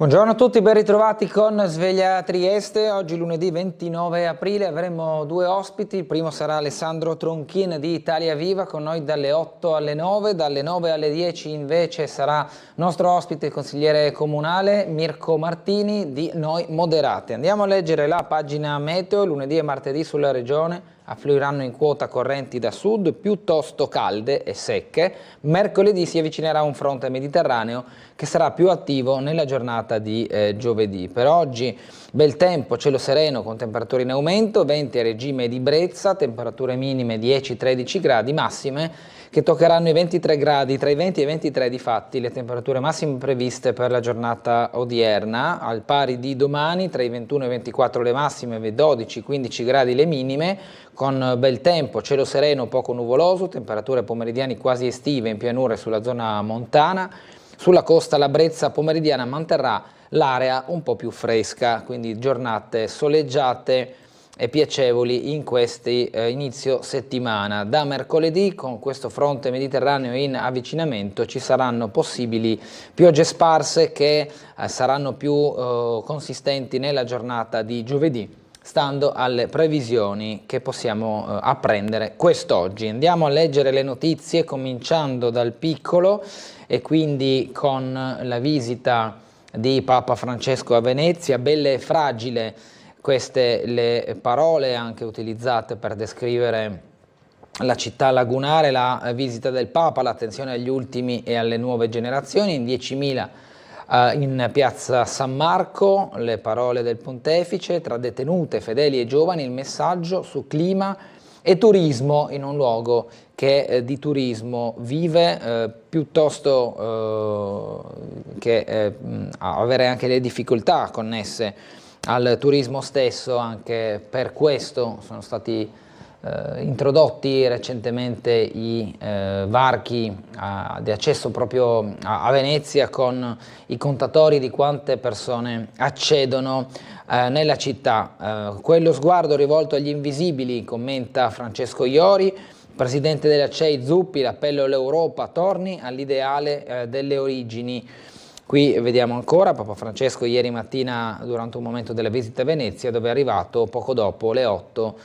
Buongiorno a tutti, ben ritrovati con Sveglia Trieste. Oggi lunedì 29 aprile avremo due ospiti. Il primo sarà Alessandro Tronchin di Italia Viva, con noi dalle 8 alle 9, dalle 9 alle 10 invece sarà nostro ospite il consigliere comunale Mirko Martini di Noi Moderati. Andiamo a leggere la pagina meteo. Lunedì e martedì sulla regione affluiranno in quota correnti da sud piuttosto calde e secche. Mercoledì si avvicinerà un fronte mediterraneo che sarà più attivo nella giornata di giovedì. Per oggi bel tempo, cielo sereno con temperature in aumento, venti a regime di brezza, temperature minime 10-13 gradi, massime che toccheranno i 23 gradi, tra i 20 e i 23 di fatti le temperature massime previste per la giornata odierna, al pari di domani tra i 21 e i 24 le massime, 12-15 gradi le minime, con bel tempo, cielo sereno poco nuvoloso, temperature pomeridiane quasi estive in pianura e sulla zona montana. Sulla costa la brezza pomeridiana manterrà l'area un po' più fresca, quindi giornate soleggiate e piacevoli in questi inizio settimana. Da mercoledì, con questo fronte mediterraneo in avvicinamento, ci saranno possibili piogge sparse che saranno più consistenti nella giornata di giovedì, stando alle previsioni che possiamo apprendere quest'oggi. Andiamo a leggere le notizie cominciando dal piccolo e quindi con la visita di Papa Francesco a Venezia. Belle e fragile, queste le parole anche utilizzate per descrivere la città lagunare, la visita del Papa, l'attenzione agli ultimi e alle nuove generazioni, in 10.000 in piazza San Marco, le parole del pontefice, tra detenute, fedeli e giovani, il messaggio su clima e turismo in un luogo che di turismo vive, piuttosto che avere anche le difficoltà connesse al turismo stesso. Anche per questo sono stati introdotti recentemente i varchi di accesso proprio a Venezia, con i contatori di quante persone accedono nella città. Quello sguardo rivolto agli invisibili, commenta Francesco Iori, presidente della CEI Zuppi, l'appello all'Europa torni all'ideale delle origini. Qui vediamo ancora Papa Francesco ieri mattina durante un momento della visita a Venezia, dove è arrivato poco dopo le 8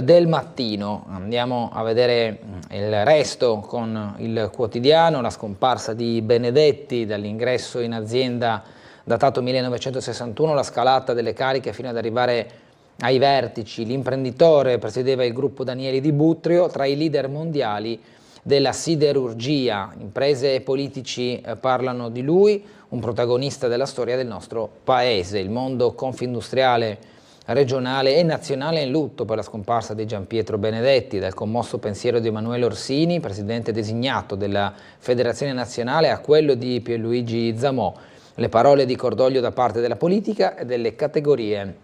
del mattino. Andiamo a vedere il resto con il quotidiano. La scomparsa di Benedetti dall'ingresso in azienda datato 1961, la scalata delle cariche fino ad arrivare ai vertici. L'imprenditore presiedeva il gruppo Danieli di Butrio, tra i leader mondiali della siderurgia. Imprese e politici parlano di lui, un protagonista della storia del nostro paese. Il mondo confindustriale regionale e nazionale è in lutto per la scomparsa di Gianpietro Benedetti. Dal commosso pensiero di Emanuele Orsini, presidente designato della Federazione Nazionale, a quello di Pierluigi Zamò. Le parole di cordoglio da parte della politica e delle categorie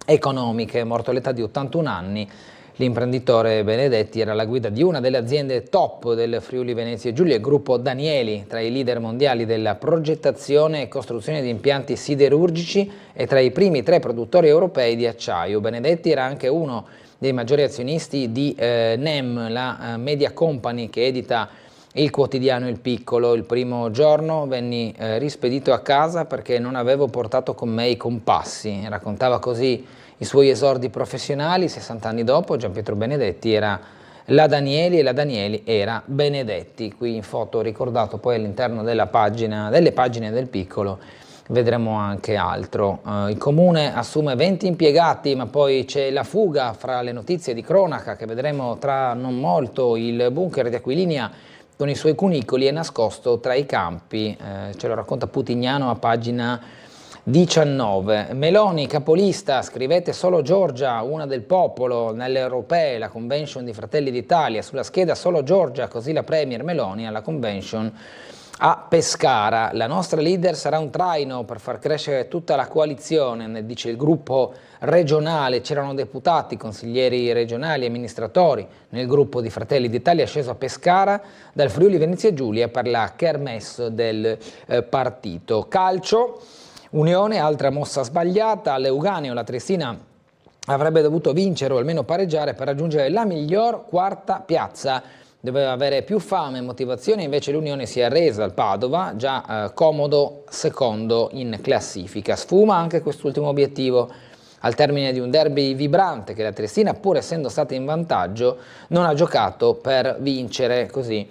economiche. Morto all'età di 81 anni, l'imprenditore Benedetti era alla guida di una delle aziende top del Friuli Venezia Giulia, il gruppo Danieli, tra i leader mondiali della progettazione e costruzione di impianti siderurgici e tra i primi 3 produttori europei di acciaio. Benedetti era anche uno dei maggiori azionisti di NEM, la media company che edita il quotidiano Il Piccolo. Il primo giorno venni rispedito a casa perché non avevo portato con me i compassi. Raccontava così i suoi esordi professionali. 60 anni dopo Gianpietro Benedetti era la Danieli e la Danieli era Benedetti. Qui in foto ricordato, poi all'interno delle pagine del Piccolo vedremo anche altro. Il comune assume 20 impiegati, ma poi c'è la fuga. Fra le notizie di cronaca che vedremo tra non molto, il bunker di Aquilinea con i suoi cunicoli è nascosto tra i campi, ce lo racconta Putignano a pagina 19. Meloni capolista, scrivete solo Giorgia, una del popolo. Nelle europee, la convention di Fratelli d'Italia, sulla scheda solo Giorgia, così la premier Meloni alla convention a Pescara. La nostra leader sarà un traino per far crescere tutta la coalizione, ne dice il gruppo regionale. C'erano deputati, consiglieri regionali, amministratori nel gruppo di Fratelli d'Italia sceso a Pescara dal Friuli Venezia Giulia per la kermesse del partito. Calcio, Unione, altra mossa sbagliata. L'Euganeo, la Triestina avrebbe dovuto vincere o almeno pareggiare per raggiungere la miglior quarta piazza doveva avere più fame e motivazione, invece l'Unione si è arresa al Padova, già comodo secondo in classifica. Sfuma anche quest'ultimo obiettivo al termine di un derby vibrante che la Triestina, pur essendo stata in vantaggio, non ha giocato per vincere, così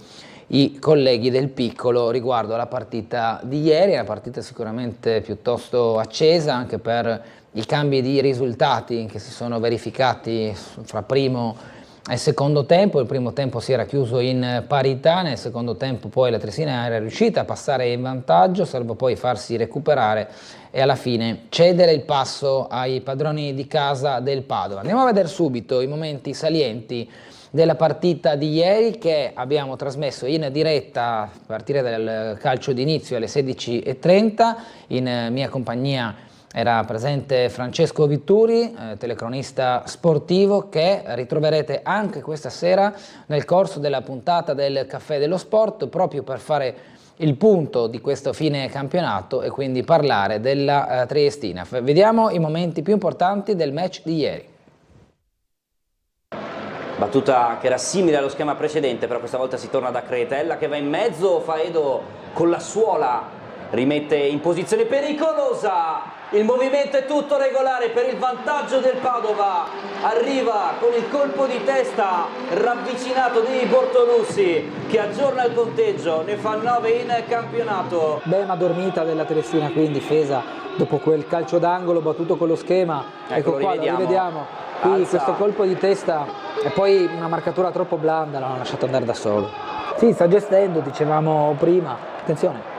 i colleghi del Piccolo riguardo alla partita di ieri, una partita sicuramente piuttosto accesa anche per i cambi di risultati che si sono verificati fra primo e secondo tempo. Il primo tempo si era chiuso in parità, nel secondo tempo poi la Triestina era riuscita a passare in vantaggio, salvo poi farsi recuperare e alla fine cedere il passo ai padroni di casa del Padova. Andiamo a vedere subito i momenti salienti della partita di ieri che abbiamo trasmesso in diretta a partire dal calcio d'inizio alle 16:30. In mia compagnia era presente Francesco Vitturi, telecronista sportivo, che ritroverete anche questa sera nel corso della puntata del Caffè dello Sport, proprio per fare il punto di questo fine campionato e quindi parlare della Triestina. Vediamo i momenti più importanti del match di ieri. Battuta che era simile allo schema precedente, però questa volta si torna da Cretella che va in mezzo, Faedo con la suola rimette in posizione pericolosa, il movimento è tutto regolare per il vantaggio del Padova, arriva con il colpo di testa ravvicinato di Bortolussi che aggiorna il conteggio, ne fa 9 in campionato. Bella dormita della Triestina qui in difesa dopo quel calcio d'angolo battuto con lo schema. Ecco qua, lo rivediamo. Qui questo colpo di testa e poi una marcatura troppo blanda, l'hanno lasciato andare da solo. Sì, sta gestendo, dicevamo prima. Attenzione.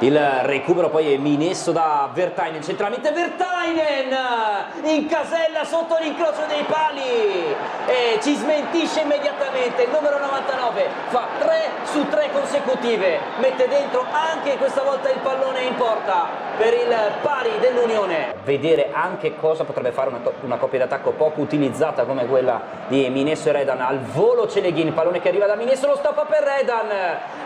Il recupero poi è Minesso da Vertainen, centralmente Vertainen in casella sotto l'incrocio dei pali e ci smentisce immediatamente il numero 99, fa 3 su 3 consecutive, mette dentro anche questa volta il pallone in porta per il pari dell'Unione. Vedere anche cosa potrebbe fare una coppia d'attacco poco utilizzata come quella di Minesso e Redan. Al volo Celeghin, pallone che arriva da Minesso, lo stoppa per Redan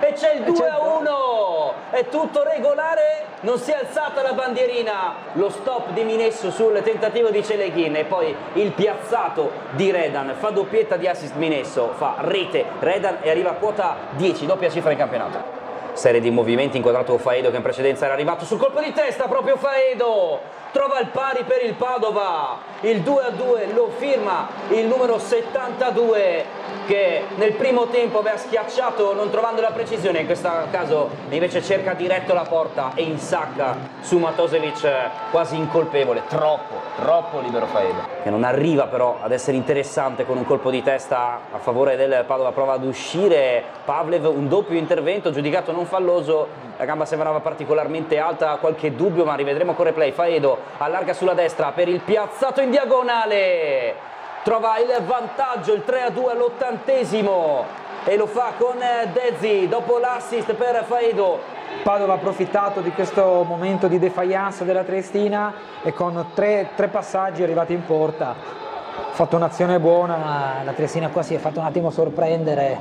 e c'è il 2-1, è tutto regolare, non si è alzata la bandierina, lo stop di Minesso sul tentativo di Celeghin e poi il piazzato di Redan, fa doppietta di assist Minesso, fa rete Redan e arriva a quota 10, doppia cifra in campionato. Serie di movimenti inquadrato Faedo che in precedenza era arrivato sul colpo di testa, proprio Faedo trova il pari per il Padova, il 2-2 lo firma il numero 72 che nel primo tempo aveva schiacciato non trovando la precisione, in questo caso invece cerca diretto la porta e insacca su Matosevic quasi incolpevole, troppo libero Faedo, che non arriva però ad essere interessante con un colpo di testa a favore del Padova, prova ad uscire Pavlev, un doppio intervento giudicato non falloso, la gamba sembrava particolarmente alta, qualche dubbio ma rivedremo con replay. Faedo allarga sulla destra per il piazzato in diagonale, trova il vantaggio, il 3-2 all'80° e lo fa con Dezzi dopo l'assist per Faedo. Padova ha approfittato di questo momento di defiance della Triestina e con tre passaggi è arrivati in porta. Ha fatto un'azione buona, ma la Triestina qua si è fatto un attimo sorprendere,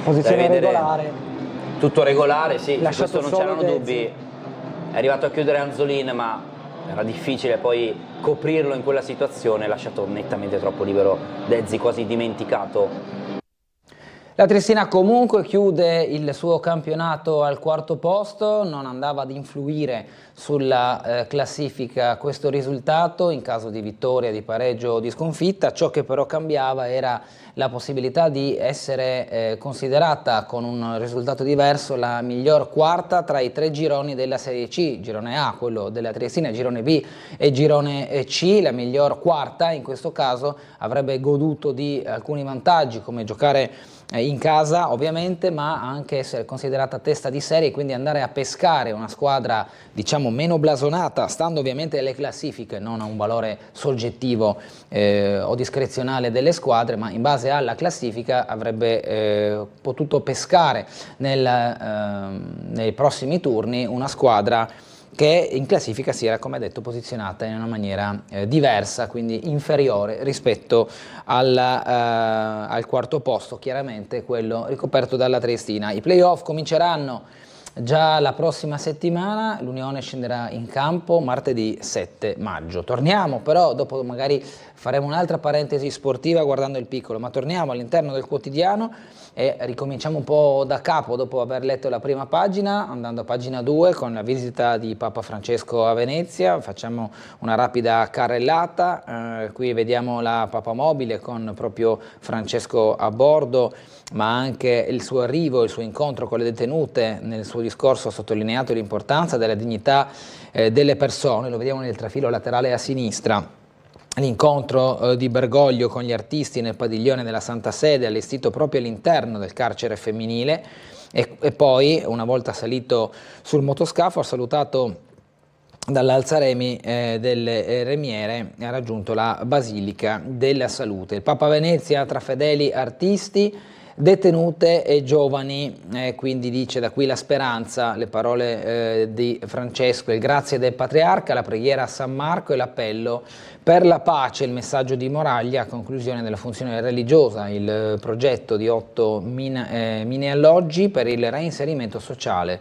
posizione regolare. Tutto regolare, sì, su Lasciato questo non c'erano Dezzi. dubbi. È arrivato a chiudere Anzolin, ma era difficile poi coprirlo in quella situazione, lasciato nettamente troppo libero Dezzi, quasi dimenticato. La Triestina comunque chiude il suo campionato al 4° posto, non andava ad influire sulla classifica questo risultato in caso di vittoria, di pareggio o di sconfitta. Ciò che però cambiava era la possibilità di essere considerata con un risultato diverso la miglior quarta tra i 3 gironi della Serie C, girone A, quello della Triestina, girone B e girone C. La miglior quarta in questo caso avrebbe goduto di alcuni vantaggi come giocare in casa ovviamente, ma anche essere considerata testa di serie, quindi andare a pescare una squadra diciamo meno blasonata, stando ovviamente alle classifiche, non a un valore soggettivo o discrezionale delle squadre, ma in base alla classifica avrebbe potuto pescare nei prossimi turni una squadra che in classifica si era, come detto, posizionata in una maniera diversa, quindi inferiore rispetto al 4° posto, chiaramente quello ricoperto dalla Triestina. I playoff cominceranno Già la prossima settimana l'Unione scenderà in campo martedì 7 maggio. Torniamo però, dopo magari faremo un'altra parentesi sportiva guardando il piccolo, ma torniamo all'interno del quotidiano e ricominciamo un po' da capo dopo aver letto la prima pagina, andando a pagina 2 con la visita di Papa Francesco a Venezia. Facciamo una rapida carrellata, qui vediamo la papamobile con proprio Francesco a bordo, ma anche il suo arrivo, il suo incontro con le detenute. Nel suo discorso ha sottolineato l'importanza della dignità delle persone, lo vediamo nel trafilo laterale a sinistra. L'incontro di Bergoglio con gli artisti nel padiglione della Santa Sede, allestito proprio all'interno del carcere femminile, e poi, una volta salito sul motoscafo, ha salutato dall'Alzaremi delle Remiere e ha raggiunto la Basilica della Salute. Il Papa Venezia tra fedeli, artisti, detenute e giovani, quindi dice da qui la speranza, le parole di Francesco, il grazie del Patriarca, la preghiera a San Marco e l'appello per la pace, il messaggio di Moraglia a conclusione della funzione religiosa, il progetto di 8 mini alloggi per il reinserimento sociale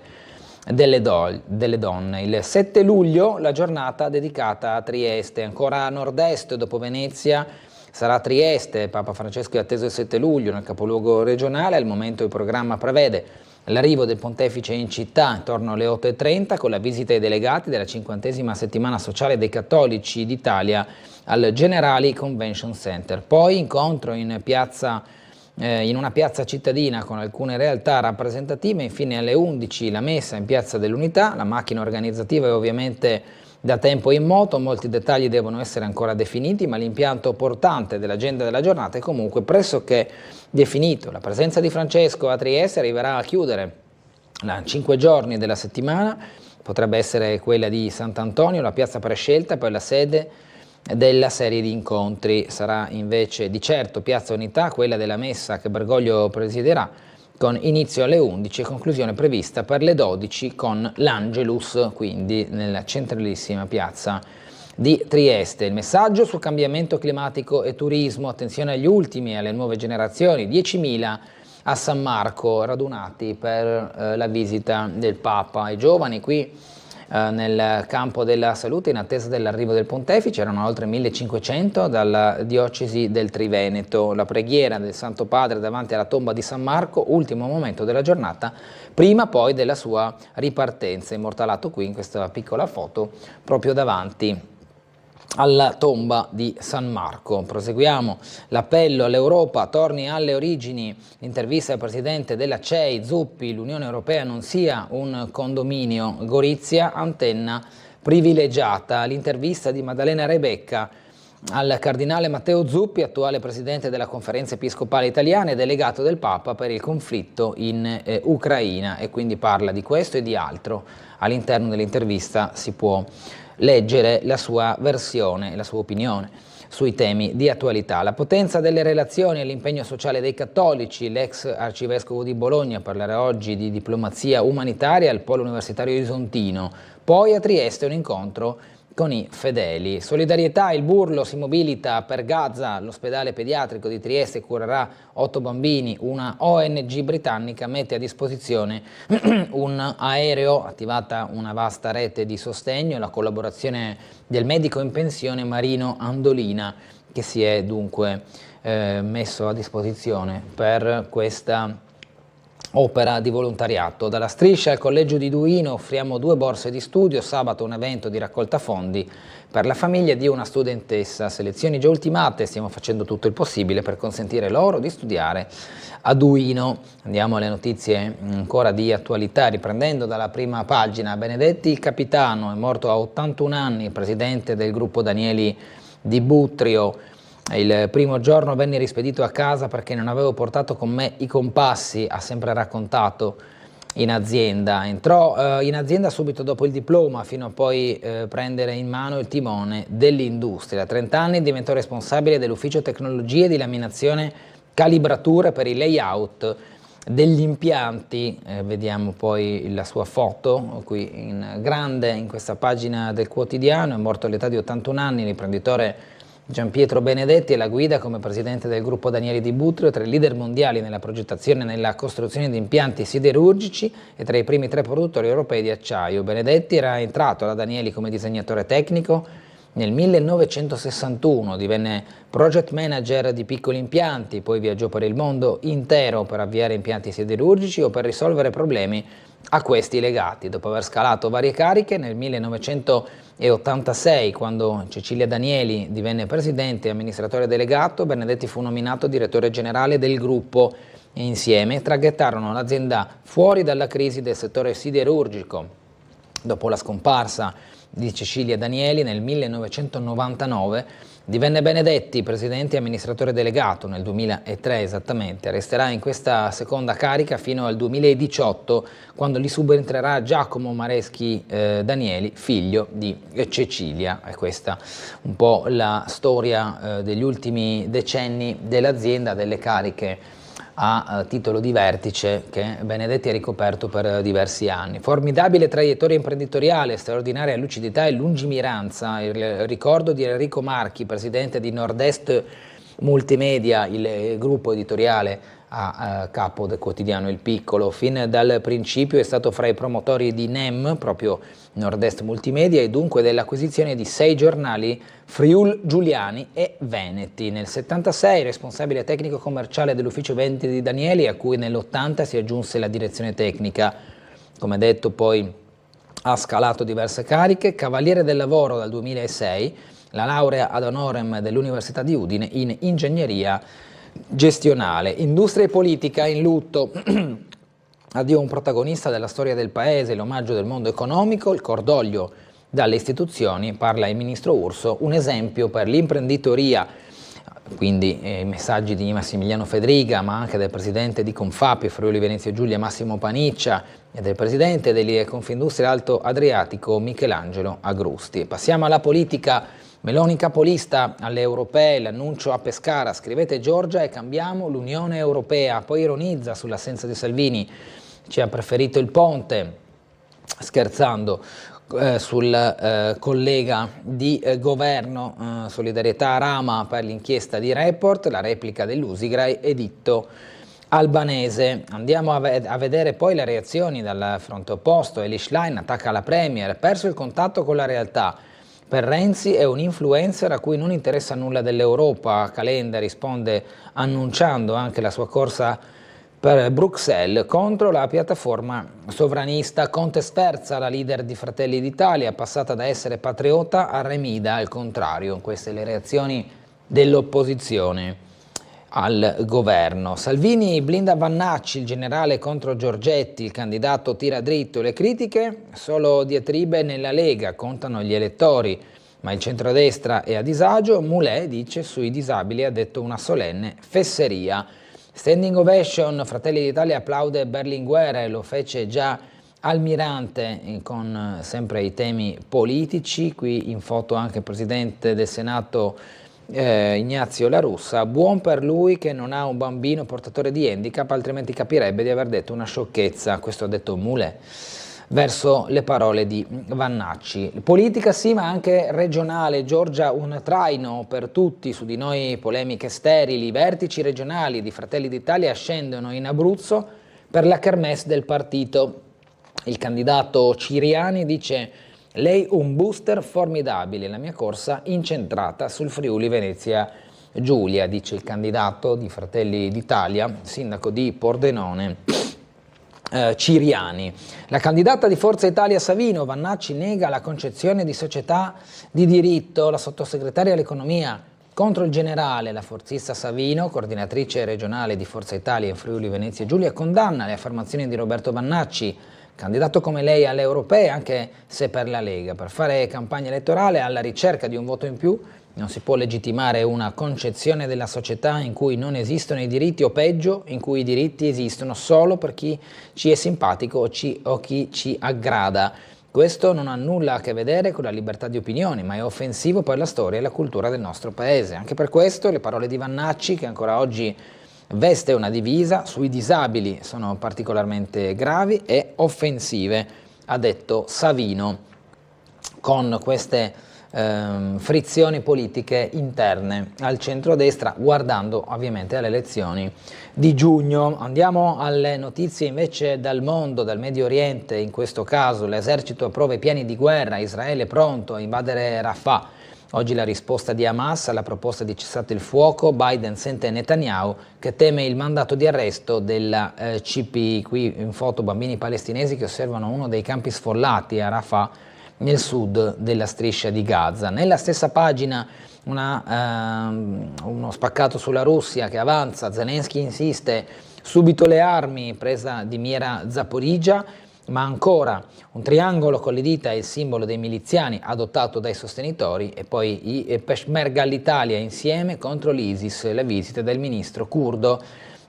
delle donne. Il 7 luglio la giornata dedicata a Trieste, ancora a nord-est dopo Venezia. Sarà Trieste, Papa Francesco è atteso il 7 luglio nel capoluogo regionale. Al momento il programma prevede l'arrivo del pontefice in città intorno alle 8:30 con la visita ai delegati della 50ª settimana sociale dei cattolici d'Italia al Generali Convention Center. Poi incontro in una piazza cittadina con alcune realtà rappresentative. Infine alle 11 la messa in Piazza dell'Unità. La macchina organizzativa è ovviamente da tempo in moto, molti dettagli devono essere ancora definiti, ma l'impianto portante dell'agenda della giornata è comunque pressoché definito. La presenza di Francesco a Trieste arriverà a chiudere 5 giorni della settimana, potrebbe essere quella di Sant'Antonio, la piazza prescelta, poi la sede della serie di incontri. Sarà invece di certo Piazza Unità, quella della messa che Bergoglio presiderà, con inizio alle 11 e conclusione prevista per le 12 con l'Angelus, quindi nella centralissima piazza di Trieste. Il messaggio sul cambiamento climatico e turismo, attenzione agli ultimi e alle nuove generazioni, 10.000 a San Marco radunati per la visita del Papa ai giovani. Qui nel campo della salute, in attesa dell'arrivo del pontefice, erano oltre 1.500 dalla diocesi del Triveneto. La preghiera del Santo Padre davanti alla tomba di San Marco, ultimo momento della giornata, prima poi della sua ripartenza, immortalato qui in questa piccola foto proprio davanti alla tomba di San Marco. Proseguiamo, l'appello all'Europa, torni alle origini, l'intervista al presidente della CEI Zuppi, l'Unione Europea non sia un condominio, Gorizia, antenna privilegiata, l'intervista di Maddalena Rebecca al cardinale Matteo Zuppi, attuale presidente della Conferenza Episcopale Italiana e delegato del Papa per il conflitto in Ucraina, e quindi parla di questo e di altro. All'interno dell'intervista si può leggere la sua versione, la sua opinione sui temi di attualità. La potenza delle relazioni e l'impegno sociale dei cattolici, l'ex arcivescovo di Bologna parlerà oggi di diplomazia umanitaria al Polo Universitario Isontino, poi a Trieste un incontro con i fedeli. Solidarietà, il Burlo si mobilita per Gaza, l'ospedale pediatrico di Trieste curerà 8 bambini, una ONG britannica mette a disposizione un aereo, attivata una vasta rete di sostegno e la collaborazione del medico in pensione Marino Andolina, che si è dunque messo a disposizione per questa opera di volontariato. Dalla Striscia al Collegio di Duino offriamo 2 borse di studio, sabato un evento di raccolta fondi per la famiglia di una studentessa, selezioni già ultimate, stiamo facendo tutto il possibile per consentire loro di studiare a Duino. Andiamo alle notizie ancora di attualità, riprendendo dalla prima pagina. Benedetti Capitano è morto a 81 anni, presidente del gruppo Danieli di Butrio. Il primo giorno venni rispedito a casa perché non avevo portato con me i compassi, ha sempre raccontato in azienda. Entrò in azienda subito dopo il diploma, fino a poi prendere in mano il timone dell'industria. A 30 anni diventò responsabile dell'ufficio tecnologie di laminazione calibrature per i layout degli impianti. Vediamo poi la sua foto qui in grande in questa pagina del quotidiano. È morto all'età di 81 anni l'imprenditore Gianpietro Benedetti è la guida come presidente del gruppo Danieli di Butrio, tra i leader mondiali nella progettazione e nella costruzione di impianti siderurgici e tra i primi 3 produttori europei di acciaio. Benedetti era entrato da Danieli come disegnatore tecnico nel 1961, divenne project manager di piccoli impianti, poi viaggiò per il mondo intero per avviare impianti siderurgici o per risolvere problemi a questi legati. Dopo aver scalato varie cariche, nel 1986, quando Cecilia Danieli divenne presidente e amministratore delegato, Benedetti fu nominato direttore generale del gruppo e insieme traghettarono l'azienda fuori dalla crisi del settore siderurgico. Dopo la scomparsa di Cecilia Danieli nel 1999, divenne Benedetti presidente e amministratore delegato nel 2003 esattamente. Resterà in questa seconda carica fino al 2018, quando gli subentrerà Giacomo Mareschi Danieli, figlio di Cecilia. E questa un po' la storia degli ultimi decenni dell'azienda, delle cariche a titolo di vertice che Benedetti ha ricoperto per diversi anni. Formidabile traiettoria imprenditoriale, straordinaria lucidità e lungimiranza, il ricordo di Enrico Marchi, presidente di Nord-Est Multimedia, il gruppo editoriale a capo del quotidiano Il Piccolo. Fin dal principio è stato fra i promotori di NEM, proprio Nord-Est Multimedia, e dunque dell'acquisizione di 6 giornali Friul Giuliani e Veneti. Nel 76 responsabile tecnico commerciale dell'ufficio vendite di Danieli, a cui nell'80 si aggiunse la direzione tecnica. Come detto, poi ha scalato diverse cariche, cavaliere del lavoro dal 2006, la laurea ad honorem dell'Università di Udine in ingegneria gestionale. Industria e politica in lutto. Addio un protagonista della storia del paese, l'omaggio del mondo economico, il cordoglio dalle istituzioni, parla il ministro Urso, un esempio per l'imprenditoria, quindi i messaggi di Massimiliano Fedriga, ma anche del presidente di Confapi Friuli Venezia Giulia Massimo Paniccia e del presidente di Confindustria Alto Adriatico Michelangelo Agrusti. Passiamo alla politica. Meloni capolista alle europee, l'annuncio a Pescara, scrivete Giorgia e cambiamo l'Unione Europea, poi ironizza sull'assenza di Salvini, ci ha preferito il ponte, scherzando sul collega di governo, solidarietà a Rama per l'inchiesta di Report, la replica dell'Usigrai, editto albanese. Andiamo a vedere poi le reazioni dal fronte opposto. Eli Schlein attacca la Premier, perso il contatto con la realtà. Per Renzi è un influencer a cui non interessa nulla dell'Europa. Calenda risponde annunciando anche la sua corsa per Bruxelles contro la piattaforma sovranista. Conte sferza la leader di Fratelli d'Italia, passata da essere patriota a remida, al contrario. Queste le reazioni dell'opposizione al governo. Salvini blinda Vannacci, il generale contro Giorgetti, il candidato tira dritto. Le critiche? Solo diatribe nella Lega, contano gli elettori, ma il centrodestra è a disagio. Mulè dice sui disabili ha detto una solenne fesseria. Standing ovation, Fratelli d'Italia applaude Berlinguer, lo fece già Almirante con sempre i temi politici, qui in foto anche il presidente del Senato Ignazio La Russa. Buon per lui che non ha un bambino portatore di handicap, altrimenti capirebbe di aver detto una sciocchezza. Questo ha detto Mulè verso le parole di Vannacci. Politica sì, ma anche regionale. Giorgia un traino per tutti, su di noi polemiche sterili. I vertici regionali di Fratelli d'Italia scendono in Abruzzo per la kermesse del partito. Il candidato Ciriani dice: lei un booster formidabile, la mia corsa incentrata sul Friuli Venezia Giulia, dice il candidato di Fratelli d'Italia, sindaco di Pordenone, Ciriani. La candidata di Forza Italia Savino, Vannacci nega la concezione di società di diritto, la sottosegretaria all'economia contro il generale, la forzista Savino, coordinatrice regionale di Forza Italia in Friuli Venezia Giulia, condanna le affermazioni di Roberto Vannacci, candidato come lei alle europee, anche se per la Lega. Per fare campagna elettorale alla ricerca di un voto in più non si può legittimare una concezione della società in cui non esistono i diritti, o peggio, in cui i diritti esistono solo per chi ci è simpatico o chi ci aggrada. Questo non ha nulla a che vedere con la libertà di opinione, ma è offensivo per la storia e la cultura del nostro paese. Anche per questo le parole di Vannacci, che ancora oggi veste una divisa, sui disabili sono particolarmente gravi e offensive, ha detto Savino. Con queste frizioni politiche interne al centrodestra, guardando ovviamente alle elezioni di giugno. Andiamo alle notizie invece dal mondo, dal Medio Oriente. In questo caso l'esercito approva i piani di guerra, Israele pronto a invadere Rafah. Oggi la risposta di Hamas alla proposta di cessate il fuoco. Biden sente Netanyahu che teme il mandato di arresto della CPI. Qui in foto bambini palestinesi che osservano uno dei campi sfollati a Rafah, nel sud della striscia di Gaza. Nella stessa pagina uno spaccato sulla Russia che avanza, Zelensky insiste, subito le armi, presa di mira Zaporizhzhia, ma ancora un triangolo con le dita è il simbolo dei miliziani adottato dai sostenitori, e poi i Peshmerga all'Italia insieme contro l'ISIS, la visita del ministro curdo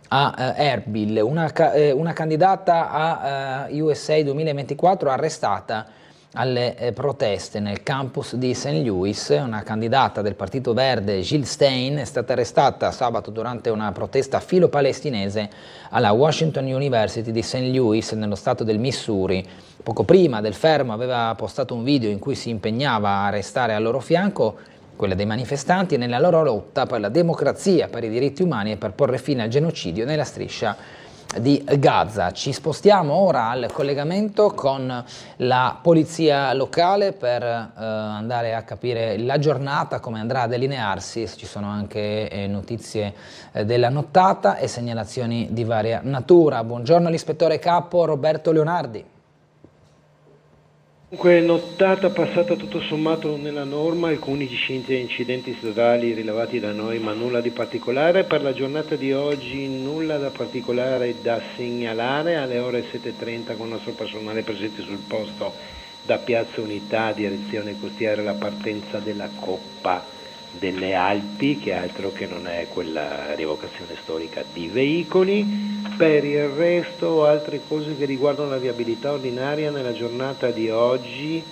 a Erbil, una candidata a USA 2024 arrestata alle proteste nel campus di St. Louis. Una candidata del Partito Verde, Jill Stein, è stata arrestata sabato durante una protesta filo-palestinese alla Washington University di St. Louis, nello stato del Missouri. Poco prima del fermo aveva postato un video in cui si impegnava a restare al loro fianco, quella dei manifestanti, nella loro lotta per la democrazia, per i diritti umani e per porre fine al genocidio nella striscia di Gaza. Ci spostiamo ora al collegamento con la polizia locale per andare a capire la giornata, come andrà a delinearsi. Ci sono anche notizie della nottata e segnalazioni di varia natura. Buongiorno all'ispettore capo Roberto Leonardi. Dunque, nottata passata tutto sommato nella norma, alcuni incidenti stradali rilevati da noi, ma nulla di particolare. Per la giornata di oggi nulla da particolare da segnalare. Alle ore 7:30 con il nostro personale presente sul posto da Piazza Unità, direzione costiera, la partenza della Coppa delle Alpi, che altro che non è quella rievocazione storica di veicoli. Per il resto altre cose che riguardano la viabilità ordinaria nella giornata di oggi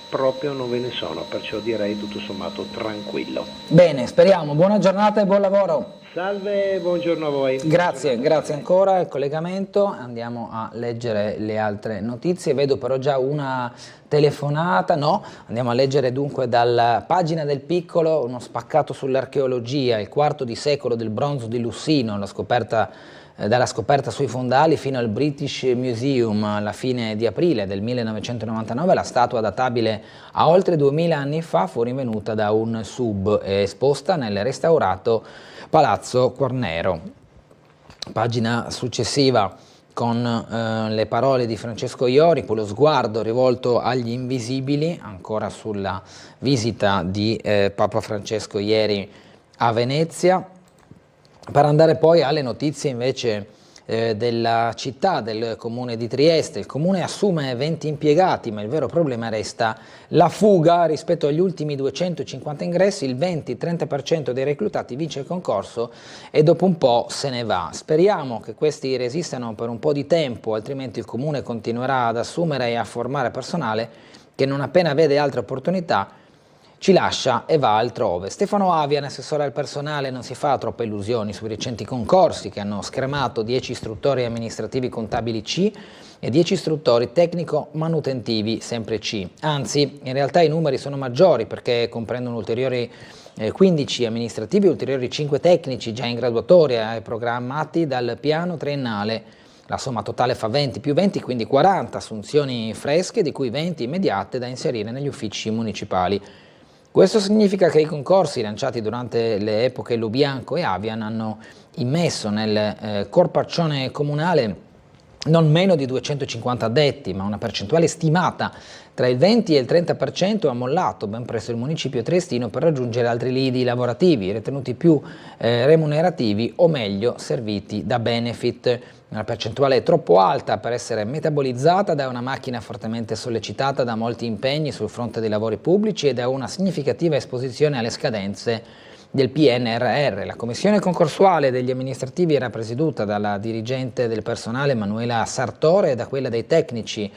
proprio non ve ne sono, perciò direi tutto sommato tranquillo. Bene, speriamo. Buona giornata e buon lavoro. Salve, buongiorno a voi. Grazie ancora il collegamento. Andiamo a leggere le altre notizie. Vedo però già una telefonata. No, andiamo a leggere dunque dalla pagina del Piccolo uno spaccato sull'archeologia, il IV di secolo del bronzo di Lussino, dalla scoperta sui fondali fino al British Museum. Alla fine di aprile del 1999 la statua, databile a oltre 2000 anni fa, fu rinvenuta da un sub e esposta nel restaurato Palazzo Quarnero. Pagina successiva con le parole di Francesco Iorico, lo sguardo rivolto agli invisibili, ancora sulla visita di Papa Francesco ieri a Venezia. Per andare poi alle notizie invece della città, del comune di Trieste. Il comune assume 20 impiegati, ma il vero problema resta la fuga. Rispetto agli ultimi 250 ingressi, il 20-30% dei reclutati vince il concorso e dopo un po' se ne va. Speriamo che questi resistano per un po' di tempo, altrimenti il comune continuerà ad assumere e a formare personale che non appena vede altre opportunità ci lascia e va altrove. Stefano Avian, assessore al personale, non si fa troppe illusioni sui recenti concorsi che hanno scremato 10 istruttori amministrativi contabili C e 10 istruttori tecnico-manutentivi sempre C. Anzi, in realtà i numeri sono maggiori perché comprendono ulteriori 15 amministrativi e ulteriori 5 tecnici già in graduatoria e programmati dal piano triennale. La somma totale fa 20 più 20, quindi 40 assunzioni fresche, di cui 20 immediate da inserire negli uffici municipali. Questo significa che i concorsi lanciati durante le epoche Lubianco e Avian hanno immesso nel corpaccione comunale non meno di 250 addetti, ma una percentuale stimata tra il 20 e il 30% ha mollato ben presso il municipio triestino per raggiungere altri lidi lavorativi, ritenuti più remunerativi o meglio serviti da benefit. Una percentuale troppo alta per essere metabolizzata da una macchina fortemente sollecitata da molti impegni sul fronte dei lavori pubblici e da una significativa esposizione alle scadenze del PNRR. La commissione concorsuale degli amministrativi era presieduta dalla dirigente del personale Manuela Sartore e da quella dei tecnici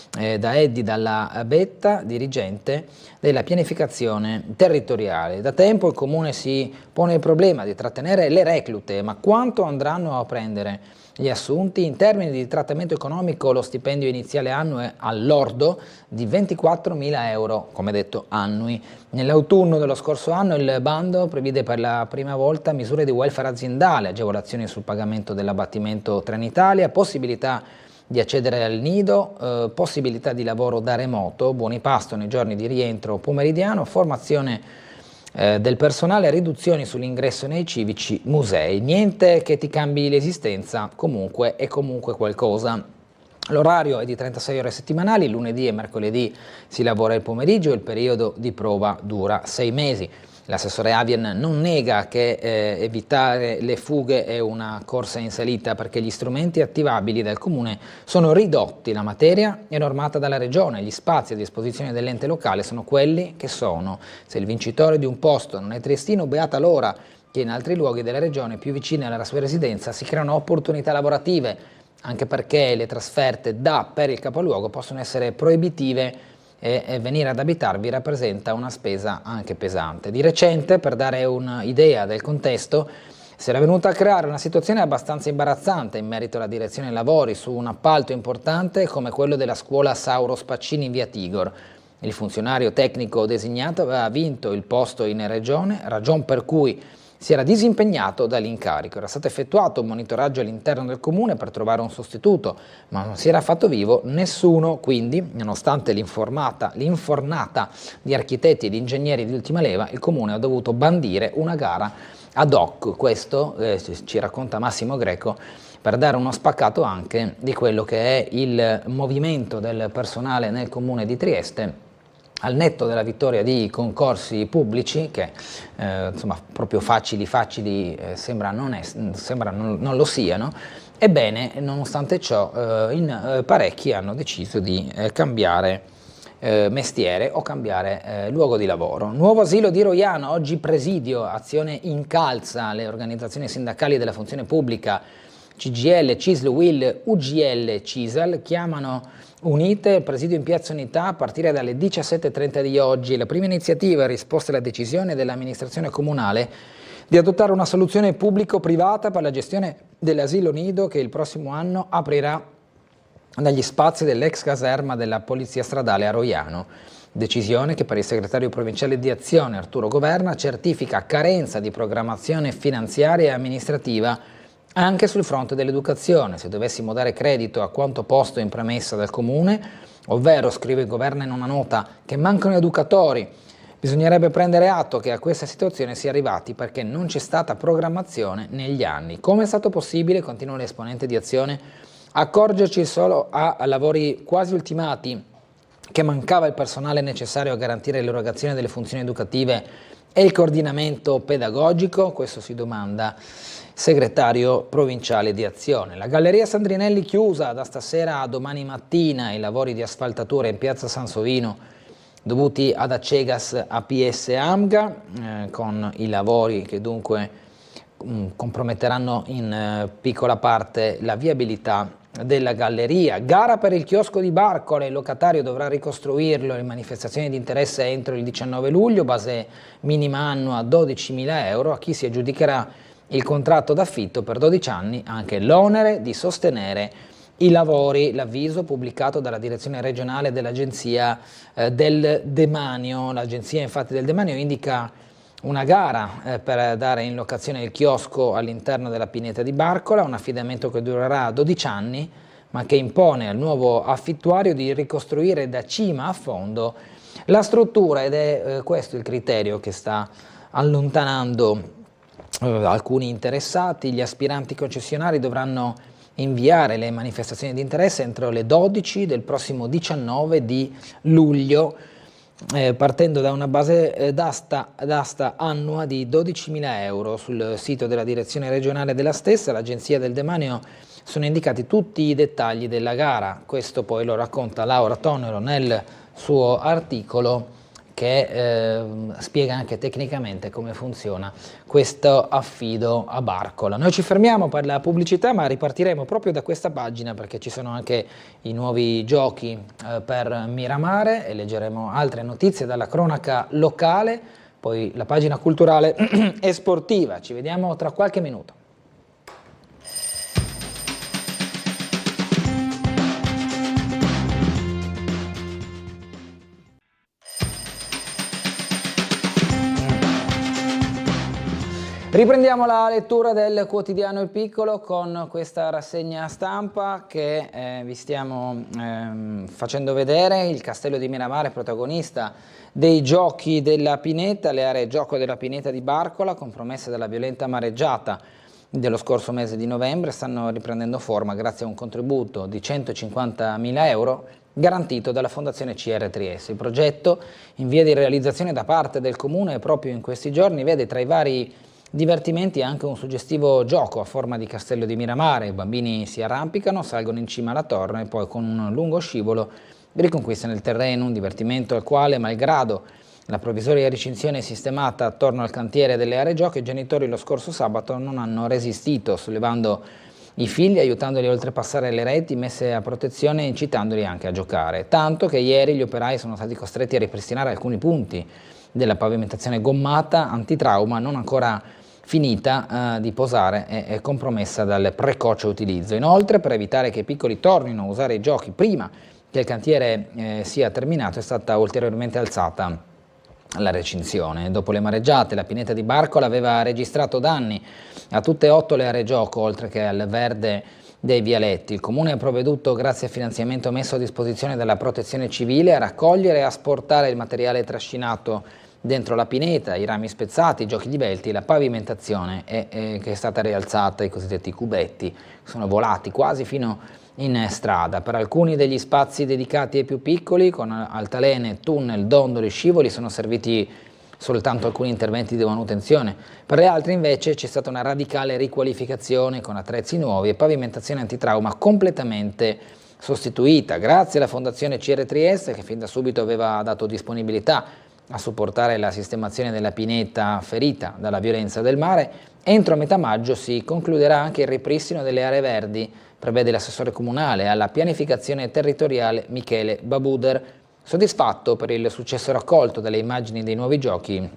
da Eddie Dalla Betta, dirigente della pianificazione territoriale. Da tempo il Comune si pone il problema di trattenere le reclute, ma quanto andranno a prendere gli assunti? In termini di trattamento economico, lo stipendio iniziale annuo è al lordo di 24.000 euro, come detto, annui. Nell'autunno dello scorso anno il bando prevede per la prima volta misure di welfare aziendale, agevolazioni sul pagamento dell'abbattimento Trenitalia, possibilità di accedere al nido, possibilità di lavoro da remoto, buoni pasto nei giorni di rientro pomeridiano, formazione del personale, riduzioni sull'ingresso nei civici, musei. Niente che ti cambi l'esistenza, comunque è comunque qualcosa. L'orario è di 36 ore settimanali, lunedì e mercoledì si lavora il pomeriggio, il periodo di prova dura 6 mesi. L'assessore Avien non nega che evitare le fughe è una corsa in salita perché gli strumenti attivabili dal Comune sono ridotti, la materia è normata dalla Regione, gli spazi a disposizione dell'ente locale sono quelli che sono. Se il vincitore di un posto non è triestino, beata l'ora che in altri luoghi della Regione più vicini alla sua residenza si creano opportunità lavorative, anche perché le trasferte da per il capoluogo possono essere proibitive e venire ad abitarvi rappresenta una spesa anche pesante. Di recente, per dare un'idea del contesto, si era venuta a creare una situazione abbastanza imbarazzante in merito alla direzione lavori su un appalto importante come quello della scuola Sauro Spaccini in via Tigor. Il funzionario tecnico designato aveva vinto il posto in regione, ragion per cui si era disimpegnato dall'incarico. Era stato effettuato un monitoraggio all'interno del comune per trovare un sostituto, ma non si era fatto vivo nessuno, quindi, nonostante l'infornata di architetti ed ingegneri di ultima leva, il comune ha dovuto bandire una gara ad hoc. Questo, ci racconta Massimo Greco, per dare uno spaccato anche di quello che è il movimento del personale nel comune di Trieste, al netto della vittoria di concorsi pubblici che insomma proprio facili sembra non lo siano. Ebbene, nonostante ciò parecchi hanno deciso di cambiare mestiere o cambiare luogo di lavoro. Nuovo asilo di Roiano, oggi presidio, azione incalza le organizzazioni sindacali della funzione pubblica, CGL, CISL, UIL, UGL, CISL, chiamano unite presidio in Piazza Unità a partire dalle 17:30 di oggi. La prima iniziativa è risposta alla decisione dell'amministrazione comunale di adottare una soluzione pubblico-privata per la gestione dell'asilo nido che il prossimo anno aprirà dagli spazi dell'ex caserma della Polizia Stradale a Roiano. Decisione che per il segretario provinciale di Azione Arturo Governa certifica carenza di programmazione finanziaria e amministrativa anche sul fronte dell'educazione. Se dovessimo dare credito a quanto posto in premessa dal Comune, ovvero, scrive il Governo in una nota, che mancano educatori, bisognerebbe prendere atto che a questa situazione si è arrivati perché non c'è stata programmazione negli anni. Come è stato possibile, continua l'esponente di Azione, accorgerci solo a lavori quasi ultimati che mancava il personale necessario a garantire l'erogazione delle funzioni educative e il coordinamento pedagogico? Questo si domanda segretario provinciale di Azione. La Galleria Sandrinelli chiusa da stasera a domani mattina, i lavori di asfaltatura in piazza Sansovino dovuti ad Acegas APS Amga, con i lavori che dunque comprometteranno in piccola parte la viabilità della galleria. Gara per il chiosco di Barcola, il locatario dovrà ricostruirlo, le manifestazioni di interesse entro il 19 luglio, base minima annua 12.000 euro, a chi si aggiudicherà il contratto d'affitto per 12 anni anche l'onere di sostenere i lavori. L'avviso pubblicato dalla direzione regionale dell'Agenzia del Demanio. L'Agenzia infatti del Demanio indica una gara per dare in locazione il chiosco all'interno della pineta di Barcola, un affidamento che durerà 12 anni, ma che impone al nuovo affittuario di ricostruire da cima a fondo la struttura, ed è questo il criterio che sta allontanando alcuni interessati. Gli aspiranti concessionari dovranno inviare le manifestazioni di interesse entro le 12 del prossimo 19 di luglio, partendo da una base d'asta annua di 12.000 euro. Sul sito della direzione regionale della stessa, l'Agenzia del Demanio, sono indicati tutti i dettagli della gara. Questo poi lo racconta Laura Tonero nel suo articolo che spiega anche tecnicamente come funziona questo affido a Barcola. Noi ci fermiamo per la pubblicità, ma ripartiremo proprio da questa pagina perché ci sono anche i nuovi giochi per Miramare e leggeremo altre notizie dalla cronaca locale, poi la pagina culturale e sportiva. Ci vediamo tra qualche minuto. Riprendiamo la lettura del quotidiano Il Piccolo con questa rassegna stampa che vi stiamo facendo vedere. Il castello di Miramare, protagonista dei giochi della Pineta, le aree gioco della Pineta di Barcola, compromesse dalla violenta mareggiata dello scorso mese di novembre, stanno riprendendo forma grazie a un contributo di 150.000 euro garantito dalla Fondazione CR Trieste. Il progetto, in via di realizzazione da parte del Comune, proprio in questi giorni vede tra i vari divertimenti anche un suggestivo gioco a forma di castello di Miramare. I bambini si arrampicano, salgono in cima alla torre e poi con un lungo scivolo riconquistano il terreno, un divertimento al quale, malgrado la provvisoria recinzione sistemata attorno al cantiere delle aree giochi, i genitori lo scorso sabato non hanno resistito, sollevando i figli, aiutandoli a oltrepassare le reti messe a protezione e incitandoli anche a giocare. Tanto che ieri gli operai sono stati costretti a ripristinare alcuni punti della pavimentazione gommata antitrauma non ancora finita di posare e compromessa dal precoce utilizzo. Inoltre, per evitare che i piccoli tornino a usare i giochi prima che il cantiere sia terminato, è stata ulteriormente alzata la recinzione. Dopo le mareggiate, la Pineta di Barcola aveva registrato danni a tutte e 8 le aree gioco, oltre che al verde dei vialetti. Il Comune ha provveduto, grazie al finanziamento messo a disposizione dalla Protezione Civile, a raccogliere e a asportare il materiale trascinato dentro la pineta, i rami spezzati, i giochi divelti, la pavimentazione che è stata rialzata, i cosiddetti cubetti, sono volati quasi fino in strada. Per alcuni degli spazi dedicati ai più piccoli, con altalene, tunnel, dondoli, scivoli, sono serviti soltanto alcuni interventi di manutenzione. Per le altre invece c'è stata una radicale riqualificazione con attrezzi nuovi e pavimentazione antitrauma completamente sostituita, grazie alla Fondazione CR Trieste, che fin da subito aveva dato disponibilità a supportare la sistemazione della pineta ferita dalla violenza del mare. Entro metà maggio si concluderà anche il ripristino delle aree verdi, prevede l'assessore comunale alla pianificazione territoriale Michele Babuder, soddisfatto per il successo raccolto dalle immagini dei nuovi giochi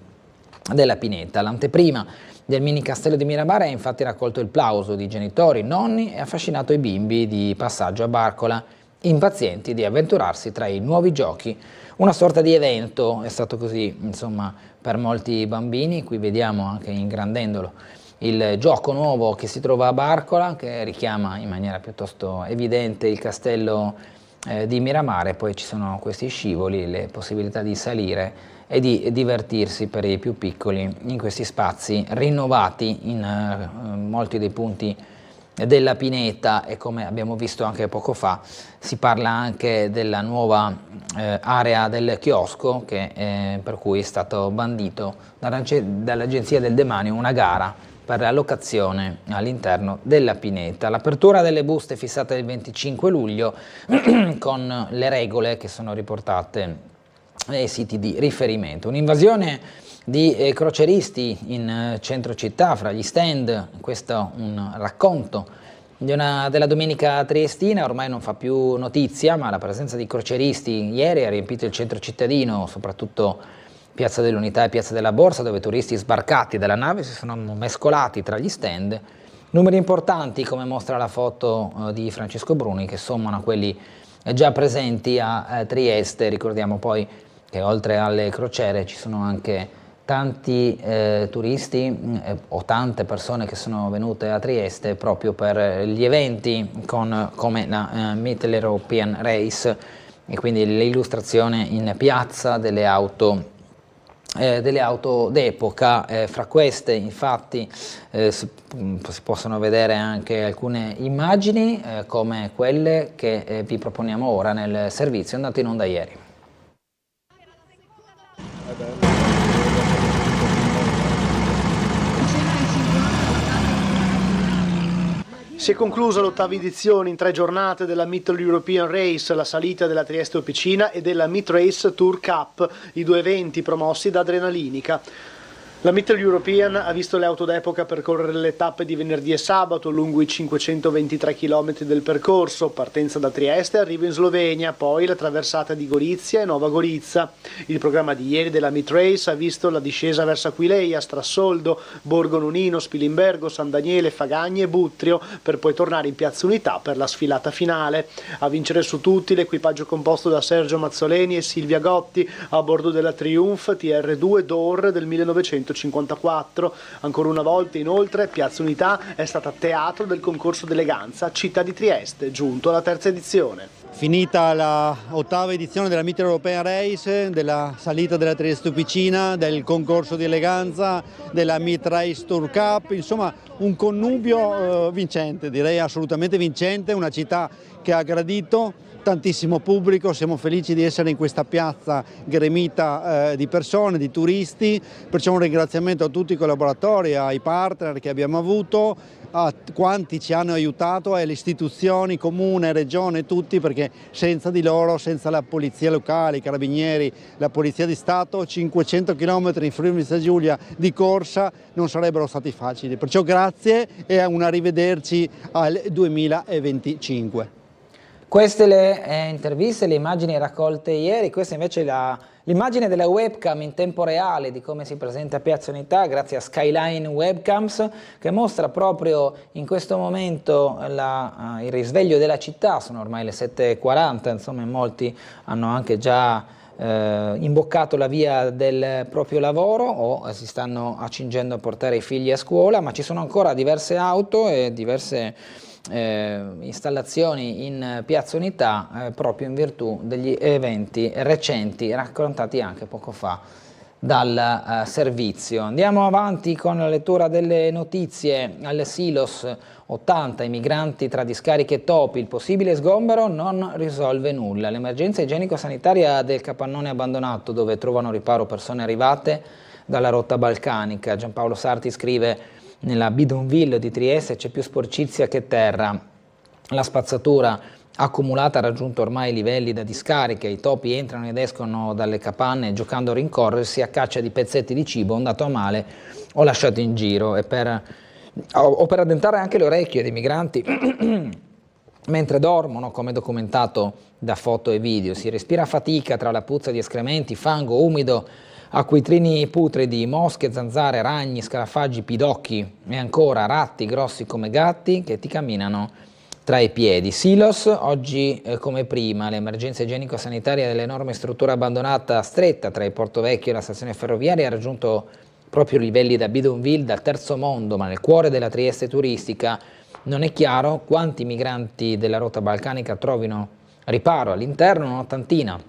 della pineta. L'anteprima del mini castello di Miramare ha infatti raccolto il plauso di genitori, nonni e affascinato i bimbi di passaggio a Barcola, impazienti di avventurarsi tra i nuovi giochi. Una sorta di evento, è stato così insomma per molti bambini. Qui vediamo anche ingrandendolo il gioco nuovo che si trova a Barcola, che richiama in maniera piuttosto evidente il castello di Miramare. Poi ci sono questi scivoli, le possibilità di salire e di divertirsi per i più piccoli in questi spazi rinnovati in molti dei punti della pineta, e come abbiamo visto anche poco fa si parla anche della nuova area del chiosco per cui è stato bandito dall'Agenzia del Demanio una gara per la locazione all'interno della pineta. L'apertura delle buste è fissata il 25 luglio con le regole che sono riportate nei siti di riferimento. Un'invasione di croceristi in centro città fra gli stand, questo un racconto della domenica triestina. Ormai non fa più notizia, ma la presenza di croceristi ieri ha riempito il centro cittadino, soprattutto Piazza dell'Unità e Piazza della Borsa, dove turisti sbarcati dalla nave si sono mescolati tra gli stand. Numeri importanti, come mostra la foto di Francesco Bruni, che sommano a quelli già presenti a Trieste. Ricordiamo poi che oltre alle crociere ci sono anche tanti turisti o tante persone che sono venute a Trieste proprio per gli eventi come la Mitteleuropean Race, e quindi l'illustrazione in piazza delle auto d'epoca. Fra queste infatti si possono vedere anche alcune immagini come quelle che vi proponiamo ora nel servizio andato in onda ieri. Si è conclusa l'8ª edizione in 3 giornate della Mittel European Race, la salita della Trieste Opicina, e della Mid Race Tour Cup, i 2 eventi promossi da Adrenalinica. La Mittel European ha visto le auto d'epoca percorrere le tappe di venerdì e sabato lungo i 523 km del percorso, partenza da Trieste e arrivo in Slovenia, poi la traversata di Gorizia e Nova Gorica. Il programma di ieri della Mid Race ha visto la discesa verso Aquileia, Strassoldo, Borgo Nunino, Spilimbergo, San Daniele, Fagagni e Buttrio, per poi tornare in Piazza Unità per la sfilata finale. A vincere su tutti l'equipaggio composto da Sergio Mazzoleni e Silvia Gotti a bordo della Triumph TR2 D'Or del 1954. Ancora una volta, inoltre, Piazza Unità è stata teatro del concorso d'eleganza Città di Trieste, giunto alla 3ª edizione. Finita la 8ª edizione della Mittel European Race, della salita della Trieste Opicina, del concorso di eleganza, della Mid Race Tour Cup, insomma un connubio vincente, direi assolutamente vincente, una città che ha gradito tantissimo pubblico. Siamo felici di essere in questa piazza gremita di persone, di turisti, perciò un ringraziamento a tutti i collaboratori, ai partner che abbiamo avuto, a quanti ci hanno aiutato, alle istituzioni, comune, regione, tutti, perché senza di loro, senza la polizia locale, i carabinieri, la polizia di Stato, 500 km in Friuli Venezia Giulia di corsa non sarebbero stati facili. Perciò grazie e un arrivederci al 2025. Queste le interviste, le immagini raccolte ieri, questa invece è l'immagine della webcam in tempo reale di come si presenta a Piazza Unità grazie a Skyline Webcams, che mostra proprio in questo momento il risveglio della città. Sono ormai le 7:40, insomma molti hanno anche già imboccato la via del proprio lavoro o si stanno accingendo a portare i figli a scuola, ma ci sono ancora diverse auto e diverse installazioni in Piazza Unità proprio in virtù degli eventi recenti raccontati anche poco fa dal servizio. Andiamo avanti con la lettura delle notizie. Al Silos 80 i migranti tra discariche e topi, il possibile sgombero non risolve nulla. L'emergenza igienico-sanitaria del capannone abbandonato, dove trovano riparo persone arrivate dalla rotta balcanica. Giampaolo Sarti scrive: nella bidonville di Trieste c'è più sporcizia che terra, la spazzatura accumulata ha raggiunto ormai livelli da discariche, i topi entrano ed escono dalle capanne giocando a rincorrersi a caccia di pezzetti di cibo andato a male o lasciato in giro, o per addentare anche le orecchie dei migranti mentre dormono, come documentato da foto e video. Si respira fatica tra la puzza di escrementi, fango umido, acquitrini putridi, mosche, zanzare, ragni, scarafaggi, pidocchi e ancora ratti grossi come gatti che ti camminano tra i piedi. Silos, oggi come prima, l'emergenza igienico-sanitaria dell'enorme struttura abbandonata stretta tra il Porto Vecchio e la stazione ferroviaria ha raggiunto proprio livelli da bidonville, dal terzo mondo, ma nel cuore della Trieste turistica. Non è chiaro quanti migranti della rotta balcanica trovino riparo all'interno, un'ottantina.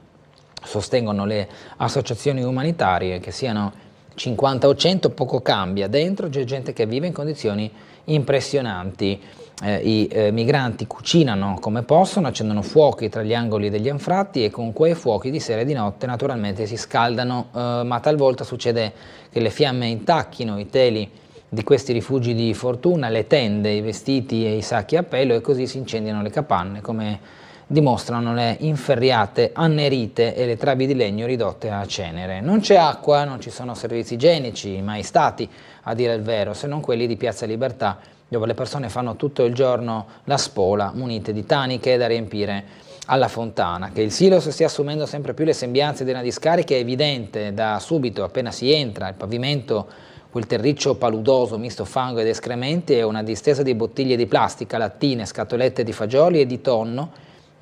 Sostengono le associazioni umanitarie, che siano 50 o 100 poco cambia, dentro c'è gente che vive in condizioni impressionanti. I migranti cucinano come possono, accendono fuochi tra gli angoli degli anfratti e con quei fuochi di sera e di notte naturalmente si scaldano, ma talvolta succede che le fiamme intacchino i teli di questi rifugi di fortuna, le tende, i vestiti e i sacchi a pelo, e così si incendiano le capanne, come dimostrano le inferriate annerite e le travi di legno ridotte a cenere. Non c'è acqua, non ci sono servizi igienici, mai stati, a dire il vero, se non quelli di Piazza Libertà, dove le persone fanno tutto il giorno la spola, munite di taniche da riempire alla fontana. Che il Silos stia assumendo sempre più le sembianze di una discarica è evidente da subito, appena si entra. Il pavimento, quel terriccio paludoso misto fango ed escrementi, è una distesa di bottiglie di plastica, lattine, scatolette di fagioli e di tonno,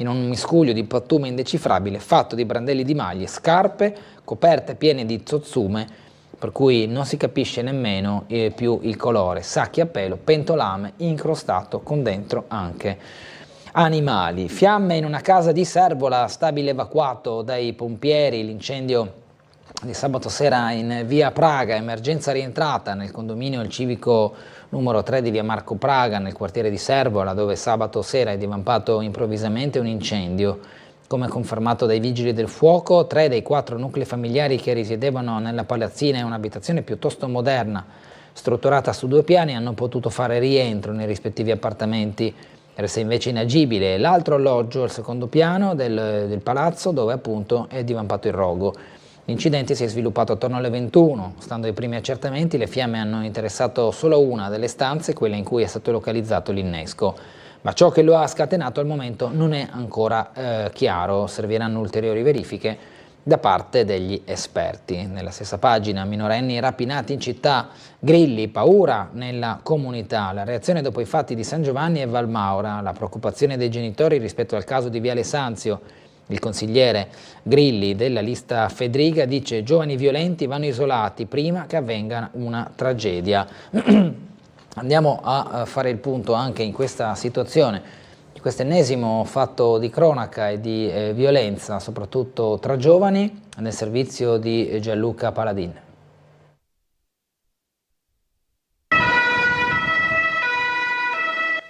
in un miscuglio di pattume indecifrabile fatto di brandelli di maglie, scarpe, coperte piene di zozzume, per cui non si capisce nemmeno più il colore, sacchi a pelo, pentolame incrostato con dentro anche animali. Fiamme in una casa di Servola, stabile evacuato dai pompieri, l'incendio di sabato sera in via Praga, emergenza rientrata nel condominio Il Civico numero 3 di via Marco Praga, nel quartiere di Servola, dove sabato sera è divampato improvvisamente un incendio. Come confermato dai vigili del fuoco, 3 dei 4 nuclei familiari che risiedevano nella palazzina e un'abitazione piuttosto moderna strutturata su 2 piani, hanno potuto fare rientro nei rispettivi appartamenti. Resta invece inagibile l'altro alloggio al secondo piano del palazzo, dove appunto è divampato il rogo. L'incidente si è sviluppato attorno alle 21, stando ai primi accertamenti le fiamme hanno interessato solo una delle stanze, quella in cui è stato localizzato l'innesco, ma ciò che lo ha scatenato al momento non è ancora chiaro, serviranno ulteriori verifiche da parte degli esperti. Nella stessa pagina, minorenni rapinati in città, grilli, paura nella comunità. La reazione dopo i fatti di San Giovanni e Valmaura, la preoccupazione dei genitori rispetto al caso di Viale Sanzio. Il consigliere Grilli della lista Fedriga dice: giovani violenti vanno isolati prima che avvenga una tragedia. Andiamo a fare il punto anche in questa situazione, di questo ennesimo fatto di cronaca e di violenza, soprattutto tra giovani, nel servizio di Gianluca Paladin.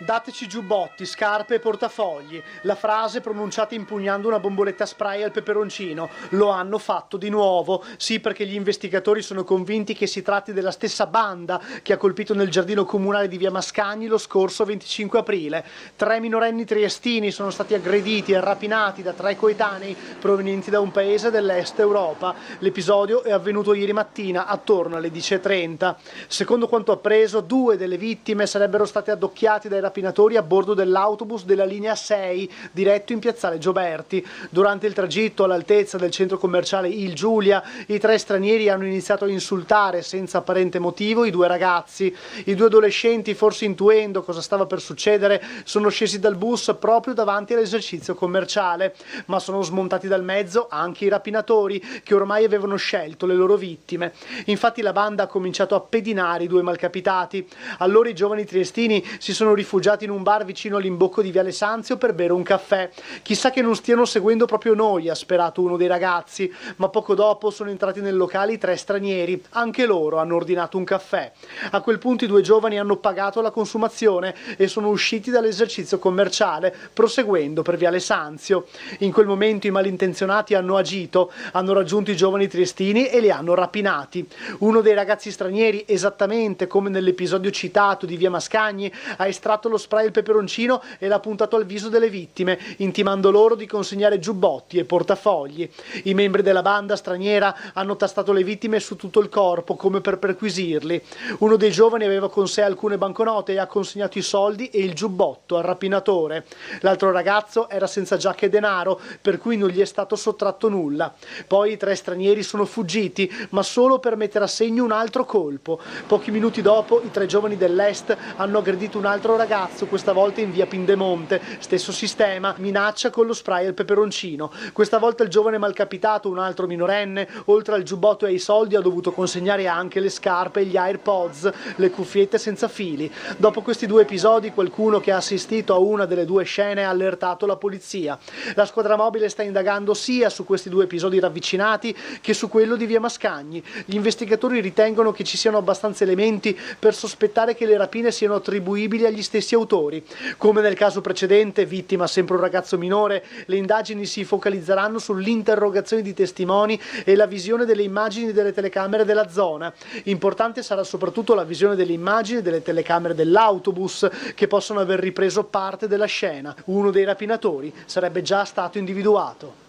Dateci giubbotti, scarpe e portafogli. La frase pronunciata impugnando una bomboletta spray al peperoncino. Lo hanno fatto di nuovo. Sì, perché gli investigatori sono convinti che si tratti della stessa banda che ha colpito nel giardino comunale di via Mascagni lo scorso 25 aprile. 3 minorenni triestini sono stati aggrediti e rapinati da 3 coetanei provenienti da un paese dell'est Europa. L'episodio è avvenuto ieri mattina attorno alle 10:30. Secondo quanto appreso, 2 delle vittime sarebbero state addocchiate dai rapinatori a bordo dell'autobus della linea 6 diretto in piazzale Gioberti. Durante il tragitto all'altezza del centro commerciale Il Giulia, i 3 stranieri hanno iniziato a insultare senza apparente motivo i 2 ragazzi. I 2 adolescenti, forse intuendo cosa stava per succedere, sono scesi dal bus proprio davanti all'esercizio commerciale, ma sono smontati dal mezzo anche i rapinatori, che ormai avevano scelto le loro vittime. Infatti la banda ha cominciato a pedinare i 2 malcapitati. Allora i giovani triestini si sono rifugiati in un bar vicino all'imbocco di Viale Sanzio per bere un caffè. Chissà che non stiano seguendo proprio noi, ha sperato uno dei ragazzi, ma poco dopo sono entrati nel locale i 3 stranieri. Anche loro hanno ordinato un caffè. A quel punto i 2 giovani hanno pagato la consumazione e sono usciti dall'esercizio commerciale, proseguendo per Viale Sanzio. In quel momento i malintenzionati hanno agito, hanno raggiunto i giovani triestini e li hanno rapinati. Uno dei ragazzi stranieri, esattamente come nell'episodio citato di via Mascagni, ha estratto lo spray e il peperoncino e l'ha puntato al viso delle vittime, intimando loro di consegnare giubbotti e portafogli. I membri della banda straniera hanno tastato le vittime su tutto il corpo, come per perquisirli. Uno dei giovani aveva con sé alcune banconote e ha consegnato i soldi e il giubbotto al rapinatore. L'altro ragazzo era senza giacca e denaro, per cui non gli è stato sottratto nulla. Poi i 3 stranieri sono fuggiti, ma solo per mettere a segno un altro colpo. Pochi minuti dopo i 3 giovani dell'est hanno aggredito un altro ragazzo, questa volta in via Pindemonte, stesso sistema, minaccia con lo spray al peperoncino. Questa volta il giovane malcapitato, un altro minorenne, oltre al giubbotto e ai soldi ha dovuto consegnare anche le scarpe e gli AirPods, le cuffiette senza fili. Dopo questi 2 episodi qualcuno che ha assistito a una delle 2 scene ha allertato la polizia. La squadra mobile sta indagando sia su questi 2 episodi ravvicinati che su quello di via Mascagni. Gli investigatori ritengono che ci siano abbastanza elementi per sospettare che le rapine siano attribuibili agli stessi autori. Come nel caso precedente, vittima sempre un ragazzo minore, le indagini si focalizzeranno sull'interrogazione di testimoni e la visione delle immagini delle telecamere della zona. Importante sarà soprattutto la visione delle immagini delle telecamere dell'autobus, che possono aver ripreso parte della scena. Uno dei rapinatori sarebbe già stato individuato.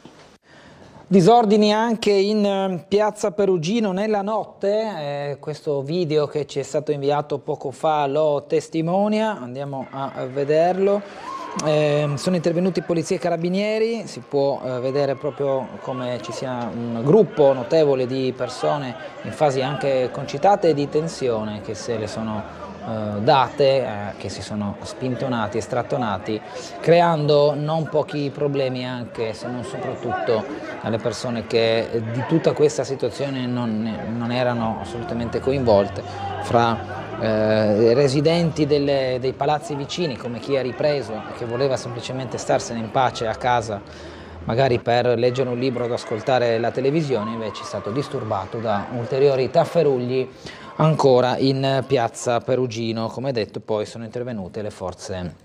Disordini anche in piazza Perugino nella notte, questo video che ci è stato inviato poco fa lo testimonia, andiamo a vederlo. Sono intervenuti polizia e carabinieri, si può vedere proprio come ci sia un gruppo notevole di persone in fasi anche concitate e di tensione che se le sono date, che si sono spintonati e strattonati, creando non pochi problemi anche, se non soprattutto, alle persone che di tutta questa situazione non erano assolutamente coinvolte, fra residenti dei palazzi vicini, come chi ha ripreso e che voleva semplicemente starsene in pace a casa, magari per leggere un libro o ascoltare la televisione, invece è stato disturbato da ulteriori tafferugli ancora in piazza Perugino. Come detto, poi sono intervenute le forze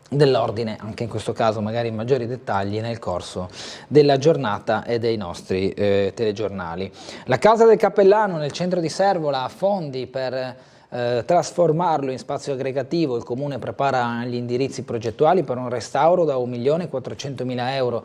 dell'ordine, anche in questo caso magari in maggiori dettagli nel corso della giornata e dei nostri telegiornali. La casa del cappellano nel centro di Servola, fondi per trasformarlo in spazio aggregativo. Il Comune prepara gli indirizzi progettuali per un restauro da 1.400.000 euro,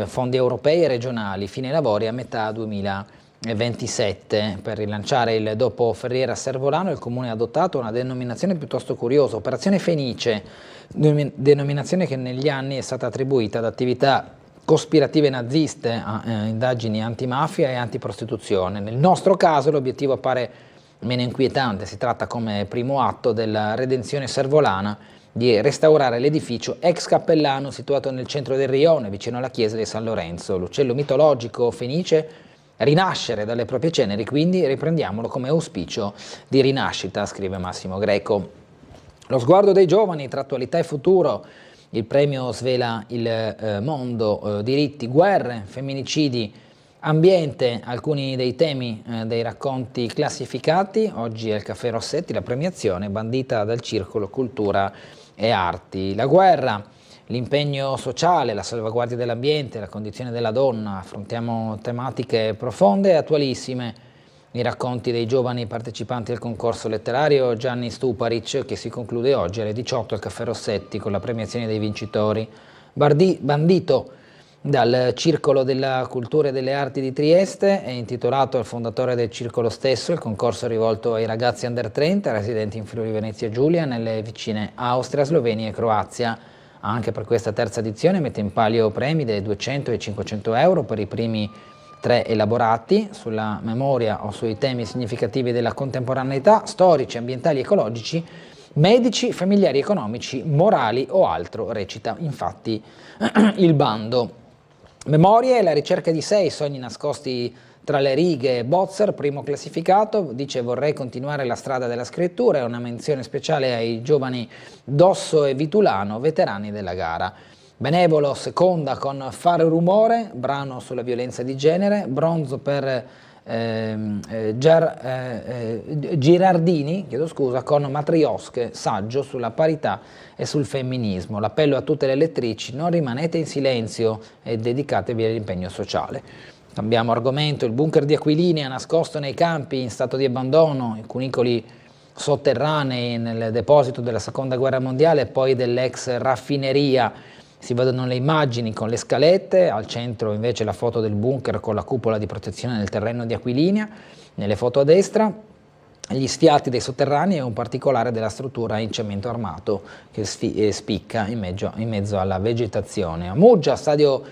fondi europei e regionali, fine lavori a metà 2027. Per rilanciare il dopo Ferriera Servolano il Comune ha adottato una denominazione piuttosto curiosa, Operazione Fenice, denominazione che negli anni è stata attribuita ad attività cospirative naziste, a indagini antimafia e antiprostituzione. Nel nostro caso l'obiettivo appare meno inquietante, si tratta come primo atto della redenzione servolana di restaurare l'edificio ex cappellano situato nel centro del Rione, vicino alla chiesa di San Lorenzo. L'uccello mitologico fenice rinascere dalle proprie ceneri, quindi riprendiamolo come auspicio di rinascita, scrive Massimo Greco. Lo sguardo dei giovani tra attualità e futuro. Il premio svela il mondo, diritti, guerre, femminicidi, ambiente, alcuni dei temi dei racconti classificati. Oggi è il Caffè Rossetti, la premiazione bandita dal Circolo Cultura e Arti. La guerra, l'impegno sociale, la salvaguardia dell'ambiente, la condizione della donna. Affrontiamo tematiche profonde e attualissime. I racconti dei giovani partecipanti al concorso letterario Gianni Stuparic, che si conclude oggi alle 18 al Caffè Rossetti con la premiazione dei vincitori. Bandito dal Circolo della Cultura e delle Arti di Trieste, è intitolato al fondatore del circolo stesso. Il concorso è rivolto ai ragazzi under 30 residenti in Friuli Venezia Giulia, nelle vicine Austria, Slovenia e Croazia. Anche per questa terza edizione mette in palio premi dai 200 ai 500 euro per i primi 3 elaborati sulla memoria o sui temi significativi della contemporaneità, storici, ambientali, ecologici, medici, familiari, economici, morali o altro, recita infatti il bando. Memorie, la ricerca di sé, i sogni nascosti tra le righe. Bozzer, primo classificato, dice: vorrei continuare la strada della scrittura, e una menzione speciale ai giovani Dosso e Vitulano, veterani della gara. Benevolo, seconda con Fare rumore, brano sulla violenza di genere. Bronzo per Girardini, con Matriosche, saggio sulla parità e sul femminismo. L'appello a tutte le lettrici: non rimanete in silenzio e dedicatevi all'impegno sociale. Cambiamo argomento. Il bunker di Aquilinea, nascosto nei campi in stato di abbandono, i cunicoli sotterranei nel deposito della seconda guerra mondiale e poi dell'ex raffineria. Si vedono le immagini con le scalette, al centro invece la foto del bunker con la cupola di protezione del terreno di Aquilinea, nelle foto a destra gli sfiati dei sotterranei e un particolare della struttura in cemento armato che spicca in mezzo alla vegetazione. A Muggia, stadio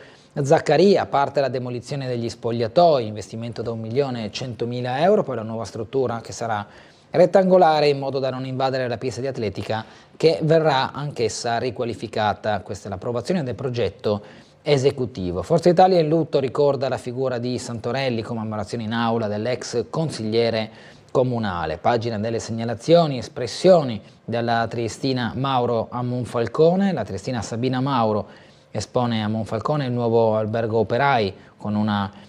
Zaccaria, parte la demolizione degli spogliatoi, investimento da 1.100.000 euro, poi la nuova struttura che sarà rettangolare in modo da non invadere la pista di atletica, che verrà anch'essa riqualificata. Questa è l'approvazione del progetto esecutivo. Forza Italia in lutto ricorda la figura di Santorelli, commemorazione in aula dell'ex consigliere comunale. Pagina delle segnalazioni, espressioni della triestina Mauro a Monfalcone. La triestina Sabina Mauro espone a Monfalcone il nuovo albergo operai con una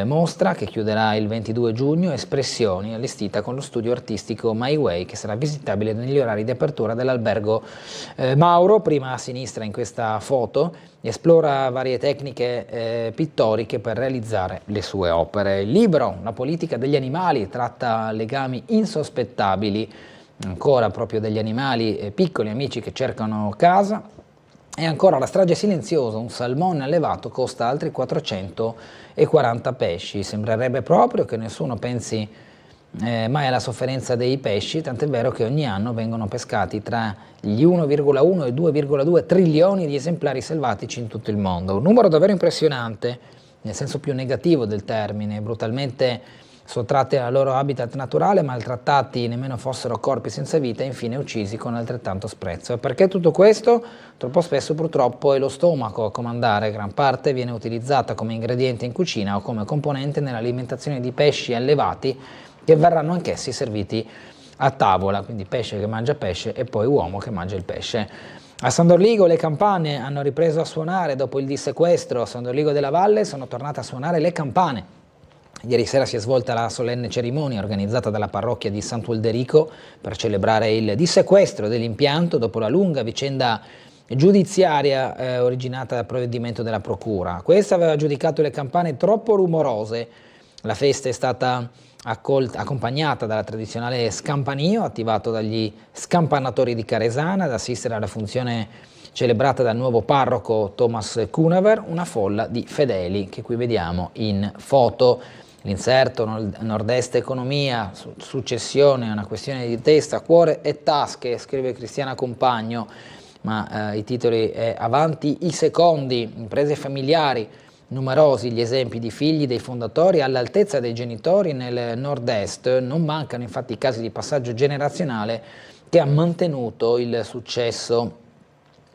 mostra che chiuderà il 22 giugno, espressioni allestita con lo studio artistico My Way, che sarà visitabile negli orari di apertura dell'albergo Mauro. Prima a sinistra in questa foto esplora varie tecniche pittoriche per realizzare le sue opere. Il libro La politica degli animali tratta legami insospettabili, ancora proprio degli animali piccoli, amici che cercano casa. E ancora La strage silenziosa, un salmone allevato costa altri 440 pesci. Sembrerebbe proprio che nessuno pensi mai alla sofferenza dei pesci, tant'è vero che ogni anno vengono pescati tra gli 1,1 e 2,2 trilioni di esemplari selvatici in tutto il mondo. Un numero davvero impressionante, nel senso più negativo del termine, brutalmente sottratti al loro habitat naturale, maltrattati nemmeno fossero corpi senza vita e infine uccisi con altrettanto sprezzo. E perché tutto questo? Troppo spesso purtroppo è lo stomaco a comandare. Gran parte viene utilizzata come ingrediente in cucina o come componente nell'alimentazione di pesci allevati che verranno anch'essi serviti a tavola, quindi pesce che mangia pesce e poi uomo che mangia il pesce. A San Dorligo le campane hanno ripreso a suonare dopo il dissequestro. A San Dorligo della Valle sono tornate a suonare le campane. Ieri sera si è svolta la solenne cerimonia organizzata dalla parrocchia di Sant'Ulderico per celebrare il dissequestro dell'impianto dopo la lunga vicenda giudiziaria originata dal provvedimento della procura. Questa aveva giudicato le campane troppo rumorose La festa è stata accompagnata dalla tradizionale scampanio attivato dagli scampanatori di Caresana ad assistere alla funzione celebrata dal nuovo parroco Thomas Kunaver, una folla di fedeli che qui vediamo in foto. L'inserto Nord-Est Economia, successione è una questione di testa, cuore e tasche, scrive Cristiana Compagno, ma i titoli è avanti i secondi, imprese familiari, numerosi gli esempi di figli dei fondatori all'altezza dei genitori nel Nord-Est, non mancano infatti i casi di passaggio generazionale che ha mantenuto il successo.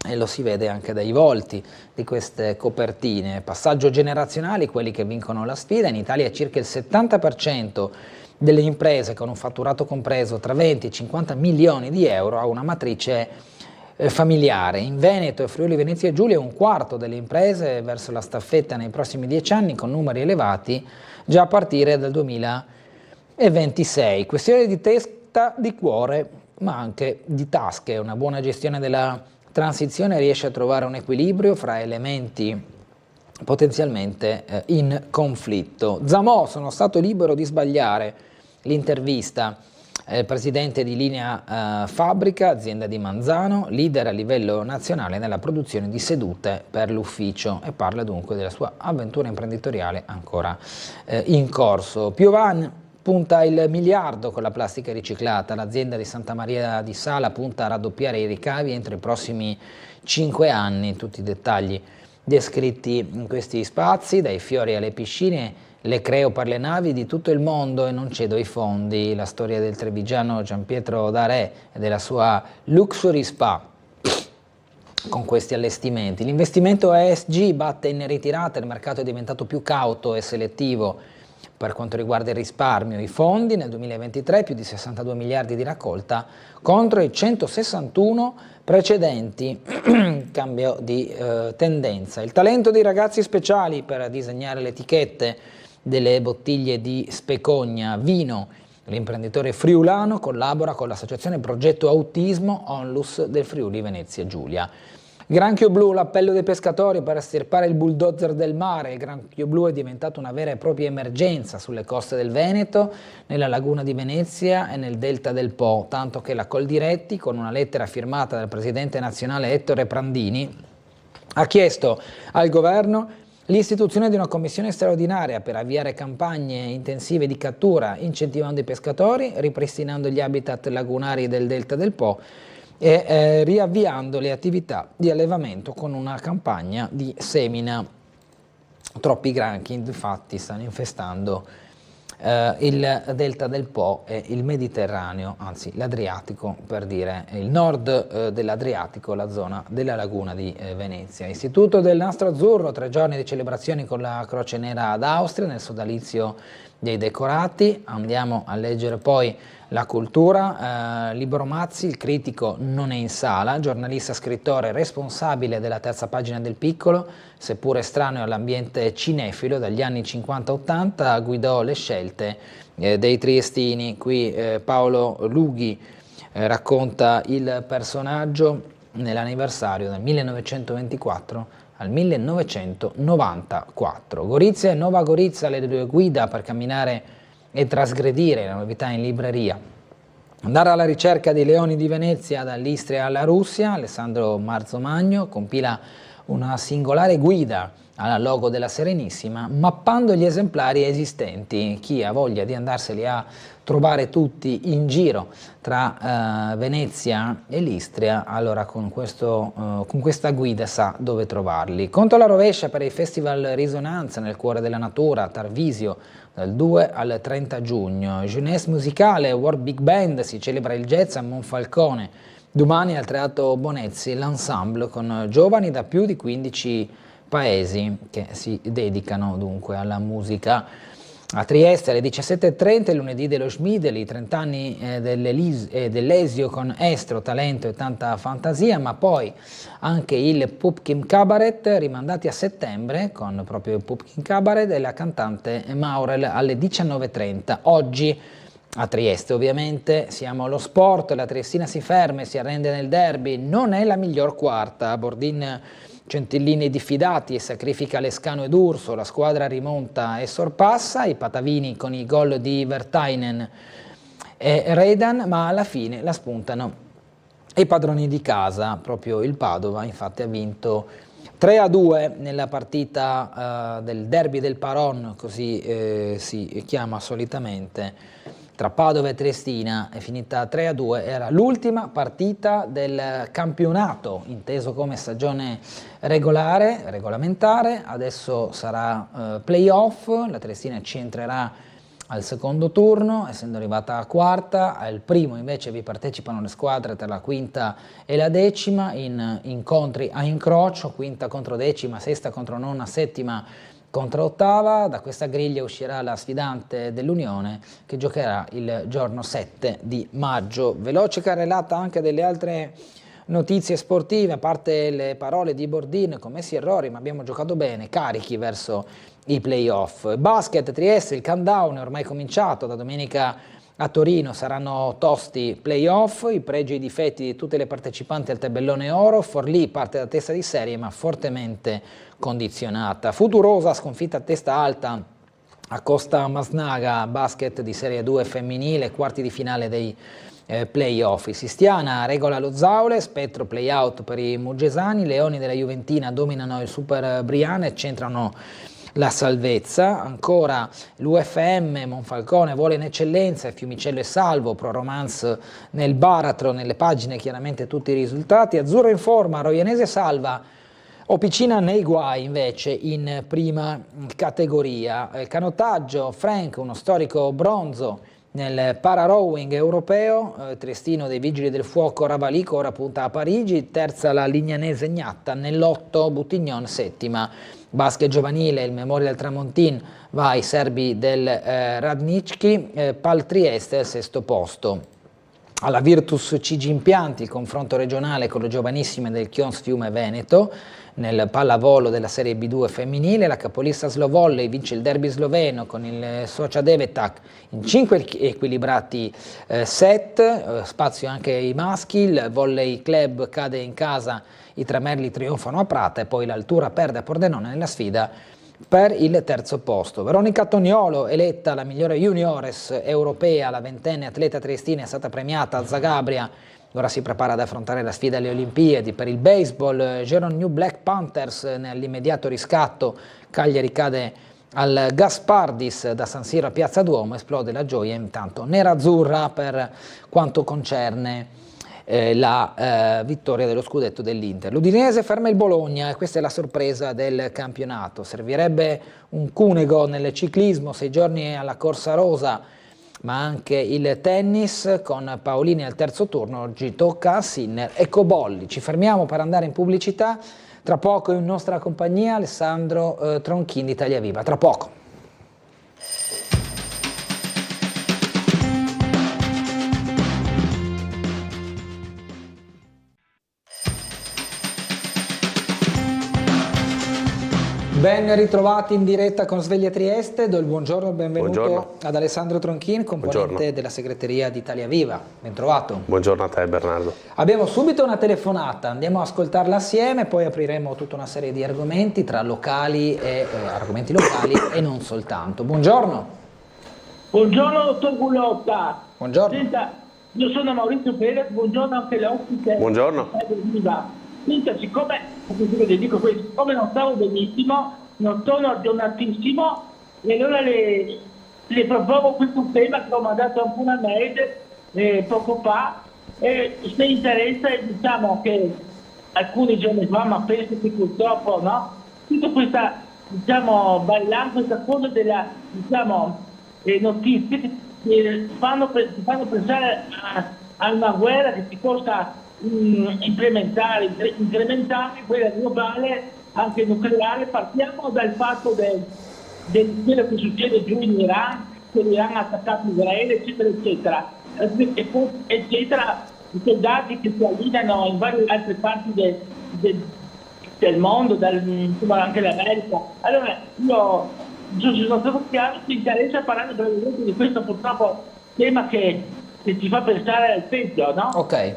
E lo si vede anche dai volti di queste copertine. Passaggio generazionali, quelli che vincono la sfida. In Italia circa il 70% delle imprese con un fatturato compreso tra 20 e 50 milioni di euro ha una matrice familiare. In Veneto e Friuli Venezia Giulia un quarto delle imprese verso la staffetta nei prossimi 10 anni con numeri elevati già a partire dal 2026. Questione di testa, di cuore, ma anche di tasche. Una buona gestione della transizione riesce a trovare un equilibrio fra elementi potenzialmente in conflitto. Zamò, sono stato libero di sbagliare. L'intervista, presidente di Linea Fabbrica, azienda di Manzano, leader a livello nazionale nella produzione di sedute per l'ufficio, e parla dunque della sua avventura imprenditoriale ancora in corso. Piovan punta il miliardo con la plastica riciclata, l'azienda di Santa Maria di Sala punta a raddoppiare i ricavi entro i prossimi 5 anni, tutti i dettagli descritti in questi spazi, dai fiori alle piscine, le creo per le navi di tutto il mondo e non cedo i fondi, la storia del trevigiano Gianpietro Darè e della sua Luxury Spa con questi allestimenti. L'investimento ESG batte in ritirata, il mercato è diventato più cauto e selettivo per quanto riguarda il risparmio. I fondi nel 2023 più di 62 miliardi di raccolta contro i 161 precedenti, cambio di tendenza. Il talento dei ragazzi speciali per disegnare le etichette delle bottiglie di Specogna Vino. L'imprenditore friulano collabora con l'associazione Progetto Autismo Onlus del Friuli Venezia Giulia. Granchio blu, l'appello dei pescatori per estirpare il bulldozer del mare. Il granchio blu è diventato una vera e propria emergenza sulle coste del Veneto, nella laguna di Venezia e nel delta del Po, tanto che la Coldiretti, con una lettera firmata dal presidente nazionale Ettore Prandini, ha chiesto al governo l'istituzione di una commissione straordinaria per avviare campagne intensive di cattura, incentivando i pescatori, ripristinando gli habitat lagunari del delta del Po e riavviando le attività di allevamento con una campagna di semina. Troppi granchi infatti stanno infestando il delta del Po e il Mediterraneo, anzi l'Adriatico, per dire il nord dell'Adriatico, la zona della laguna di Venezia. Istituto del Nastro Azzurro, 3 giorni di celebrazioni con la Croce Nera ad Austria nel sodalizio dei decorati. Andiamo a leggere poi la cultura. Libero Mazzi, il critico non è in sala, giornalista, scrittore, responsabile della terza pagina del Piccolo, seppure estraneo all'ambiente cinefilo dagli anni 50-80, guidò le scelte dei triestini. Qui Paolo Lughi racconta il personaggio nell'anniversario dal 1924 al 1994. Gorizia e Nova Gorizia, le 2 guida per camminare e trasgredire, la novità in libreria. Andare alla ricerca dei leoni di Venezia dall'Istria alla Russia. Alessandro Marzomagno compila una singolare guida al logo della Serenissima, mappando gli esemplari esistenti. Chi ha voglia di andarseli a trovare tutti in giro tra Venezia e l'Istria, allora con questa guida sa dove trovarli. Conto alla rovescia per il Festival Risonanza nel cuore della natura, Tarvisio, dal 2 al 30 giugno. Jeunesse musicale, World Big Band, si celebra il jazz a Monfalcone. Domani al Teatro Bonezzi l'ensemble con giovani da più di 15 paesi che si dedicano dunque alla musica. A Trieste alle 17.30 il lunedì dello Schmidl, i 30 anni dell'Esio con estro, talento e tanta fantasia, ma poi anche il Pupkin Cabaret rimandati a settembre con proprio il Pupkin Cabaret e la cantante Maurel alle 19.30. Oggi a Trieste ovviamente siamo allo sport, la Triestina si ferma e si arrende nel derby, non è la miglior quarta. Bordin Centellini diffidati e sacrifica Lescano ed Urso, la squadra rimonta e sorpassa, i patavini con i gol di Vertainen e Redan, ma alla fine la spuntano i padroni di casa, proprio il Padova. Infatti ha vinto 3-2 nella partita del derby del Paron, così si chiama solitamente, tra Padova e Triestina. È finita 3-2, era l'ultima partita del campionato, inteso come stagione regolamentare. Adesso sarà playoff, la Triestina ci entrerà al secondo turno, essendo arrivata a quarta. Al primo invece vi partecipano le squadre tra la quinta e la decima in incontri a incrocio, quinta contro decima, sesta contro nona, settima contro ottava. Da questa griglia uscirà la sfidante dell'Unione, che giocherà il giorno 7 di maggio. Veloce carrellata anche delle altre notizie sportive, a parte le parole di Bordin, commessi errori ma abbiamo giocato bene, carichi verso i playoff. Basket, Trieste, il countdown è ormai cominciato, da domenica a Torino saranno tosti playoff, i pregi e i difetti di tutte le partecipanti al tabellone oro. Forlì parte da testa di serie ma fortemente condizionata. Futurosa sconfitta a testa alta a Costa Masnaga, basket di Serie 2 femminile, quarti di finale dei playoff. Sistiana regola lo Zaule, spettro playout per i muggesani, Leoni della Juventina dominano il Super Briane e centrano la salvezza. Ancora l'UFM, Monfalcone vola in eccellenza, Fiumicello è salvo, Pro Romance nel baratro, nelle pagine chiaramente tutti i risultati. Azzurro in forma, Roianese salva, Opicina nei guai invece in prima categoria. Canottaggio, Frank, uno storico bronzo nel para-rowing europeo, Triestino dei Vigili del Fuoco Ravalico ora punta a Parigi, terza la Lignanese Gnatta, nell'8 Buttignon settima. Basket giovanile, il Memorial Tramontin va ai serbi del Radnicki, Pal Trieste al sesto posto. Alla Virtus CG Impianti il confronto regionale con le giovanissime del Chions Fiume Veneto. Nel pallavolo della Serie B2 femminile la capolista Slovolley vince il derby sloveno con il Socia Devetak in 5 equilibrati set, spazio anche ai maschi. Il Volley Club cade in casa, i Tremerli trionfano a Prata e poi l'Altura perde a Pordenone nella sfida per il terzo posto. Veronica Toniolo, eletta la migliore juniores europea, la ventenne atleta triestina è stata premiata a Zagabria. Ora si prepara ad affrontare la sfida alle Olimpiadi. Per il baseball, Geron New Black Panthers nell'immediato riscatto, Cagliari cade al Gaspardis da San Siro a Piazza Duomo, esplode la gioia intanto nerazzurra per quanto concerne la vittoria dello scudetto dell'Inter. L'Udinese ferma il Bologna e questa è la sorpresa del campionato. Servirebbe un Cunego nel ciclismo, 6 giorni alla Corsa Rosa, ma anche il tennis con Paolini al terzo turno. Oggi tocca a Sinner e Cobolli. Ci fermiamo per andare in pubblicità, tra poco in nostra compagnia Alessandro Tronchini di Italia Viva, tra poco. Ben ritrovati in diretta con Sveglia Trieste, do il buongiorno e benvenuto ad Alessandro Tronchin, componente della segreteria di Italia Viva. Ben trovato. Buongiorno a te Bernardo. Abbiamo subito una telefonata, andiamo a ascoltarla assieme, poi apriremo tutta una serie di argomenti tra locali e argomenti locali e non soltanto. Buongiorno. Buongiorno dottor Gulotta. Buongiorno. Senta, io sono Maurizio Perez, buongiorno anche l'ospite. Buongiorno. Senta, siccome non stavo benissimo, non sono aggiornatissimo, e allora le propongo questo tema che ho mandato anche una mail poco fa, e se interessa diciamo che alcuni giorni fa, ma penso che purtroppo no, tutta questa questa cosa della notizie che fanno pensare a una guerra che si possa incrementare quella globale, anche nucleare. Partiamo dal fatto di quello che succede giù in Iran, che l'Iran ha attaccato Israele, eccetera, eccetera, eccetera, i soldati che si allineano in varie altre parti del mondo, anche l'America. Allora, io sono stato chiaro, ti interessa parlare brevemente di questo purtroppo tema che ci fa pensare al peggio, no? Ok.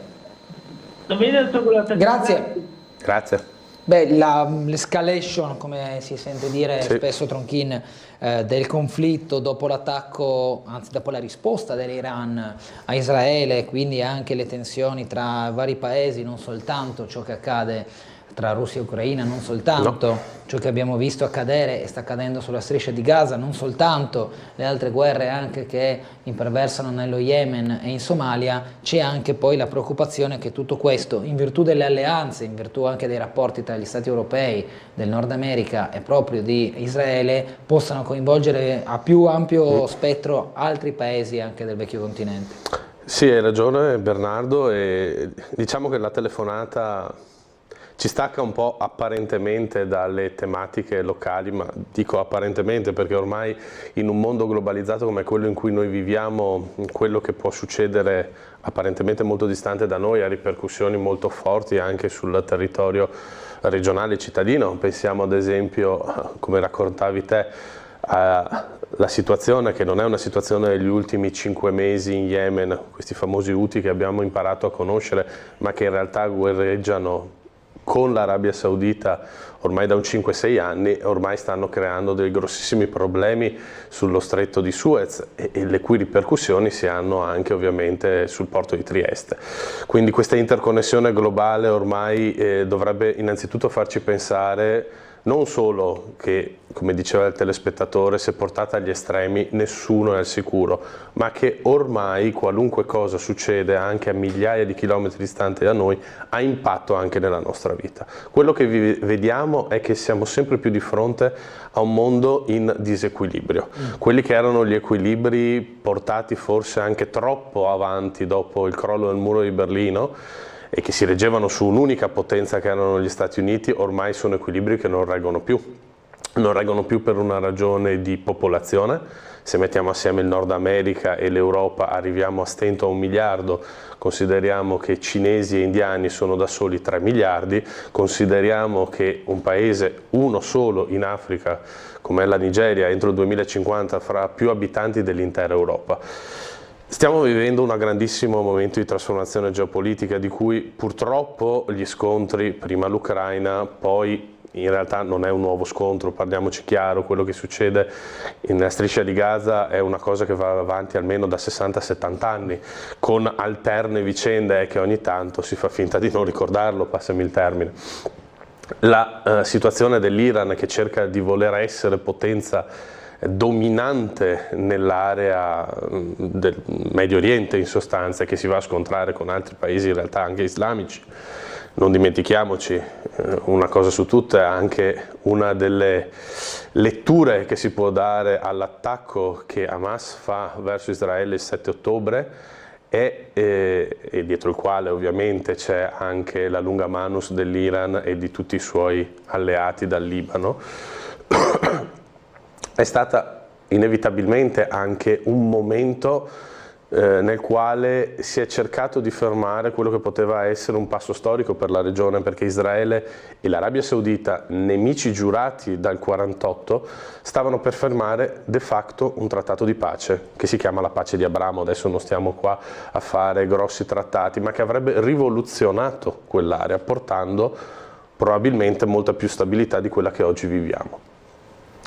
Grazie. Grazie. Beh, l'escalation, come si sente dire spesso Tronchin, del conflitto dopo l'attacco, anzi dopo la risposta dell'Iran a Israele, quindi anche le tensioni tra vari paesi, non soltanto ciò che accade tra Russia e Ucraina, non soltanto ciò che abbiamo visto accadere e sta accadendo sulla striscia di Gaza, non soltanto le altre guerre anche che imperversano nello Yemen e in Somalia, c'è anche poi la preoccupazione che tutto questo, in virtù delle alleanze, in virtù anche dei rapporti tra gli Stati europei, del Nord America e proprio di Israele, possano coinvolgere a più ampio spettro altri paesi anche del vecchio continente. Sì, hai ragione Bernardo, e diciamo che la telefonata ci stacca un po' apparentemente dalle tematiche locali, ma dico apparentemente perché ormai in un mondo globalizzato come quello in cui noi viviamo, quello che può succedere apparentemente molto distante da noi ha ripercussioni molto forti anche sul territorio regionale cittadino. Pensiamo ad esempio, come raccontavi te, la situazione che non è una situazione degli ultimi 5 mesi in Yemen, questi famosi Houthi che abbiamo imparato a conoscere, ma che in realtà guerreggiano con l'Arabia Saudita ormai da un 5-6 anni, ormai stanno creando dei grossissimi problemi sullo stretto di Suez e le cui ripercussioni si hanno anche ovviamente sul porto di Trieste. Quindi questa interconnessione globale ormai dovrebbe innanzitutto farci pensare non solo che, come diceva il telespettatore, se portata agli estremi nessuno è al sicuro, ma che ormai qualunque cosa succede anche a migliaia di chilometri distanti da noi ha impatto anche nella nostra vita. Quello che vediamo è che siamo sempre più di fronte a un mondo in disequilibrio. Quelli che erano gli equilibri portati forse anche troppo avanti dopo il crollo del muro di Berlino, e che si reggevano su un'unica potenza che erano gli Stati Uniti, ormai sono equilibri che non reggono più. Non reggono più per una ragione di popolazione. Se mettiamo assieme il Nord America e l'Europa arriviamo a stento a 1 miliardo, consideriamo che cinesi e indiani sono da soli 3 miliardi, consideriamo che un paese, uno solo in Africa, come è la Nigeria, entro il 2050 avrà più abitanti dell'intera Europa. Stiamo vivendo un grandissimo momento di trasformazione geopolitica di cui purtroppo gli scontri, prima l'Ucraina, poi in realtà non è un nuovo scontro, parliamoci chiaro, quello che succede nella striscia di Gaza è una cosa che va avanti almeno da 60-70 anni, con alterne vicende che ogni tanto si fa finta di non ricordarlo, passami il termine. La situazione dell'Iran che cerca di voler essere potenza dominante nell'area del Medio Oriente in sostanza, che si va a scontrare con altri paesi in realtà anche islamici. Non dimentichiamoci, una cosa su tutte, anche una delle letture che si può dare all'attacco che Hamas fa verso Israele il 7 ottobre e dietro il quale ovviamente c'è anche la lunga manus dell'Iran e di tutti i suoi alleati dal Libano, è stata inevitabilmente anche un momento nel quale si è cercato di fermare quello che poteva essere un passo storico per la regione, perché Israele e l'Arabia Saudita, nemici giurati dal 1948, stavano per fermare de facto un trattato di pace che si chiama la pace di Abramo. Adesso non stiamo qua a fare grossi trattati, ma che avrebbe rivoluzionato quell'area, portando probabilmente molta più stabilità di quella che oggi viviamo.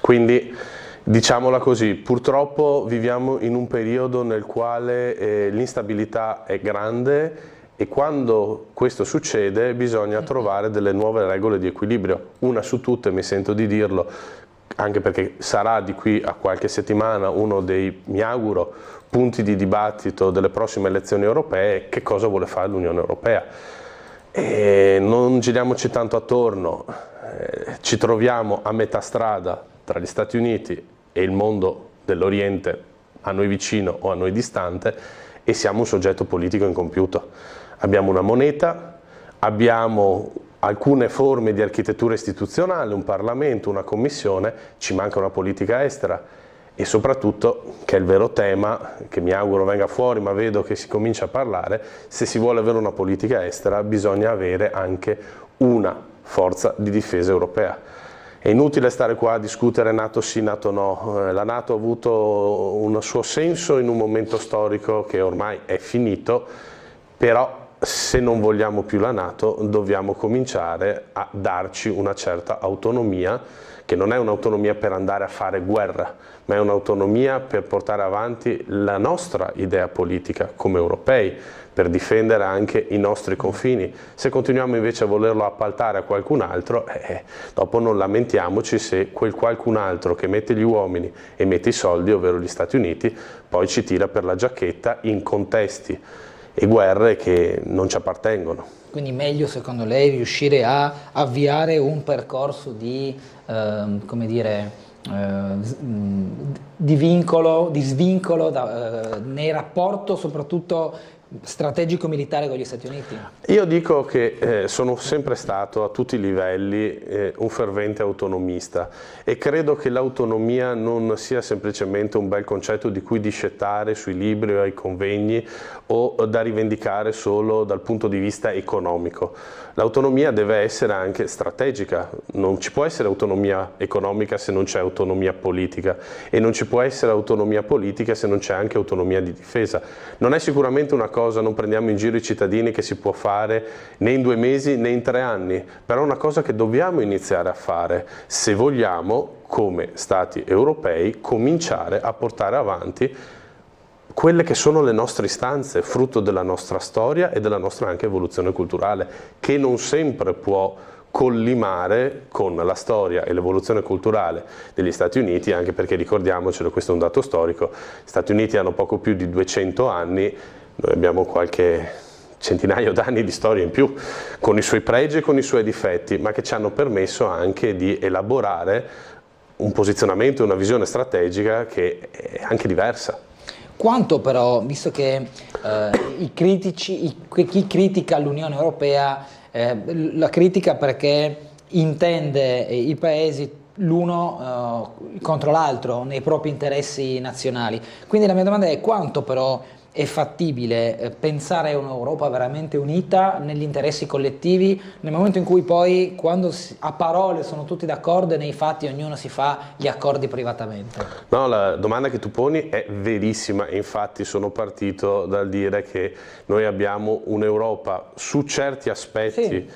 Quindi diciamola così, purtroppo viviamo in un periodo nel quale l'instabilità è grande e quando questo succede bisogna trovare delle nuove regole di equilibrio. Una su tutte, mi sento di dirlo, anche perché sarà di qui a qualche settimana uno dei, mi auguro, punti di dibattito delle prossime elezioni europee: che cosa vuole fare l'Unione Europea. E non giriamoci tanto attorno, ci troviamo a metà strada tra gli Stati Uniti e il mondo dell'Oriente, a noi vicino o a noi distante, e siamo un soggetto politico incompiuto. Abbiamo una moneta, abbiamo alcune forme di architettura istituzionale, un Parlamento, una Commissione, ci manca una politica estera e soprattutto, che è il vero tema, che mi auguro venga fuori, ma vedo che si comincia a parlare, se si vuole avere una politica estera bisogna avere anche una forza di difesa europea. È inutile stare qua a discutere NATO sì, NATO no. La NATO ha avuto un suo senso in un momento storico che ormai è finito, però se non vogliamo più la NATO dobbiamo cominciare a darci una certa autonomia, che non è un'autonomia per andare a fare guerra, ma è un'autonomia per portare avanti la nostra idea politica come europei, per difendere anche i nostri confini. Se continuiamo invece a volerlo appaltare a qualcun altro, dopo non lamentiamoci se quel qualcun altro che mette gli uomini e mette i soldi, ovvero gli Stati Uniti, poi ci tira per la giacchetta in contesti e guerre che non ci appartengono. Quindi meglio secondo lei riuscire a avviare un percorso di, come dire, di vincolo, di svincolo nei rapporti soprattutto strategico-militare con gli Stati Uniti? Io dico che sono sempre stato a tutti i livelli un fervente autonomista e credo che l'autonomia non sia semplicemente un bel concetto di cui discettare sui libri o ai convegni o da rivendicare solo dal punto di vista economico. L'autonomia deve essere anche strategica, non ci può essere autonomia economica se non c'è autonomia politica e non ci può essere autonomia politica se non c'è anche autonomia di difesa. Non è sicuramente una cosa, non prendiamo in giro i cittadini, che si può fare né in 2 mesi né in 3 anni, però è una cosa che dobbiamo iniziare a fare se vogliamo, come Stati europei, cominciare a portare avanti quelle che sono le nostre istanze, frutto della nostra storia e della nostra anche evoluzione culturale, che non sempre può collimare con la storia e l'evoluzione culturale degli Stati Uniti, anche perché ricordiamocelo, questo è un dato storico, gli Stati Uniti hanno poco più di 200 anni, noi abbiamo qualche centinaio d'anni di storia in più, con i suoi pregi e con i suoi difetti, ma che ci hanno permesso anche di elaborare un posizionamento e una visione strategica che è anche diversa. Quanto però, visto che chi critica l'Unione Europea la critica perché intende i paesi l'uno contro l'altro nei propri interessi nazionali, quindi la mia domanda è: quanto però è fattibile pensare a un'Europa veramente unita negli interessi collettivi nel momento in cui poi, quando a parole sono tutti d'accordo e nei fatti ognuno si fa gli accordi privatamente? No, la domanda che tu poni è verissima e infatti sono partito dal dire che noi abbiamo un'Europa su certi aspetti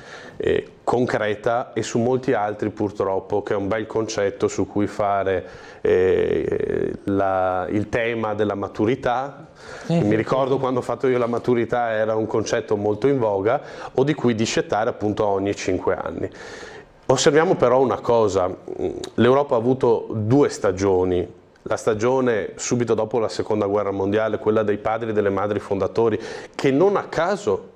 concreta e su molti altri purtroppo, che è un bel concetto su cui fare il tema della maturità. Mi ricordo quando ho fatto io la maturità era un concetto molto in voga, o di cui discettare appunto ogni 5 anni. Osserviamo però una cosa: l'Europa ha avuto 2 stagioni. La stagione subito dopo la seconda guerra mondiale, quella dei padri e delle madri fondatori, che non a caso,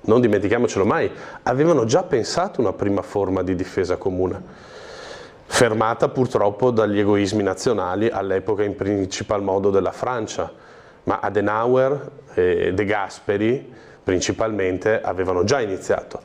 non dimentichiamocelo mai, avevano già pensato una prima forma di difesa comune, fermata purtroppo dagli egoismi nazionali all'epoca in principal modo della Francia, ma Adenauer e De Gasperi principalmente avevano già iniziato.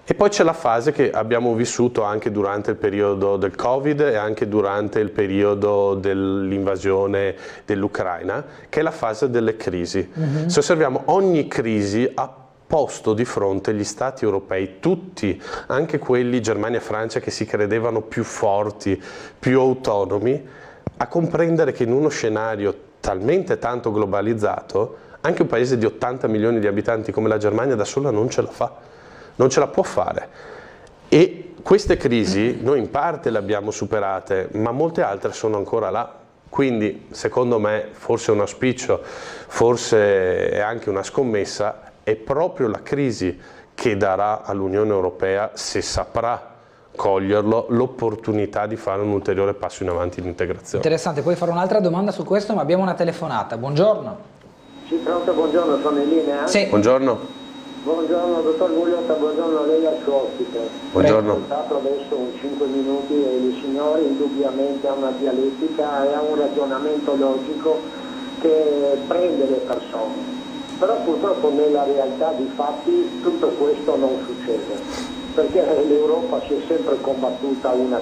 E poi c'è la fase che abbiamo vissuto anche durante il periodo del Covid e anche durante il periodo dell'invasione dell'Ucraina, che è la fase delle crisi. Se osserviamo, ogni crisi ha posto di fronte gli stati europei, tutti, anche quelli Germania e Francia che si credevano più forti, più autonomi, a comprendere che in uno scenario talmente tanto globalizzato anche un paese di 80 milioni di abitanti come la Germania da sola non ce la fa, non ce la può fare. E queste crisi noi in parte le abbiamo superate, ma molte altre sono ancora là. Quindi secondo me, forse un auspicio, forse è anche una scommessa, è proprio la crisi che darà all'Unione Europea, se saprà coglierlo, l'opportunità di fare un ulteriore passo in avanti in integrazione. Interessante, poi farò un'altra domanda su questo, ma abbiamo una telefonata. Buongiorno. Sì, pronto, buongiorno, sono in linea? Sì. Buongiorno. Buongiorno dottor Gugliotta, buongiorno a lei e al suo ospite. Buongiorno. Ho ascoltato adesso un 5 minuti e il signore indubbiamente ha una dialettica e ha un ragionamento logico che prende le persone. Però purtroppo nella realtà dei fatti tutto questo non succede, perché l'Europa si è sempre combattuta una